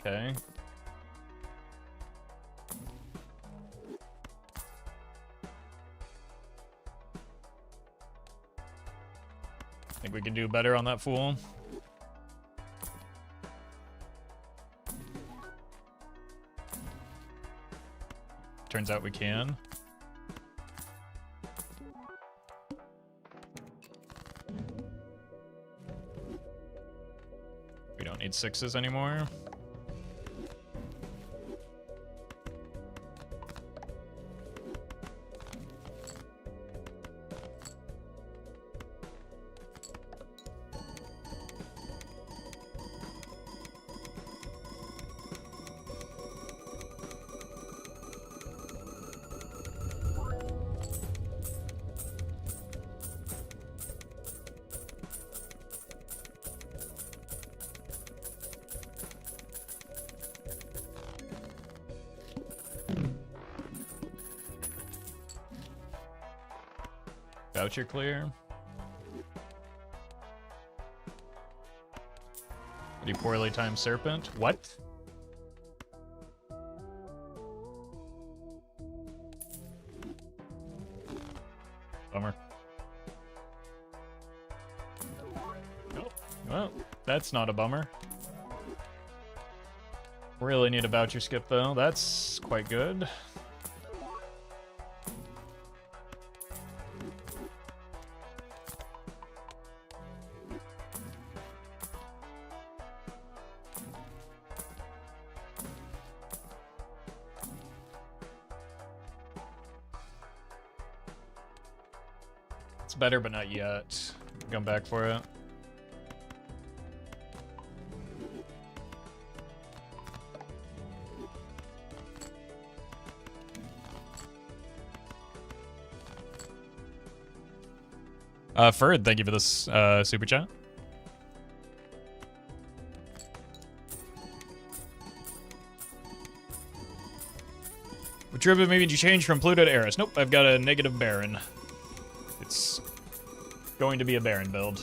Okay. Think we can do better on that fool. Turns out we can. We don't need 6s anymore. Voucher clear. Pretty poorly timed serpent. What? Bummer. Nope. Well, that's not a bummer. Really need a voucher skip though. That's quite good. It's better, but not yet. Come back for it. Ferd, thank you for this super chat. Which ribbon maybe did you change from Pluto to Eris? Nope, I've got a negative Baron. It's going to be a Baron build.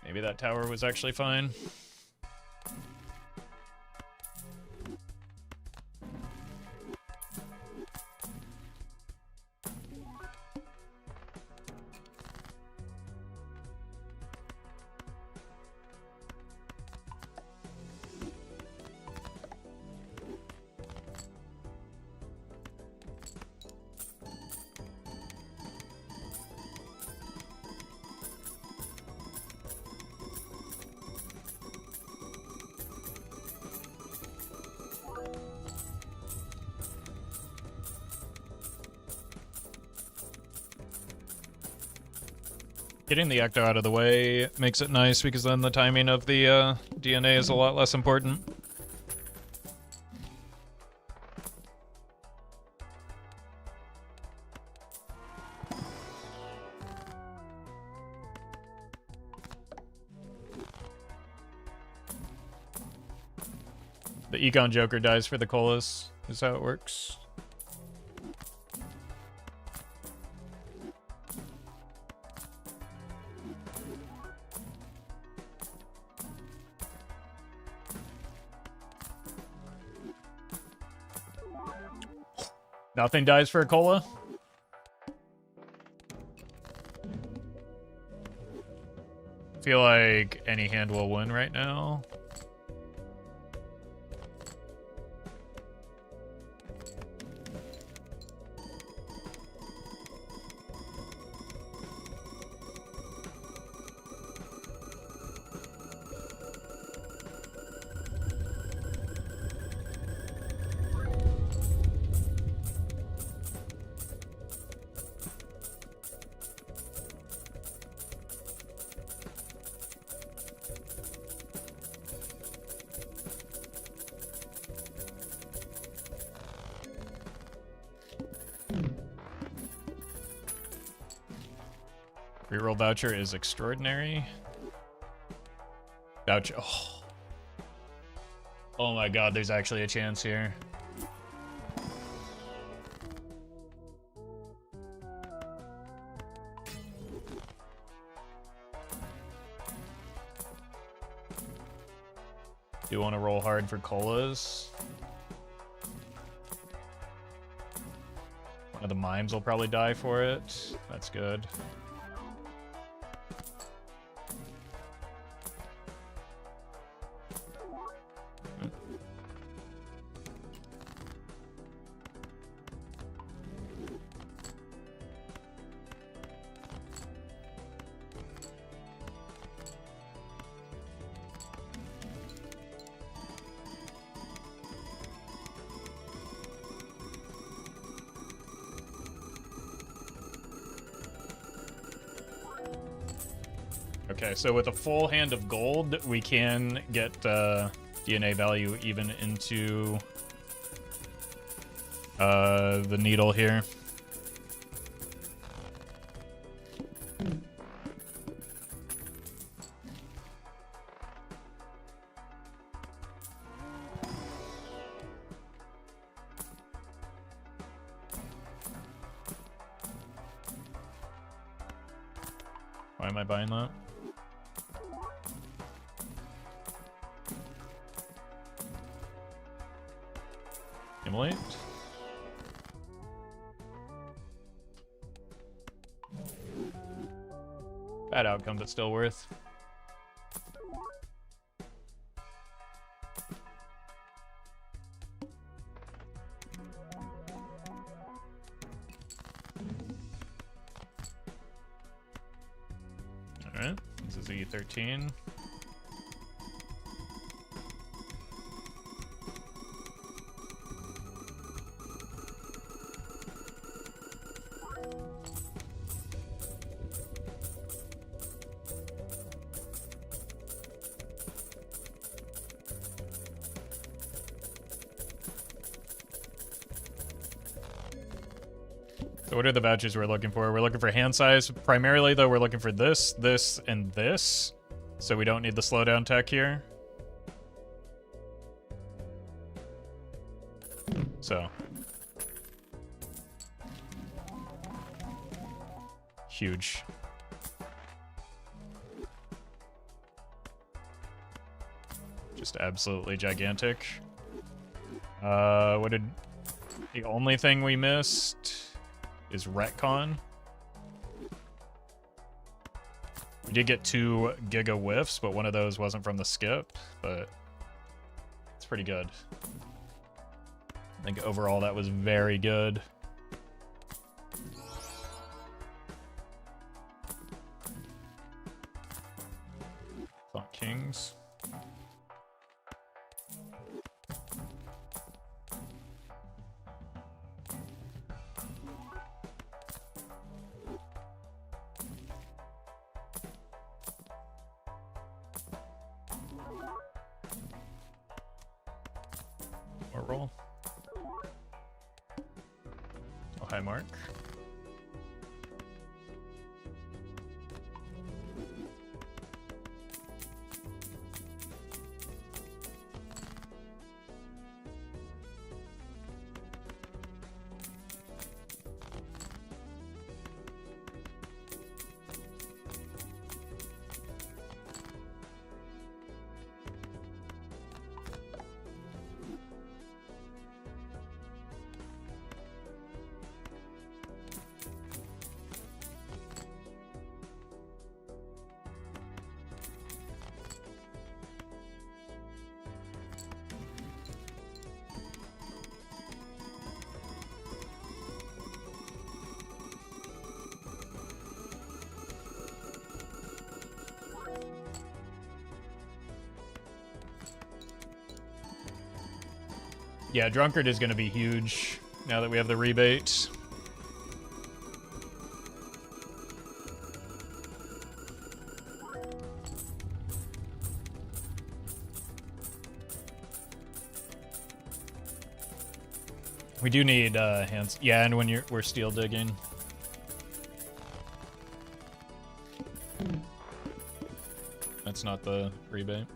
Maybe that tower was actually fine. Getting the Ecto out of the way makes it nice because then the timing of the DNA is a lot less important. The Econ Joker dies for the Colas, is how it works. Nothing dies for a cola? Feel like any hand will win right now. Reroll voucher is extraordinary. Voucher. Oh. Oh my god, there's actually a chance here. Do you want to roll hard for colas? One of the mimes will probably die for it. That's good. Okay, so with a full hand of gold, we can get DNA value even into the needle here. Why am I buying that? Accumulate. Bad outcome, but still worth. Alright, this is E13. So what are the vouchers we're looking for? We're looking for hand size. Primarily, though, we're looking for this, this, and this. So we don't need the slowdown tech here. So. Huge. Just absolutely gigantic. What did... The only thing we missed is retcon. We did get 2 giga whiffs, but one of those wasn't from the skip, but it's pretty good. I think overall that was very good. Thought kings. Roll. Oh, hi, Mark. Yeah, Drunkard is going to be huge now that we have the rebate. We do need hands. Yeah, and when we're steel digging. That's not the rebate.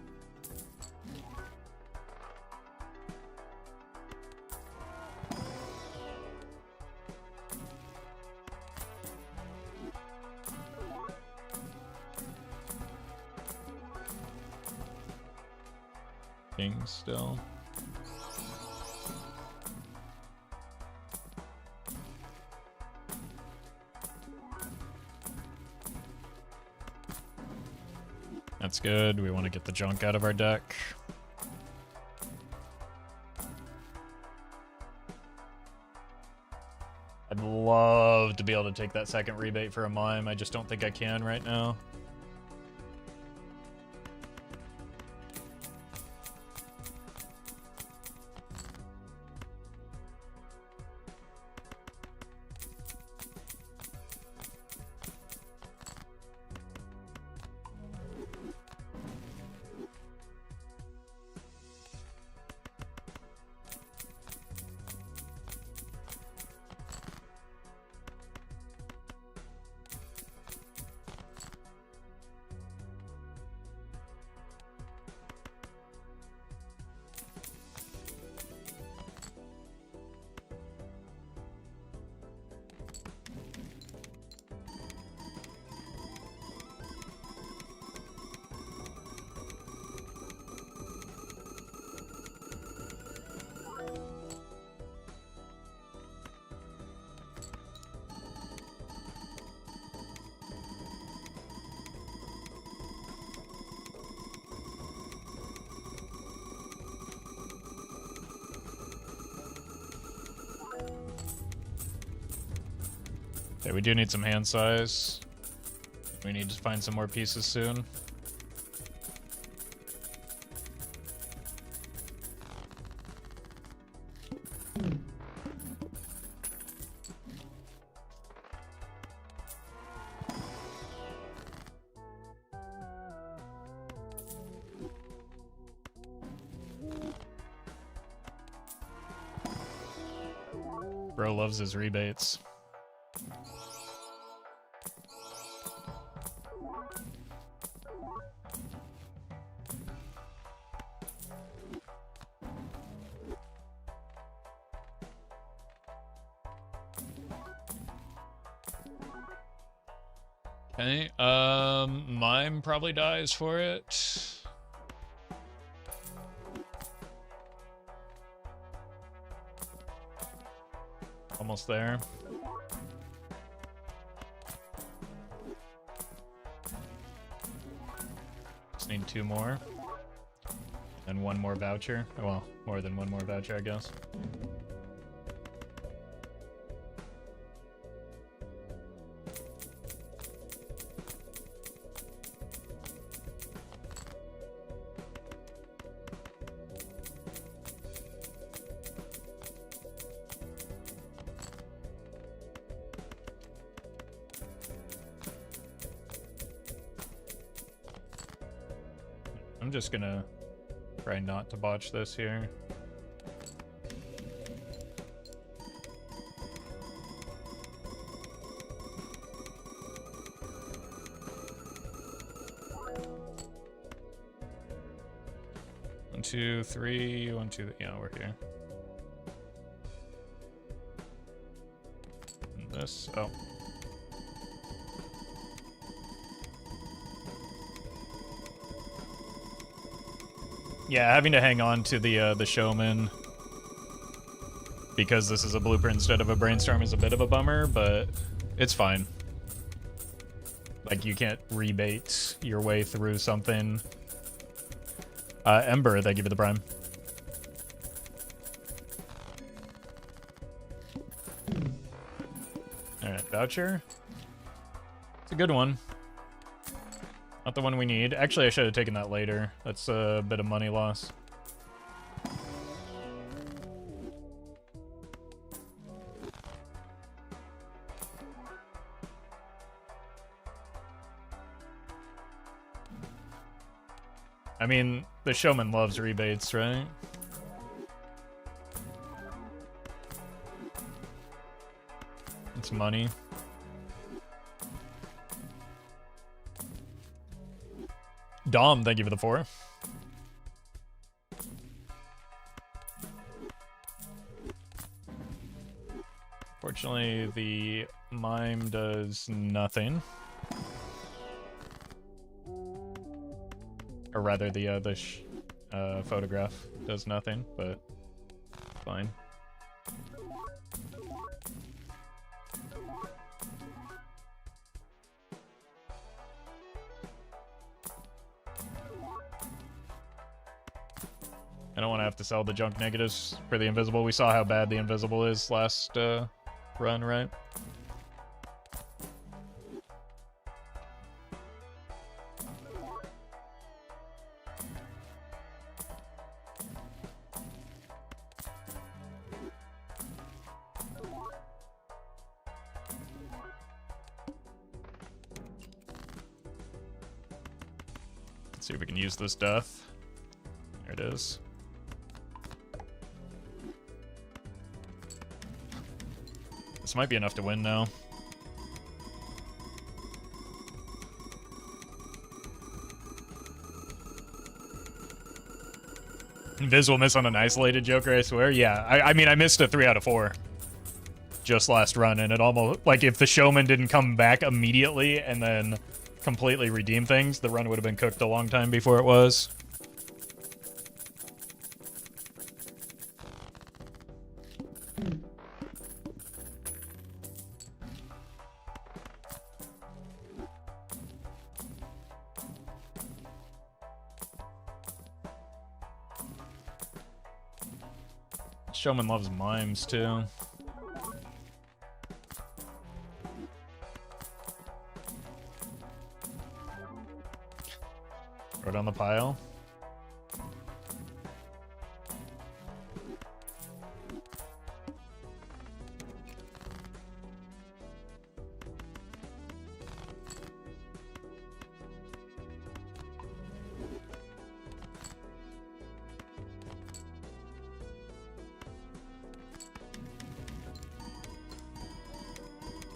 King still. That's good. We want to get the junk out of our deck. I'd love to be able to take that second rebate for a mime. I just don't think I can right now. Okay, we do need some hand size. We need to find some more pieces soon. Bro loves his rebates. Okay, Mime probably dies for it. Almost there. Just need 2 more. And 1 more voucher. Well, more than 1 more voucher, I guess. I'm just gonna try not to botch this here. One, two, three, 1, 2, yeah, we're here. And this, oh. Yeah, having to hang on to the showman because this is a blueprint instead of a brainstorm is a bit of a bummer, but it's fine. Like, you can't rebate your way through something. Ember, thank you for the prime. Alright, voucher. It's a good one. Not the one we need. Actually, I should have taken that later. That's a bit of money loss. I mean, the showman loves rebates, right? It's money. Dom, thank you for the 4. Fortunately, the mime does nothing. Or rather, the photograph does nothing, but fine. I don't want to have to sell the junk negatives for the invisible. We saw how bad the invisible is last run, right? Let's see if we can use this death. There it is. This might be enough to win now. Invisible miss on an isolated Joker, I swear. Yeah, I mean, I missed a 3 out of 4 just last run, and it almost, like, if the showman didn't come back immediately and then completely redeem things, the run would have been cooked a long time before it was. Showman loves mimes, too. Throw it on the pile.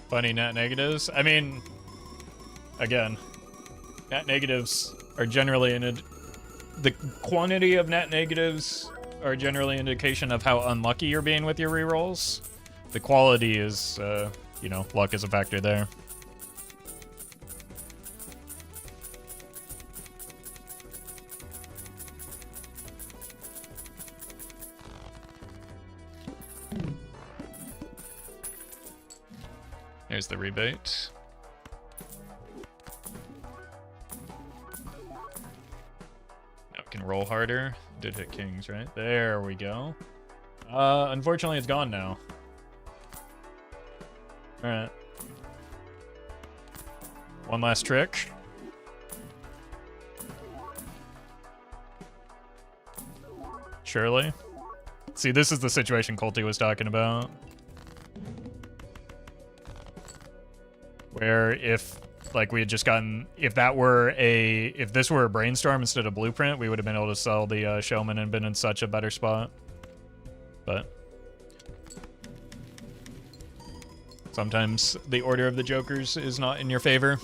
Funny net negatives. I mean, again, net negatives are generally the quantity of net negatives are generally an indication of how unlucky you're being with your rerolls. The quality is, you know, luck is a factor there. Here's the rebate. Now we can roll harder. Did hit kings, right? There we go. Unfortunately, it's gone now. Alright. One last trick. Surely. See, this is the situation Colty was talking about. Where if, like, we had just gotten, if this were a brainstorm instead of blueprint, we would have been able to sell the showman and been in such a better spot. But sometimes the order of the jokers is not in your favor.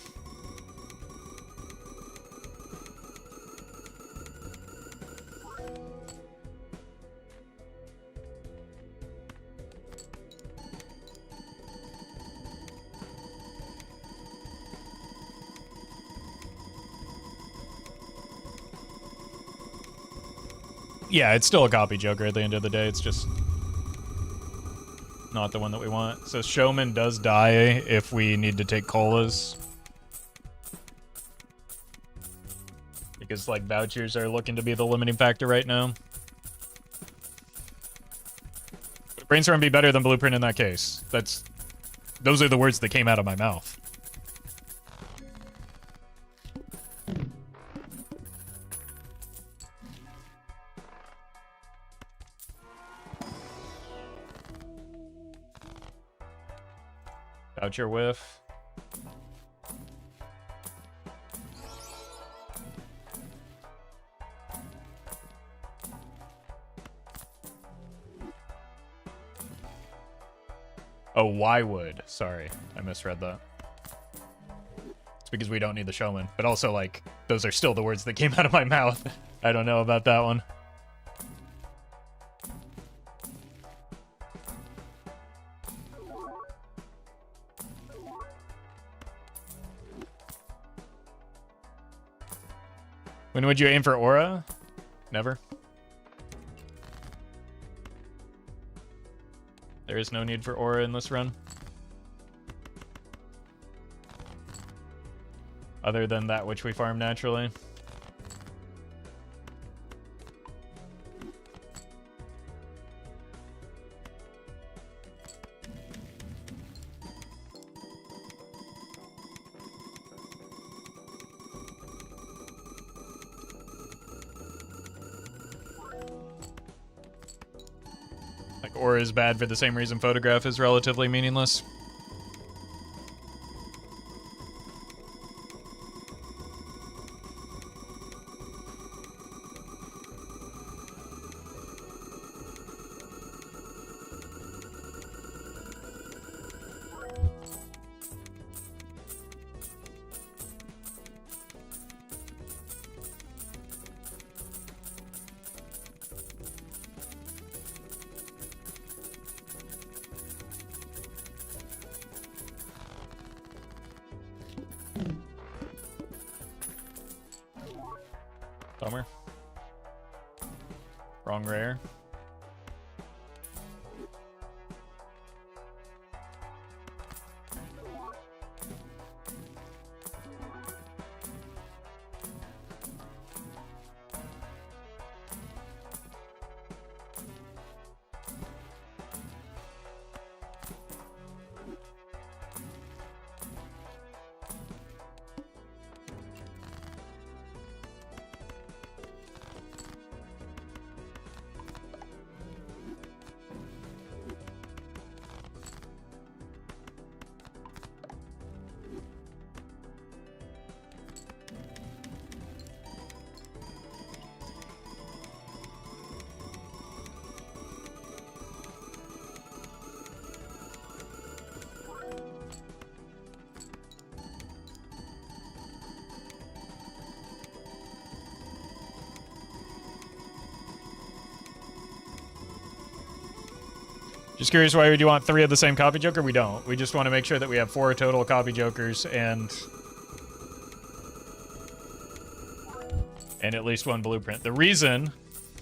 Yeah, it's still a copy Joker at the end of the day. It's just not the one that we want. So Showman does die if we need to take colas. Because, like, vouchers are looking to be the limiting factor right now. Would Brainstorm be better than Blueprint in that case? Those are the words that came out of my mouth. Voucher whiff. Oh, why would? Sorry, I misread that. It's because we don't need the showman. But also, like, those are still the words that came out of my mouth. I don't know about that one. When would you aim for aura? Never. There is no need for aura in this run. Other than that which we farm naturally. Like, aura is bad for the same reason photograph is relatively meaningless. Bummer. Wrong rare. Just curious, why would you want 3 of the same copy joker? We don't. We just want to make sure that we have 4 total copy jokers and at least 1 blueprint. The reason,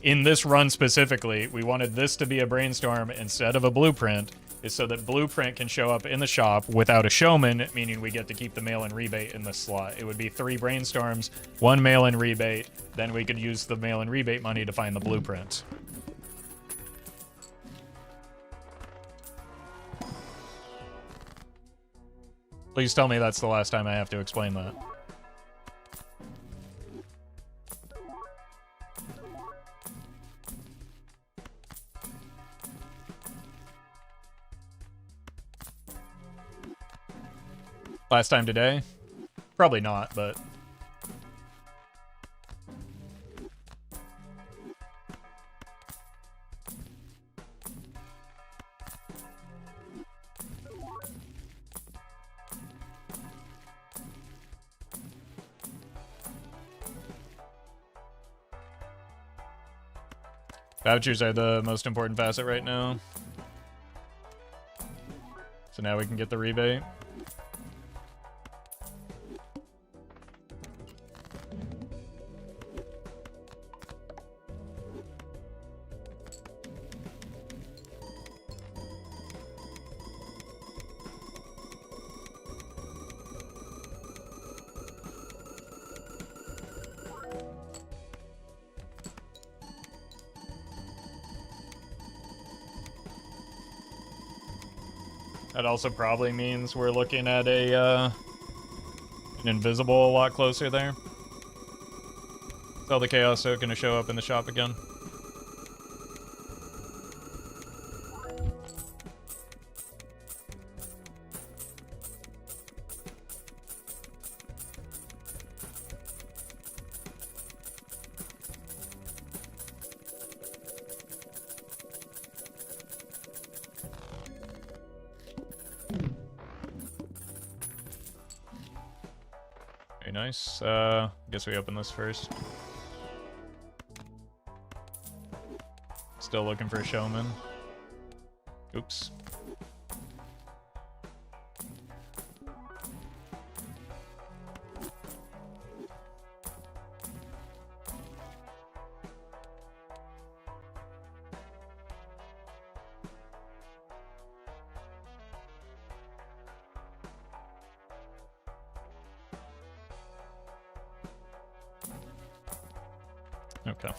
in this run specifically, we wanted this to be a brainstorm instead of a blueprint is so that blueprint can show up in the shop without a showman, meaning we get to keep the mail-in rebate in this slot. It would be 3 brainstorms, 1 mail-in rebate, then we could use the mail-in rebate money to find the blueprint. Please tell me that's the last time I have to explain that. Last time today? Probably not, but... Vouchers are the most important facet right now. So now we can get the rebate. That also probably means we're looking at an invisible a lot closer there. Tell the Chaos Token to show up in the shop again. Very nice. Guess we open this first. Still looking for a showman. Oops. Okay.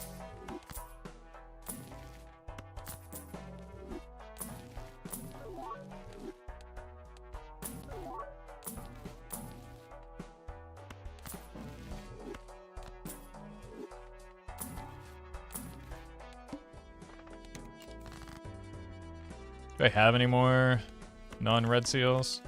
Do I have any more non-red seals?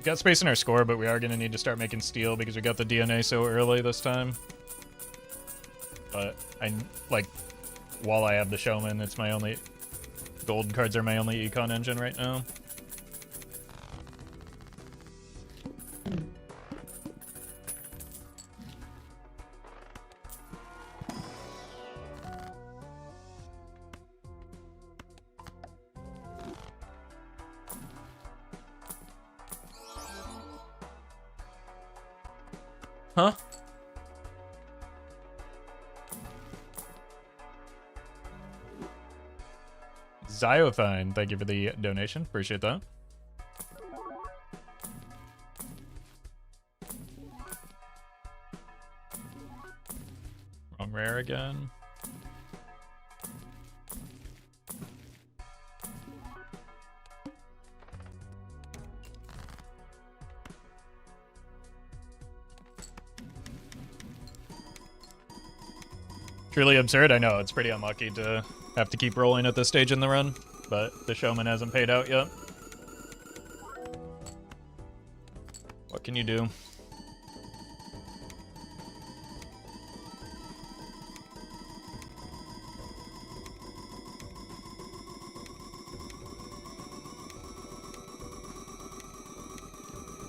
Got space in our score, but we are going to need to start making steel because we got the DNA so early this time. But while I have the showman, it's my only... Gold cards are my only econ engine right now. Huh? Zyothine, thank you for the donation. Appreciate that. Wrong rare again. Truly absurd. I know, it's pretty unlucky to have to keep rolling at this stage in the run, but the showman hasn't paid out yet. What can you do?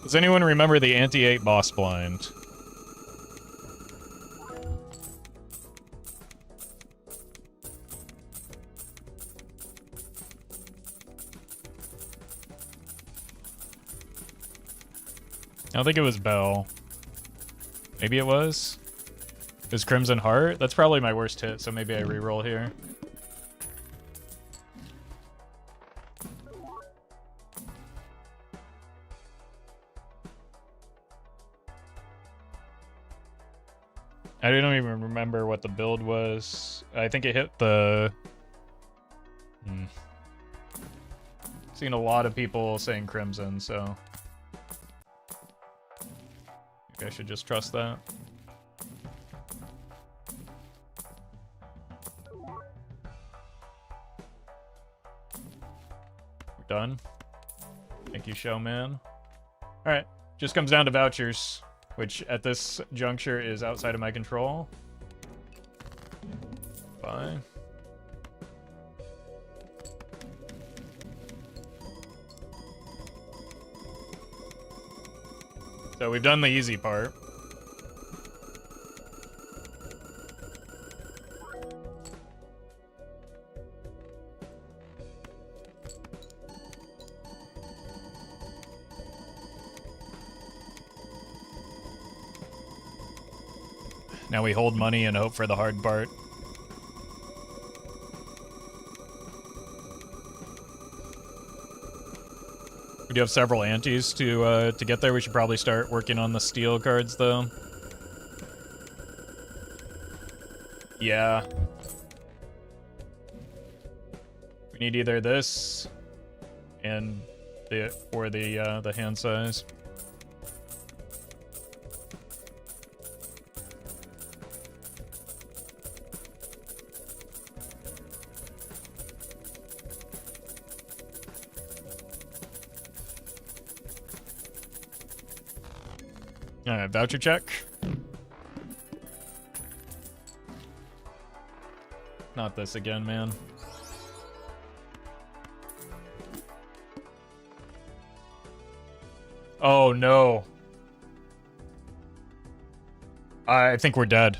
Does anyone remember the anti-8 boss blind? I don't think it was Bell. Maybe it was? It was Crimson Heart? That's probably my worst hit, so maybe I reroll here. I don't even remember what the build was. I think it hit the... Seen a lot of people saying Crimson, so... I should just trust that. We're done. Thank you, showman. Alright, just comes down to vouchers, which at this juncture is outside of my control. Fine. So we've done the easy part. Now we hold money and hope for the hard part. We do have several antes to get there. We should probably start working on the steel cards, though. Yeah. We need either this and the hand size. Alright, voucher check. Not this again, man. Oh no. I think we're dead.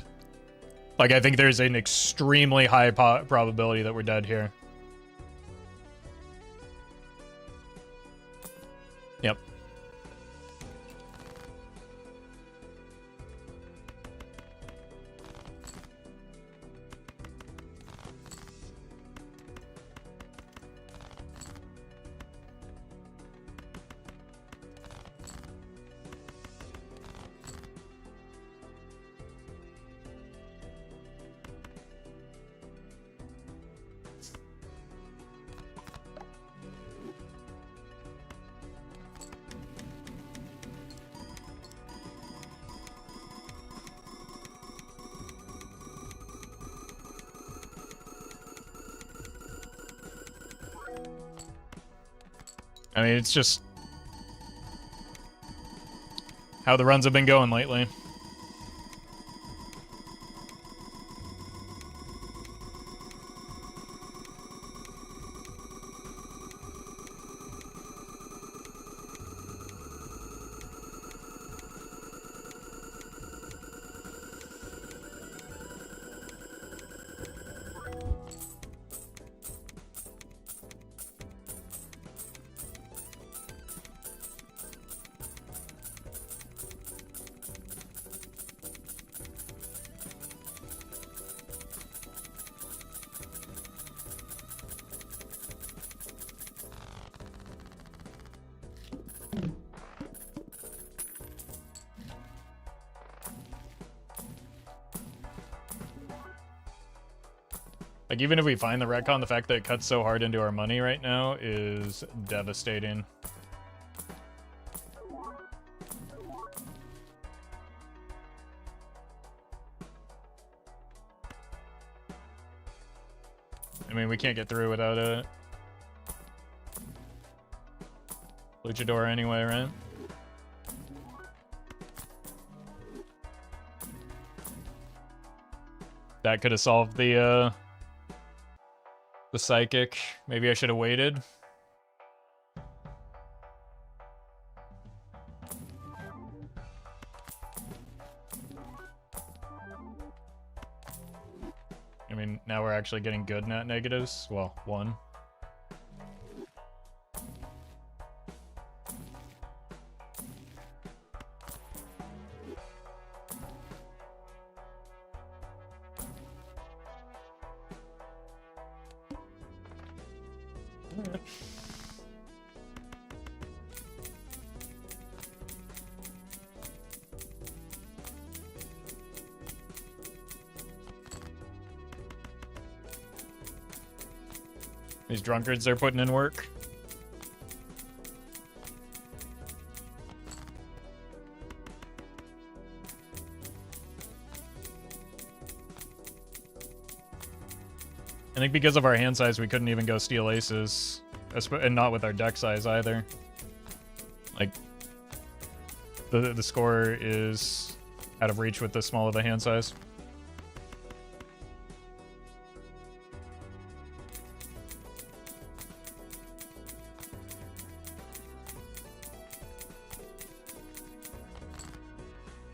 Like, I think there's an extremely high probability that we're dead here. Yep. I mean, it's just how the runs have been going lately. Like, even if we find the retcon, the fact that it cuts so hard into our money right now is devastating. I mean, we can't get through without a luchador anyway, right? That could have solved the psychic. Maybe I should have waited. I mean, now we're actually getting good net negatives. Well, one. These drunkards are putting in work. I think because of our hand size, we couldn't even go steal aces. And not with our deck size either. Like, the score is out of reach with the small of the hand size.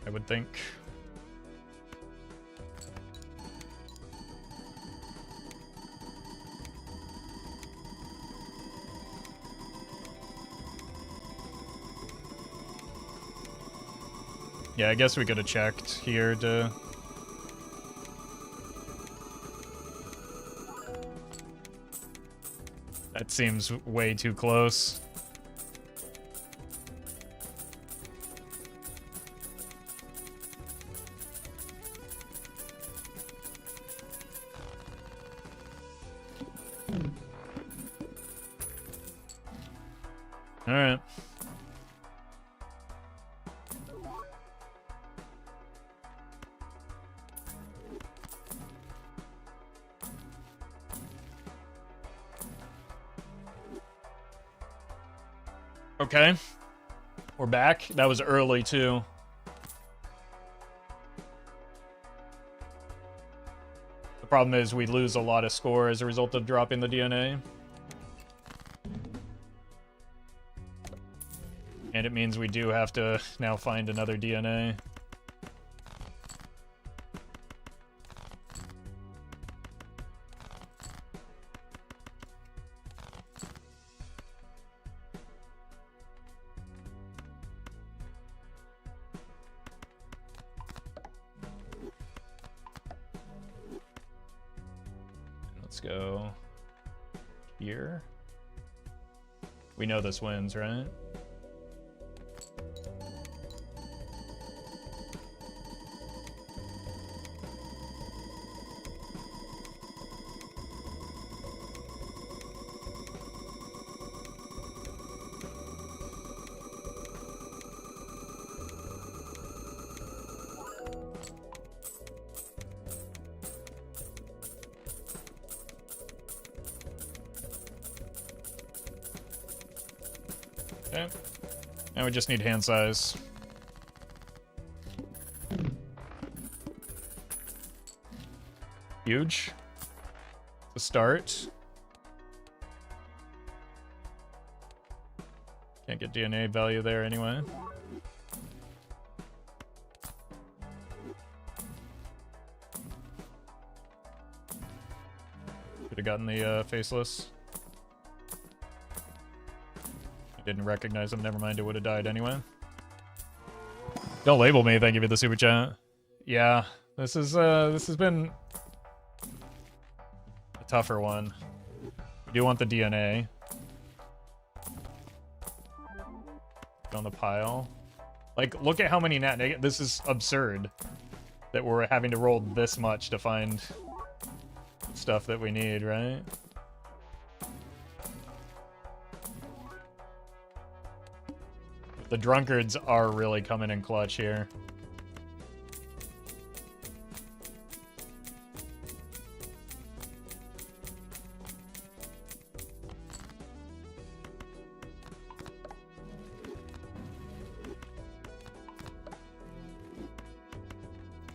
I would think. Yeah, I guess we could have checked here to... That seems way too close. All right. Okay. We're back. That was early, too. The problem is we lose a lot of score as a result of dropping the DNA. And it means we do have to now find another DNA. Let's go here. We know this wins, right? Okay. Now we just need hand size. Huge. To start. Can't get DNA value there anyway. Could have gotten the faceless. Didn't recognize him. Never mind, it would have died anyway. Don't label me. Thank you for the super chat. Yeah, this has been a tougher one. We do want the DNA on the pile. Like, look at how many nat. This is absurd that we're having to roll this much to find stuff that we need, right? The drunkards are really coming in clutch here.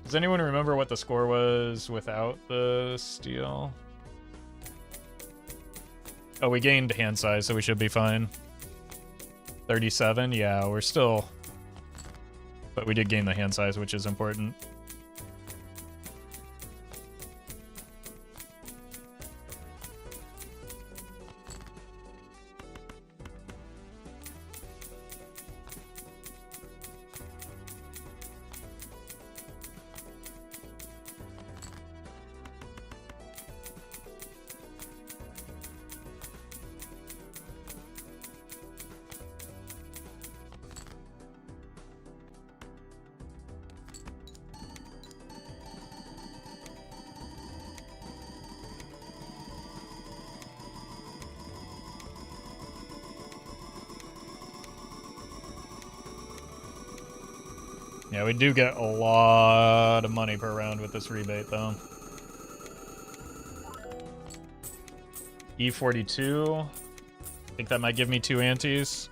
Does anyone remember what the score was without the steal? Oh, we gained hand size, so we should be fine. 37, yeah, we're still... But we did gain the hand size, which is important. Yeah, we do get a lot of money per round with this rebate, though. E42. I think that might give me 2 antes.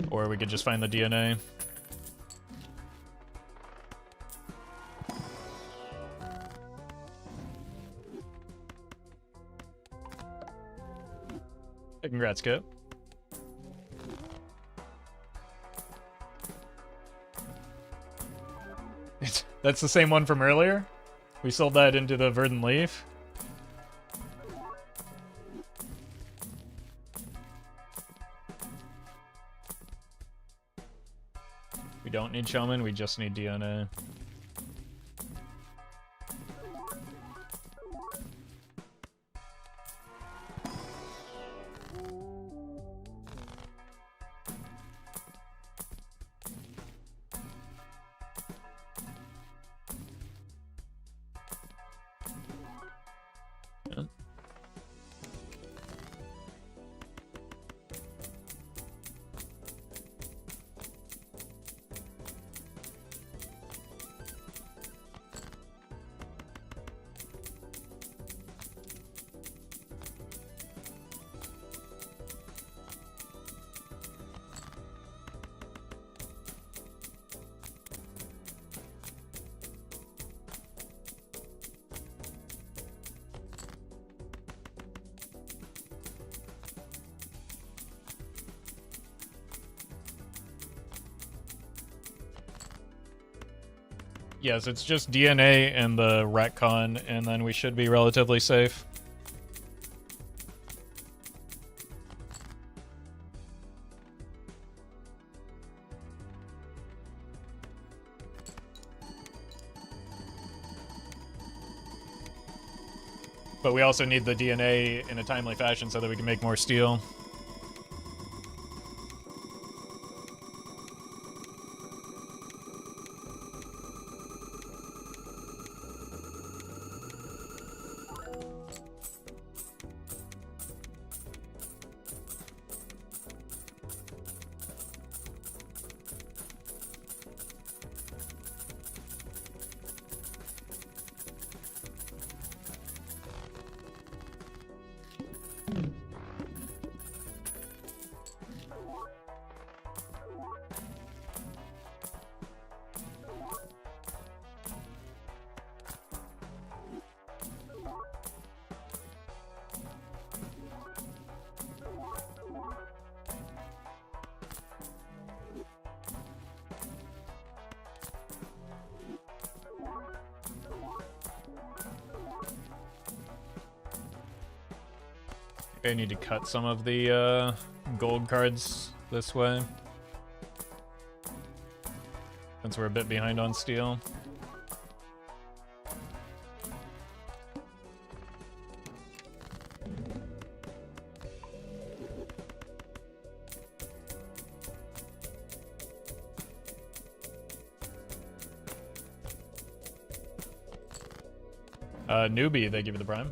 Or we could just find the DNA. Congrats, Kip. That's the same one from earlier? We sold that into the Verdant Leaf. We don't need Shaman, we just need DNA. Yes, it's just DNA and the retcon, and then we should be relatively safe. But we also need the DNA in a timely fashion so that we can make more steel. I need to cut some of the gold cards this way, since we're a bit behind on steel. Newbie, they give you the prime.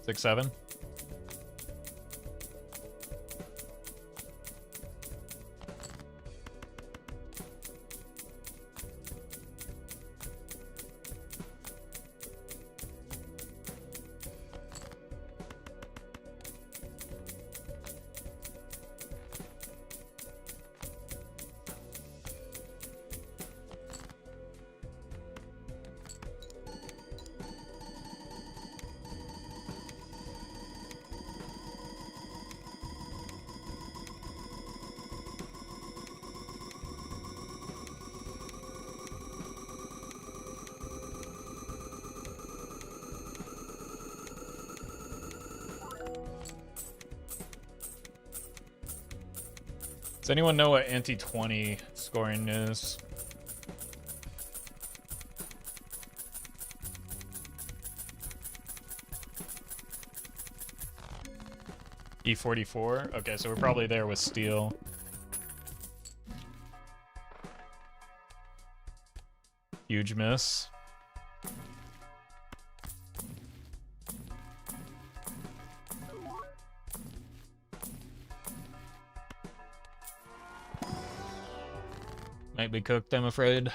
Six, seven. Does anyone know what anti-20 scoring is? E44? Okay, so we're probably there with steel. Huge miss. Might be cooked, I'm afraid. I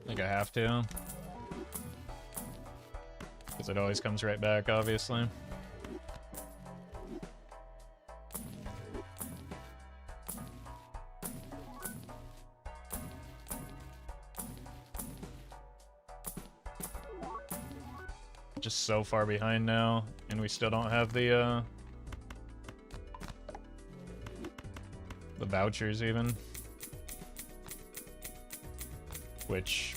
think I have to. Because it always comes right back, obviously. Just so far behind now, and we still don't have the vouchers even. Which,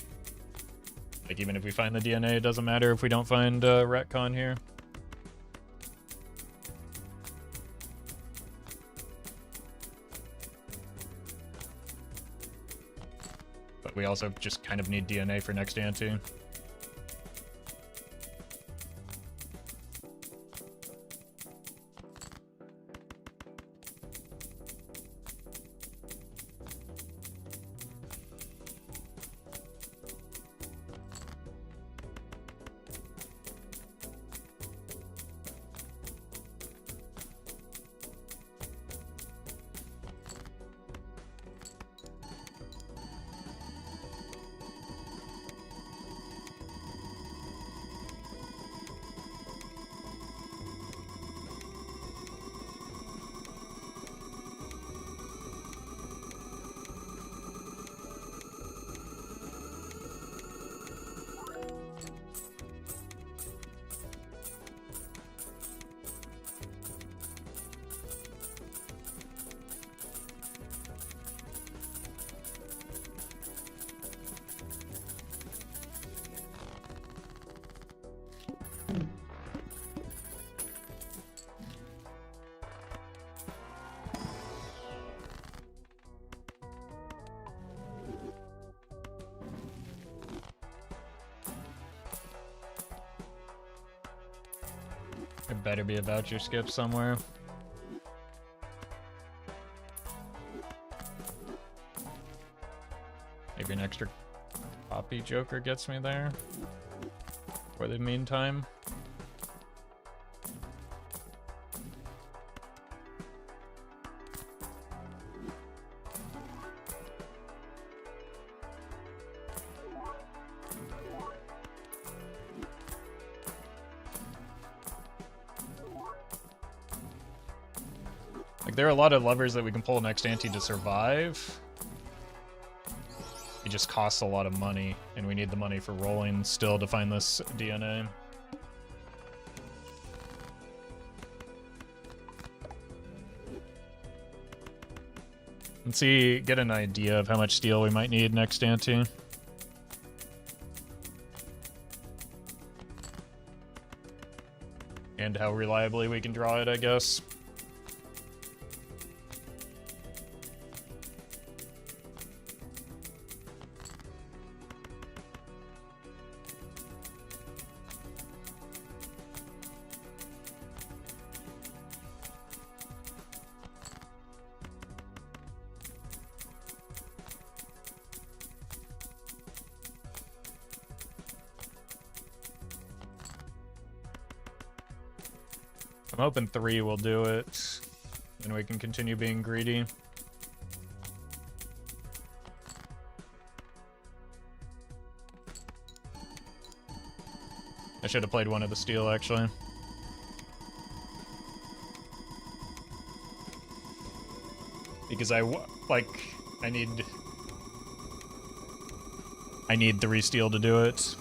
like, even if we find the DNA, it doesn't matter if we don't find retcon here. But we also just kind of need DNA for next ante. There better be a voucher skip somewhere. Maybe an extra copy joker gets me there for the meantime. Like, there are a lot of levers that we can pull next ante to survive. It just costs a lot of money, and we need the money for rolling still to find this DNA. Let's see, get an idea of how much steel we might need next ante. And how reliably we can draw it, I guess. I'm hoping 3 will do it, and we can continue being greedy. I should have played one of the steel, actually. Because I need 3 steel to do it.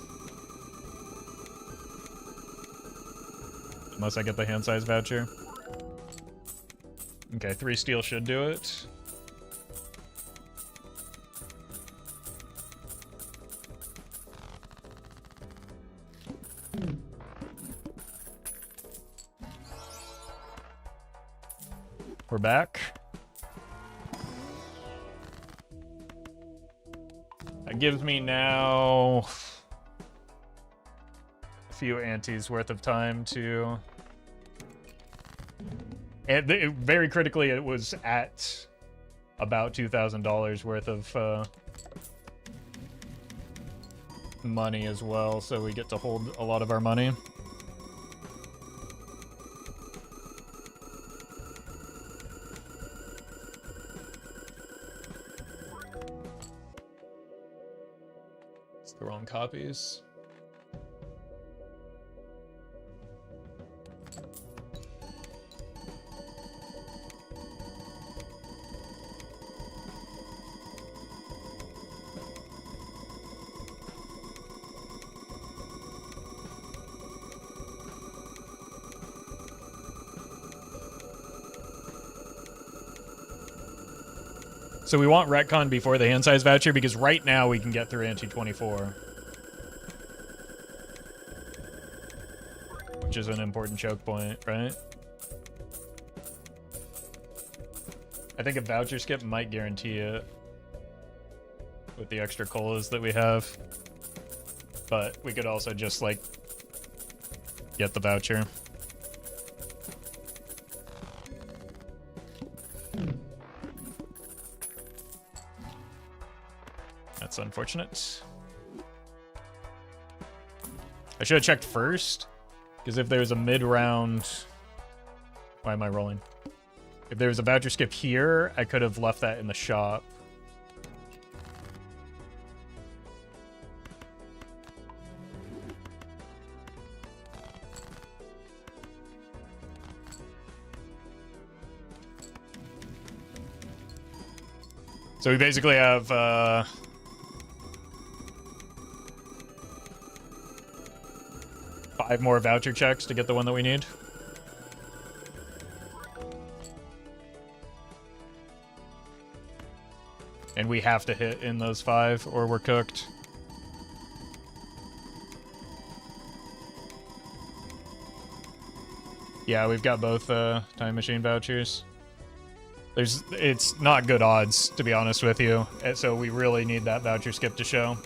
Unless I get the hand size voucher. Okay, 3 steel should do it. We're back. That gives me now a few antes worth of time to... And very critically, it was at about $2,000 worth of money as well, so we get to hold a lot of our money. It's the wrong copies. So we want retcon before the hand size voucher because right now we can get through ante 24. Which is an important choke point, right? I think a voucher skip might guarantee it with the extra colas that we have. But we could also just, like, get the voucher. That's unfortunate. I should have checked first, because if there was a mid-round... Why am I rolling? If there was a voucher skip here, I could have left that in the shop. So we basically have... 5 more voucher checks to get the one that we need. And we have to hit in those 5 or we're cooked. Yeah, we've got both time machine vouchers. It's not good odds, to be honest with you. So we really need that voucher skip to show.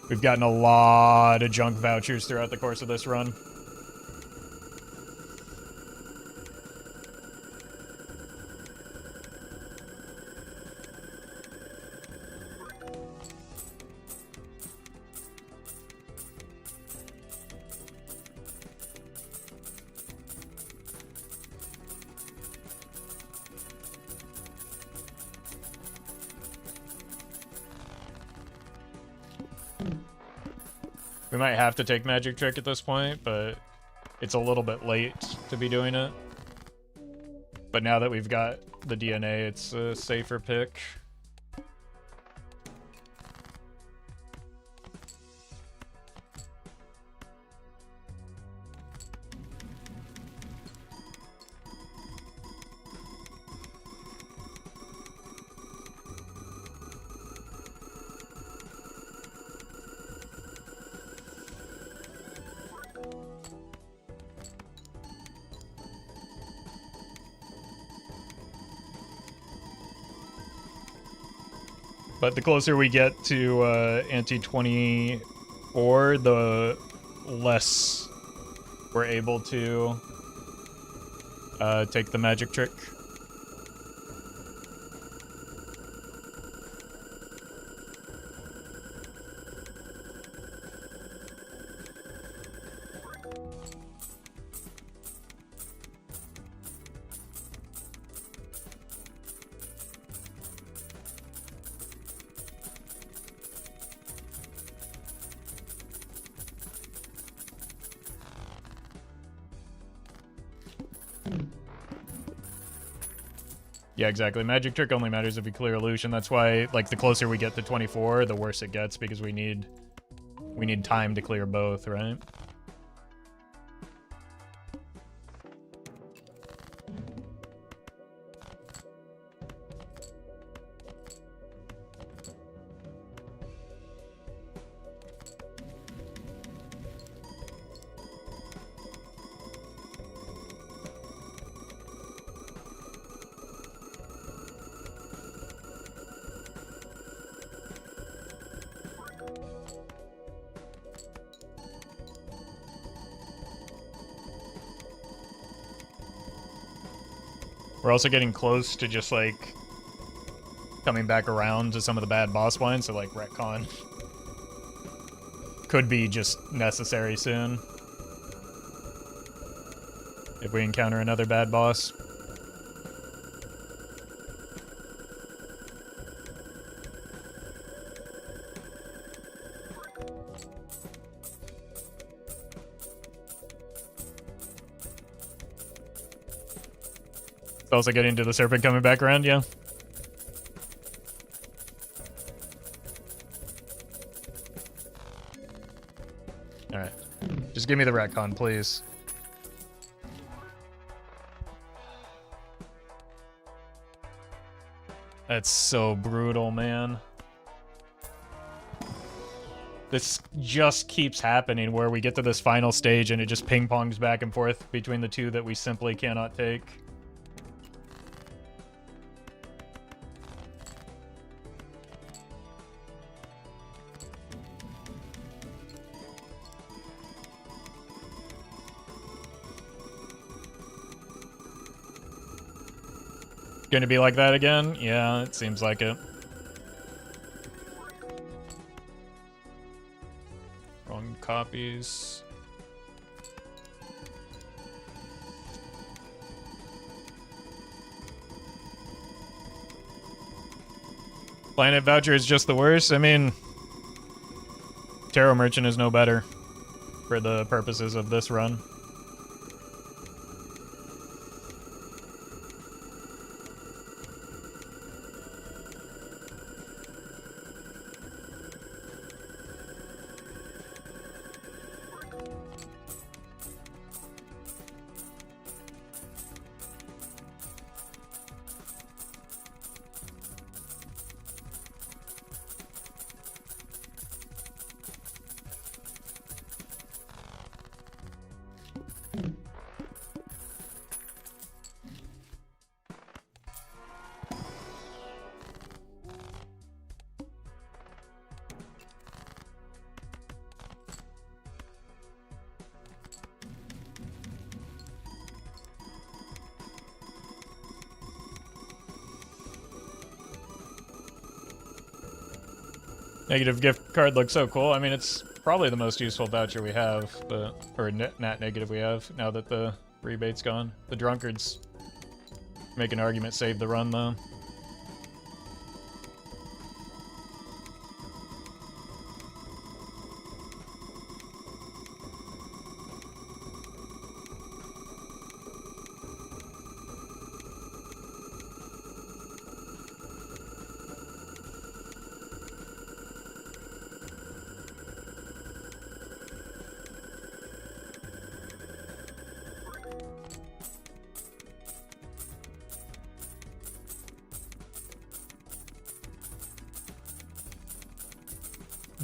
We've gotten a lot of junk vouchers throughout the course of this run. We might have to take Magic Trick at this point, but it's a little bit late to be doing it. But now that we've got the DNA, it's a safer pick. But the closer we get to anti-24, the less we're able to take the Magic Trick. Yeah, exactly. Magic Trick only matters if you clear Illusion. That's why, like, the closer we get to 24, the worse it gets, because we need time to clear both, right? We're also getting close to just, like, coming back around to some of the bad boss wines, so, like, retcon could be just necessary soon if we encounter another bad boss. Also getting to the serpent coming back around, yeah. Alright. Just give me the retcon, please. That's so brutal, man. This just keeps happening where we get to this final stage and it just ping-pongs back and forth between the two that we simply cannot take. Gonna be like that again? Yeah, it seems like it. Wrong copies. Planet Voucher is just the worst. I mean, Tarot Merchant is no better for the purposes of this run. Negative gift card looks so cool. I mean, it's probably the most useful voucher we have, but or nat negative we have now that the rebate's gone. The drunkards make an argument save the run though.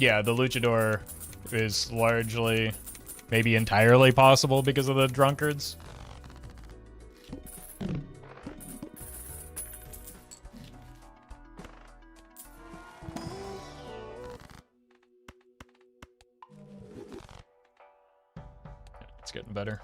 Yeah, the luchador is largely, maybe entirely possible because of the drunkards. It's getting better.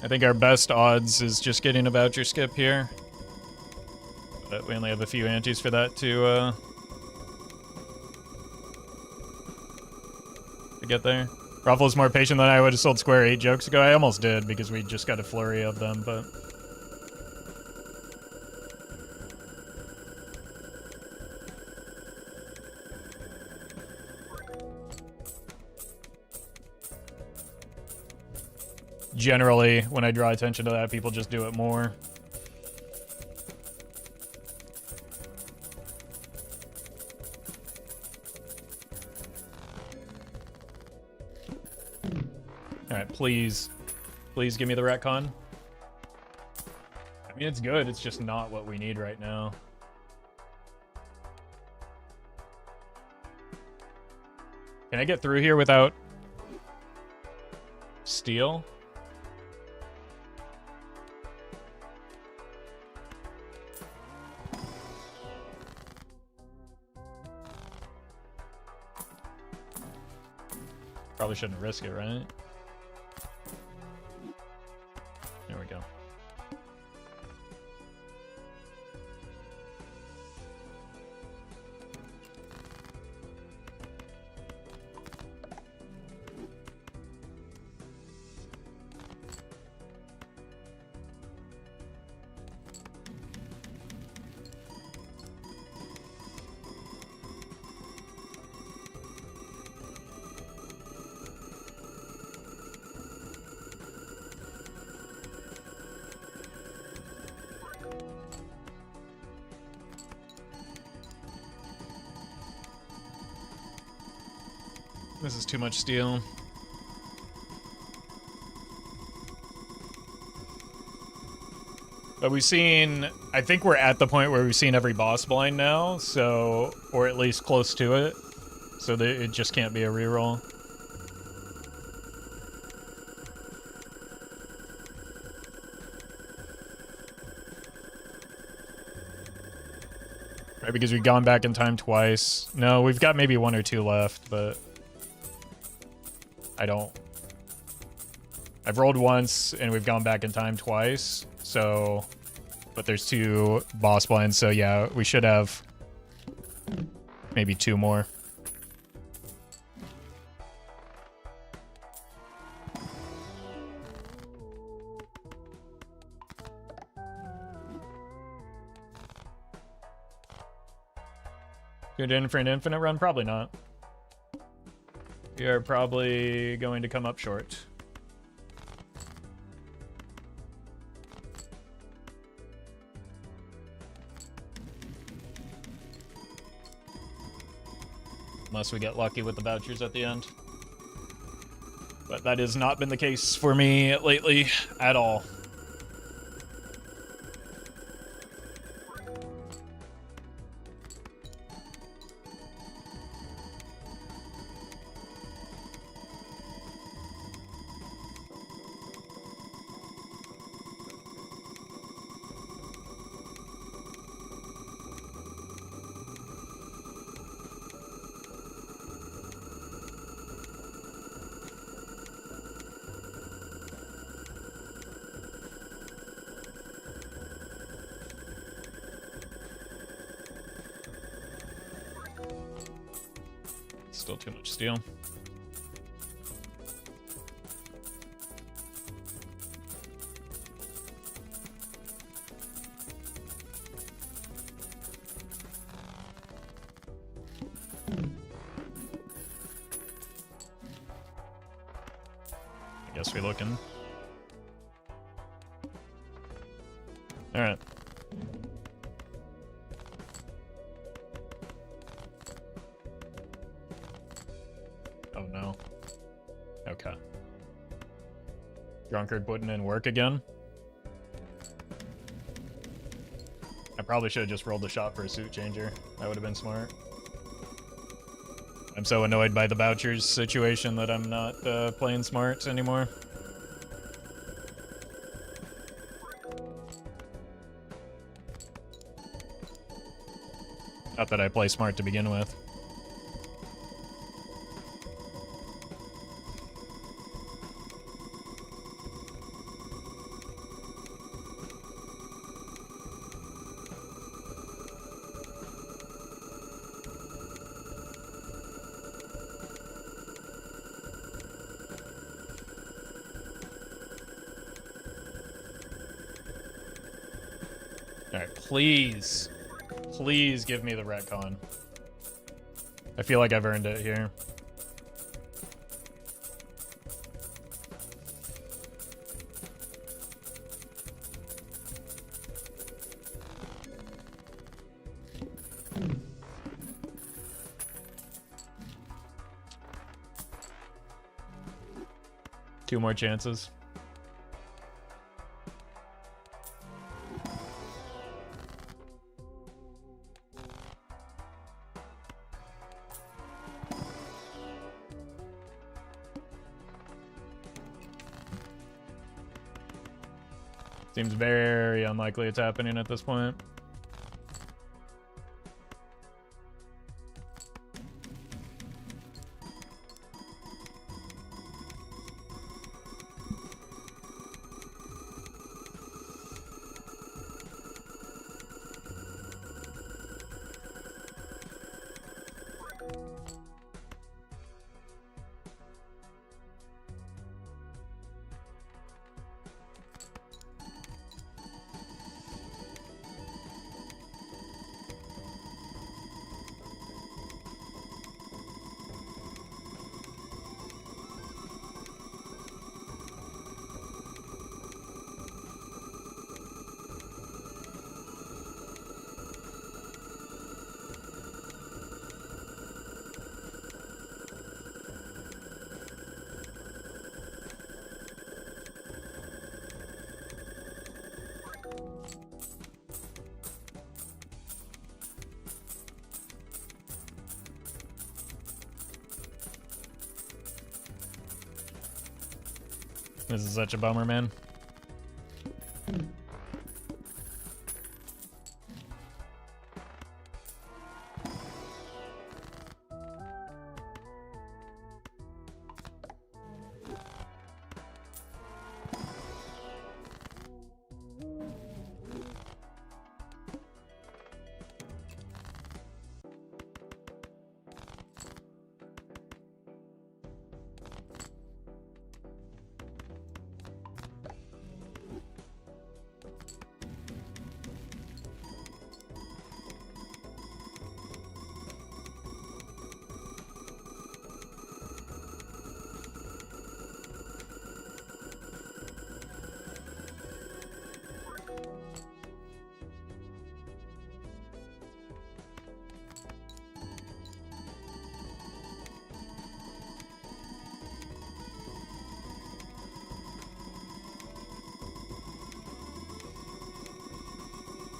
I think our best odds is just getting a voucher skip here. But we only have a few antes for that to get there. Roffle's more patient than I would have sold Square 8 jokes ago. I almost did because we just got a flurry of them, but... Generally, when I draw attention to that, people just do it more. Alright, please. Please give me the retcon. I mean, it's good, it's just not what we need right now. Can I get through here without... steal? Probably shouldn't risk it, right? There we go. This is too much steel. But we've seen... I think we're at the point where we've seen every boss blind now, so... or at least close to it. So that it just can't be a reroll. Right, because we've gone back in time twice. No, we've got maybe one or two left, but... I don't... I've rolled once, and we've gone back in time twice, so... But there's two boss blinds, so yeah, we should have... maybe two more. Good in for an infinite run? Probably not. We are probably going to come up short. Unless we get lucky with the vouchers at the end. But that has not been the case for me lately at all. Still too much steel. guess we looking. Alright. Oh no. Okay. Drunkard putting in work again. I probably should have just rolled the shot for a suit changer. That would have been smart. I'm so annoyed by the vouchers situation that I'm not playing smart anymore. Not that I play smart to begin with. Alright, please. Please give me the retcon. I feel like I've earned it here. Two more chances. Seems very unlikely it's happening at this point. This is such a bummer, man.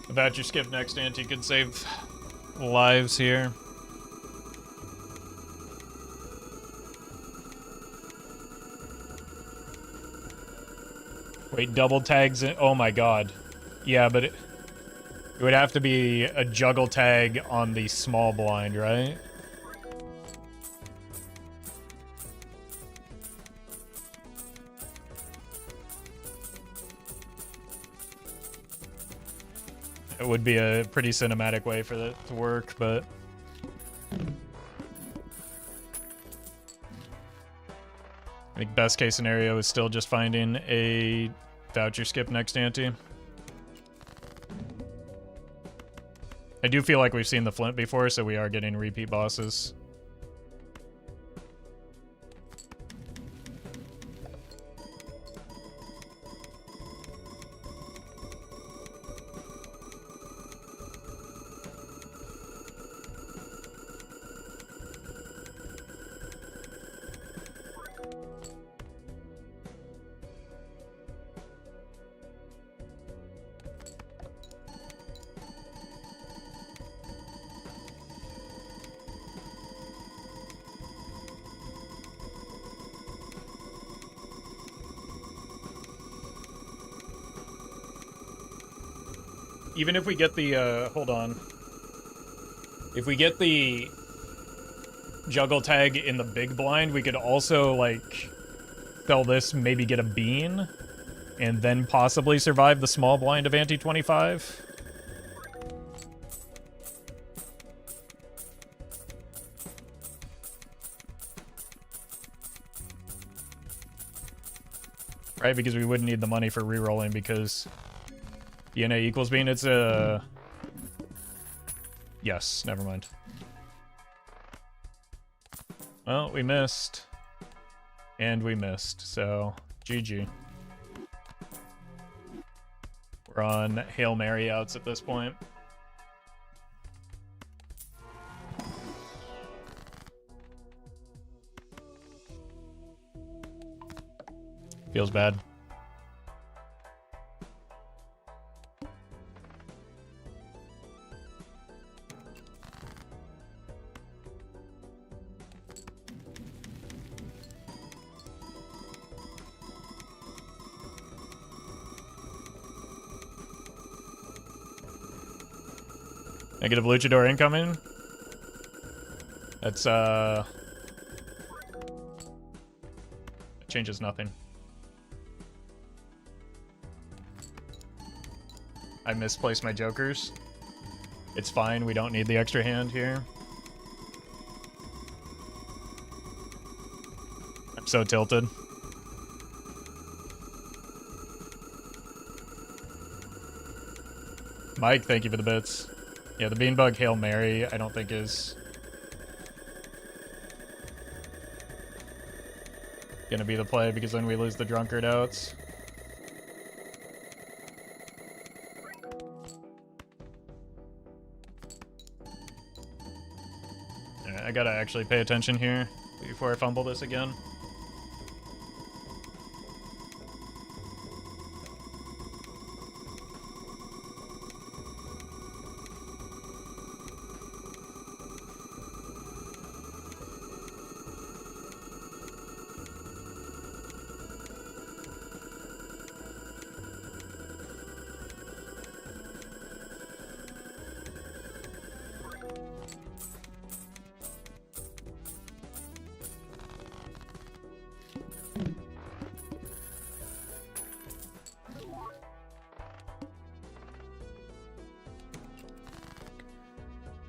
Voucher skip next ante could save lives here. Wait, double tags in? Oh my god. Yeah, but it would have to be a juggle tag on the small blind, right? It would be a pretty cinematic way for that to work, but... I think best case scenario is still just finding a voucher skip next ante. I do feel like we've seen the Flint before, so we are getting repeat bosses. even if we get the, hold on. If we get the juggle tag in the big blind, we could also, like, sell this, maybe get a bean, and then possibly survive the small blind of ante 25. Right, because we wouldn't need the money for rerolling because DNA equals bean. It's a... Yes, never mind. Well, we missed. And we missed, so GG. We're on Hail Mary outs at this point. Feels bad. Negative luchador incoming. That's it changes nothing. I misplaced my jokers. It's fine, we don't need the extra hand here. I'm so tilted. Mike, thank you for the bits. Yeah, the Beanbug Hail Mary, I don't think is gonna be the play because then we lose the drunkard outs. Alright, I gotta actually pay attention here before I fumble this again.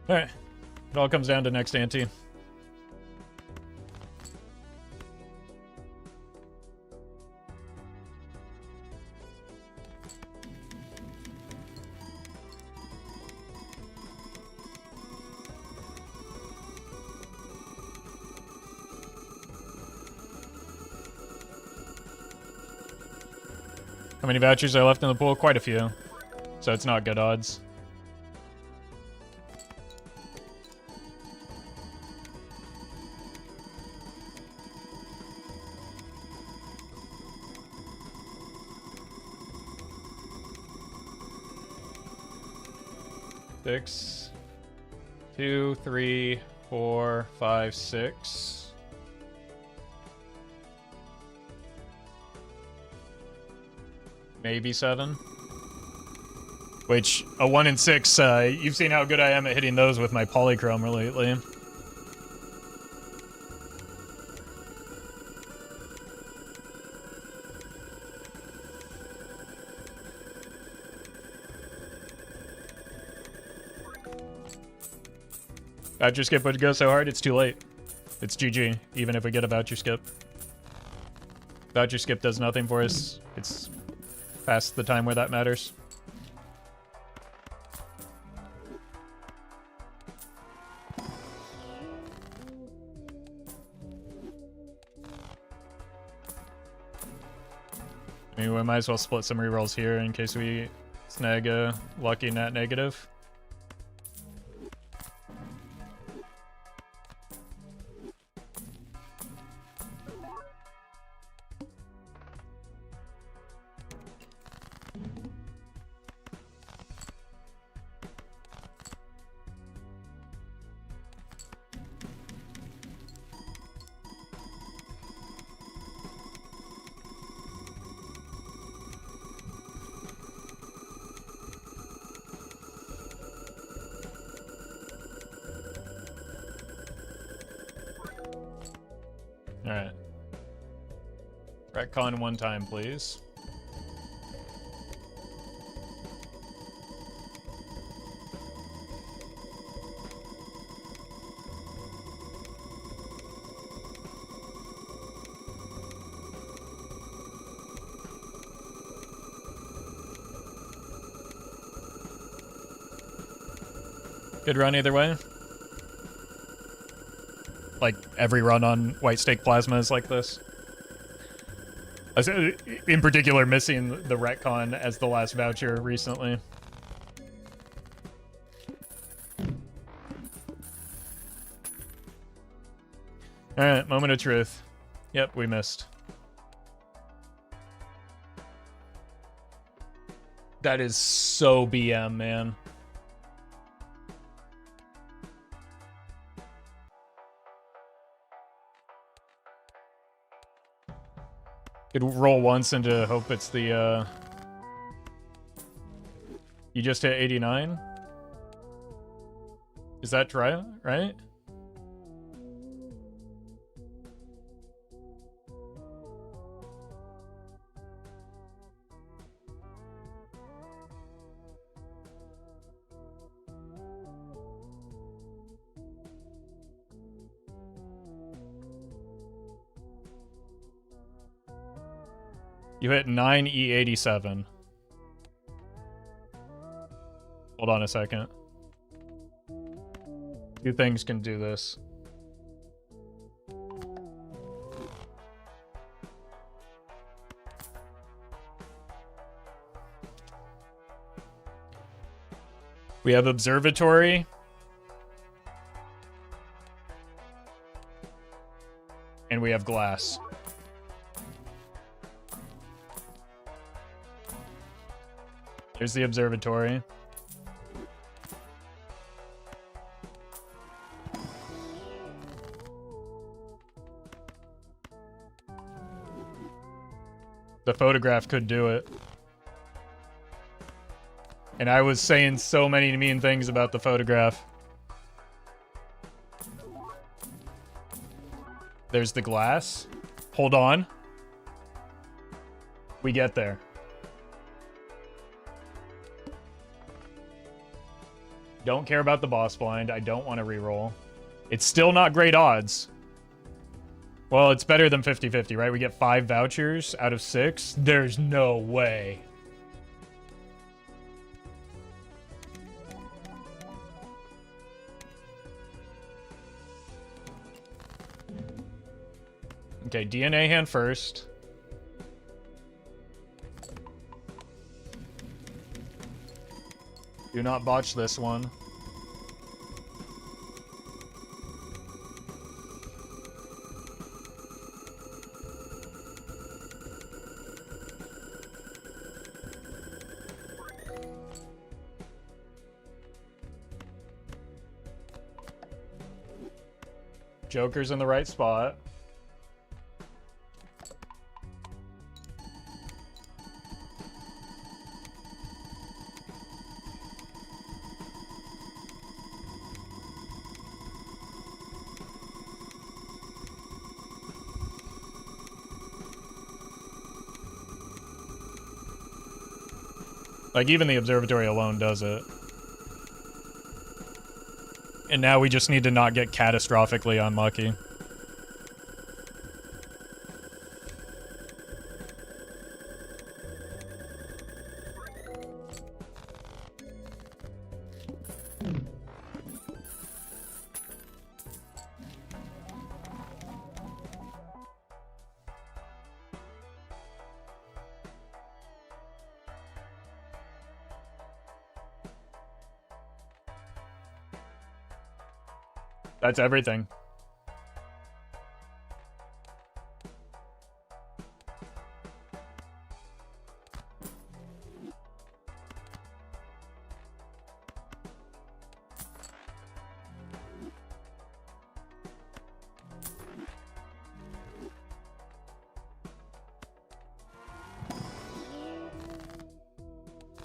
Alright. It all comes down to next ante. How many vouchers are left in the pool? Quite a few. So it's not good odds. Six, 2, 3, 4, 5, 6. Maybe 7. Which, a 1 in 6, you've seen how good I am at hitting those with my polychrome lately. Voucher skip would go so hard, it's too late. It's GG, even if we get a voucher skip. Voucher skip does nothing for us. It's past the time where that matters. I mean, we might as well split some rerolls here in case we snag a lucky net negative. Alright. Retcon one time, please. Good run either way. Like, every run on White Stake Plasma is like this. In particular, missing the retcon as the last voucher recently. Alright, moment of truth. Yep, we missed. That is so BM, man. Could roll once and to hope it's the, You just hit 89? Is that right? You hit 9E87. Hold on a second. Two things can do this. We have Observatory. And we have Glass. There's the Observatory. The photograph could do it. And I was saying so many mean things about the photograph. There's the Glass. Hold on. We get there. Don't care about the boss blind. I don't want to reroll. It's still not great odds. Well, it's better than 50-50, right? We get 5 vouchers out of 6. There's no way. Okay, DNA hand first. Do not botch this one. Joker's in the right spot. Like, even the observatory alone does it. And now we just need to not get catastrophically unlucky. That's everything.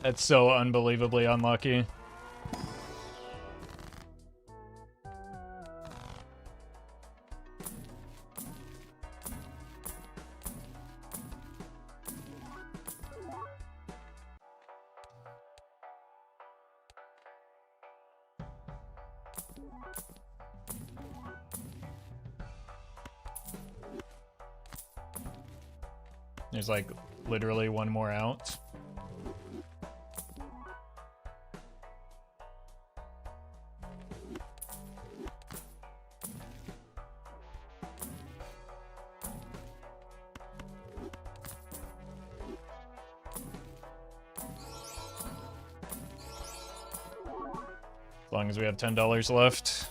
That's so unbelievably unlucky. There's like literally one more out. As long as we have $10 left.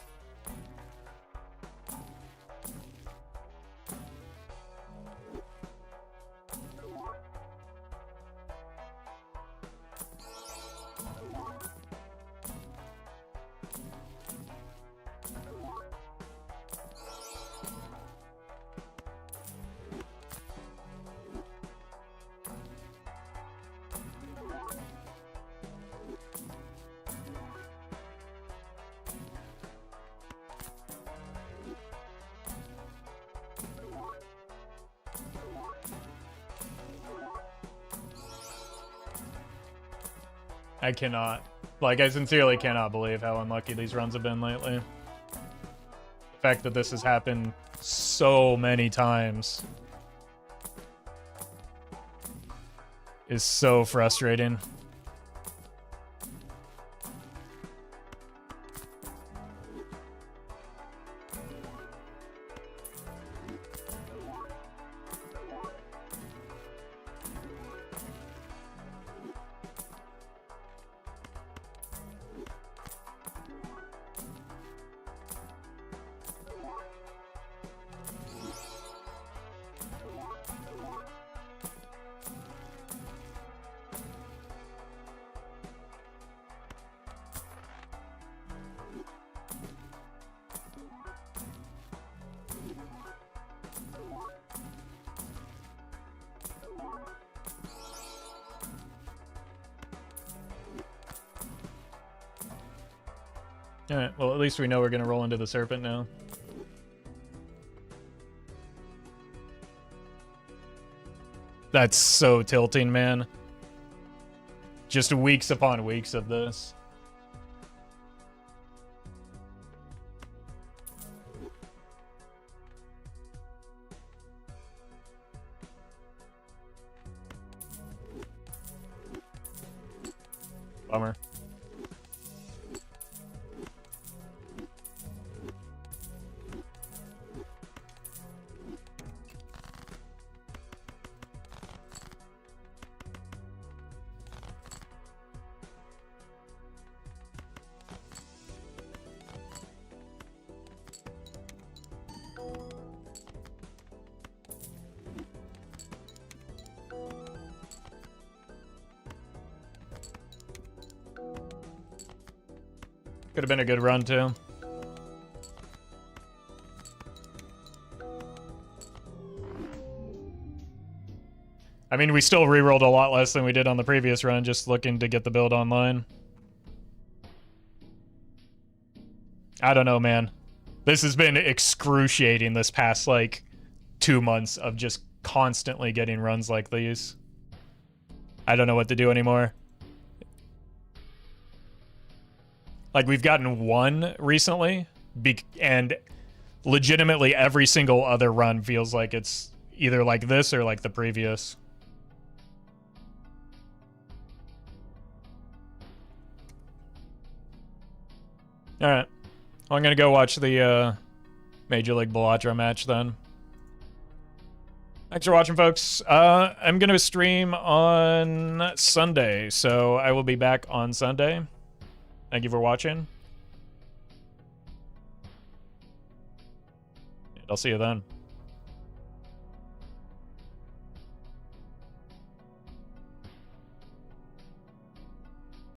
I cannot. Like, I sincerely cannot believe how unlucky these runs have been lately. The fact that this has happened so many times is so frustrating. Alright, well at least we know we're gonna roll into the serpent now. That's so tilting, man. Just weeks upon weeks of this. Bummer. Could have been a good run, too. I mean, we still rerolled a lot less than we did on the previous run, just looking to get the build online. I don't know, man. This has been excruciating this past, like, 2 months of just constantly getting runs like these. I don't know what to do anymore. Like, we've gotten one recently, and legitimately every single other run feels like it's either like this or like the previous. Alright. Well, I'm gonna go watch the Major League Balatro match then. Thanks for watching, folks. I'm gonna stream on Sunday, so I will be back on Sunday. Thank you for watching. I'll see you then.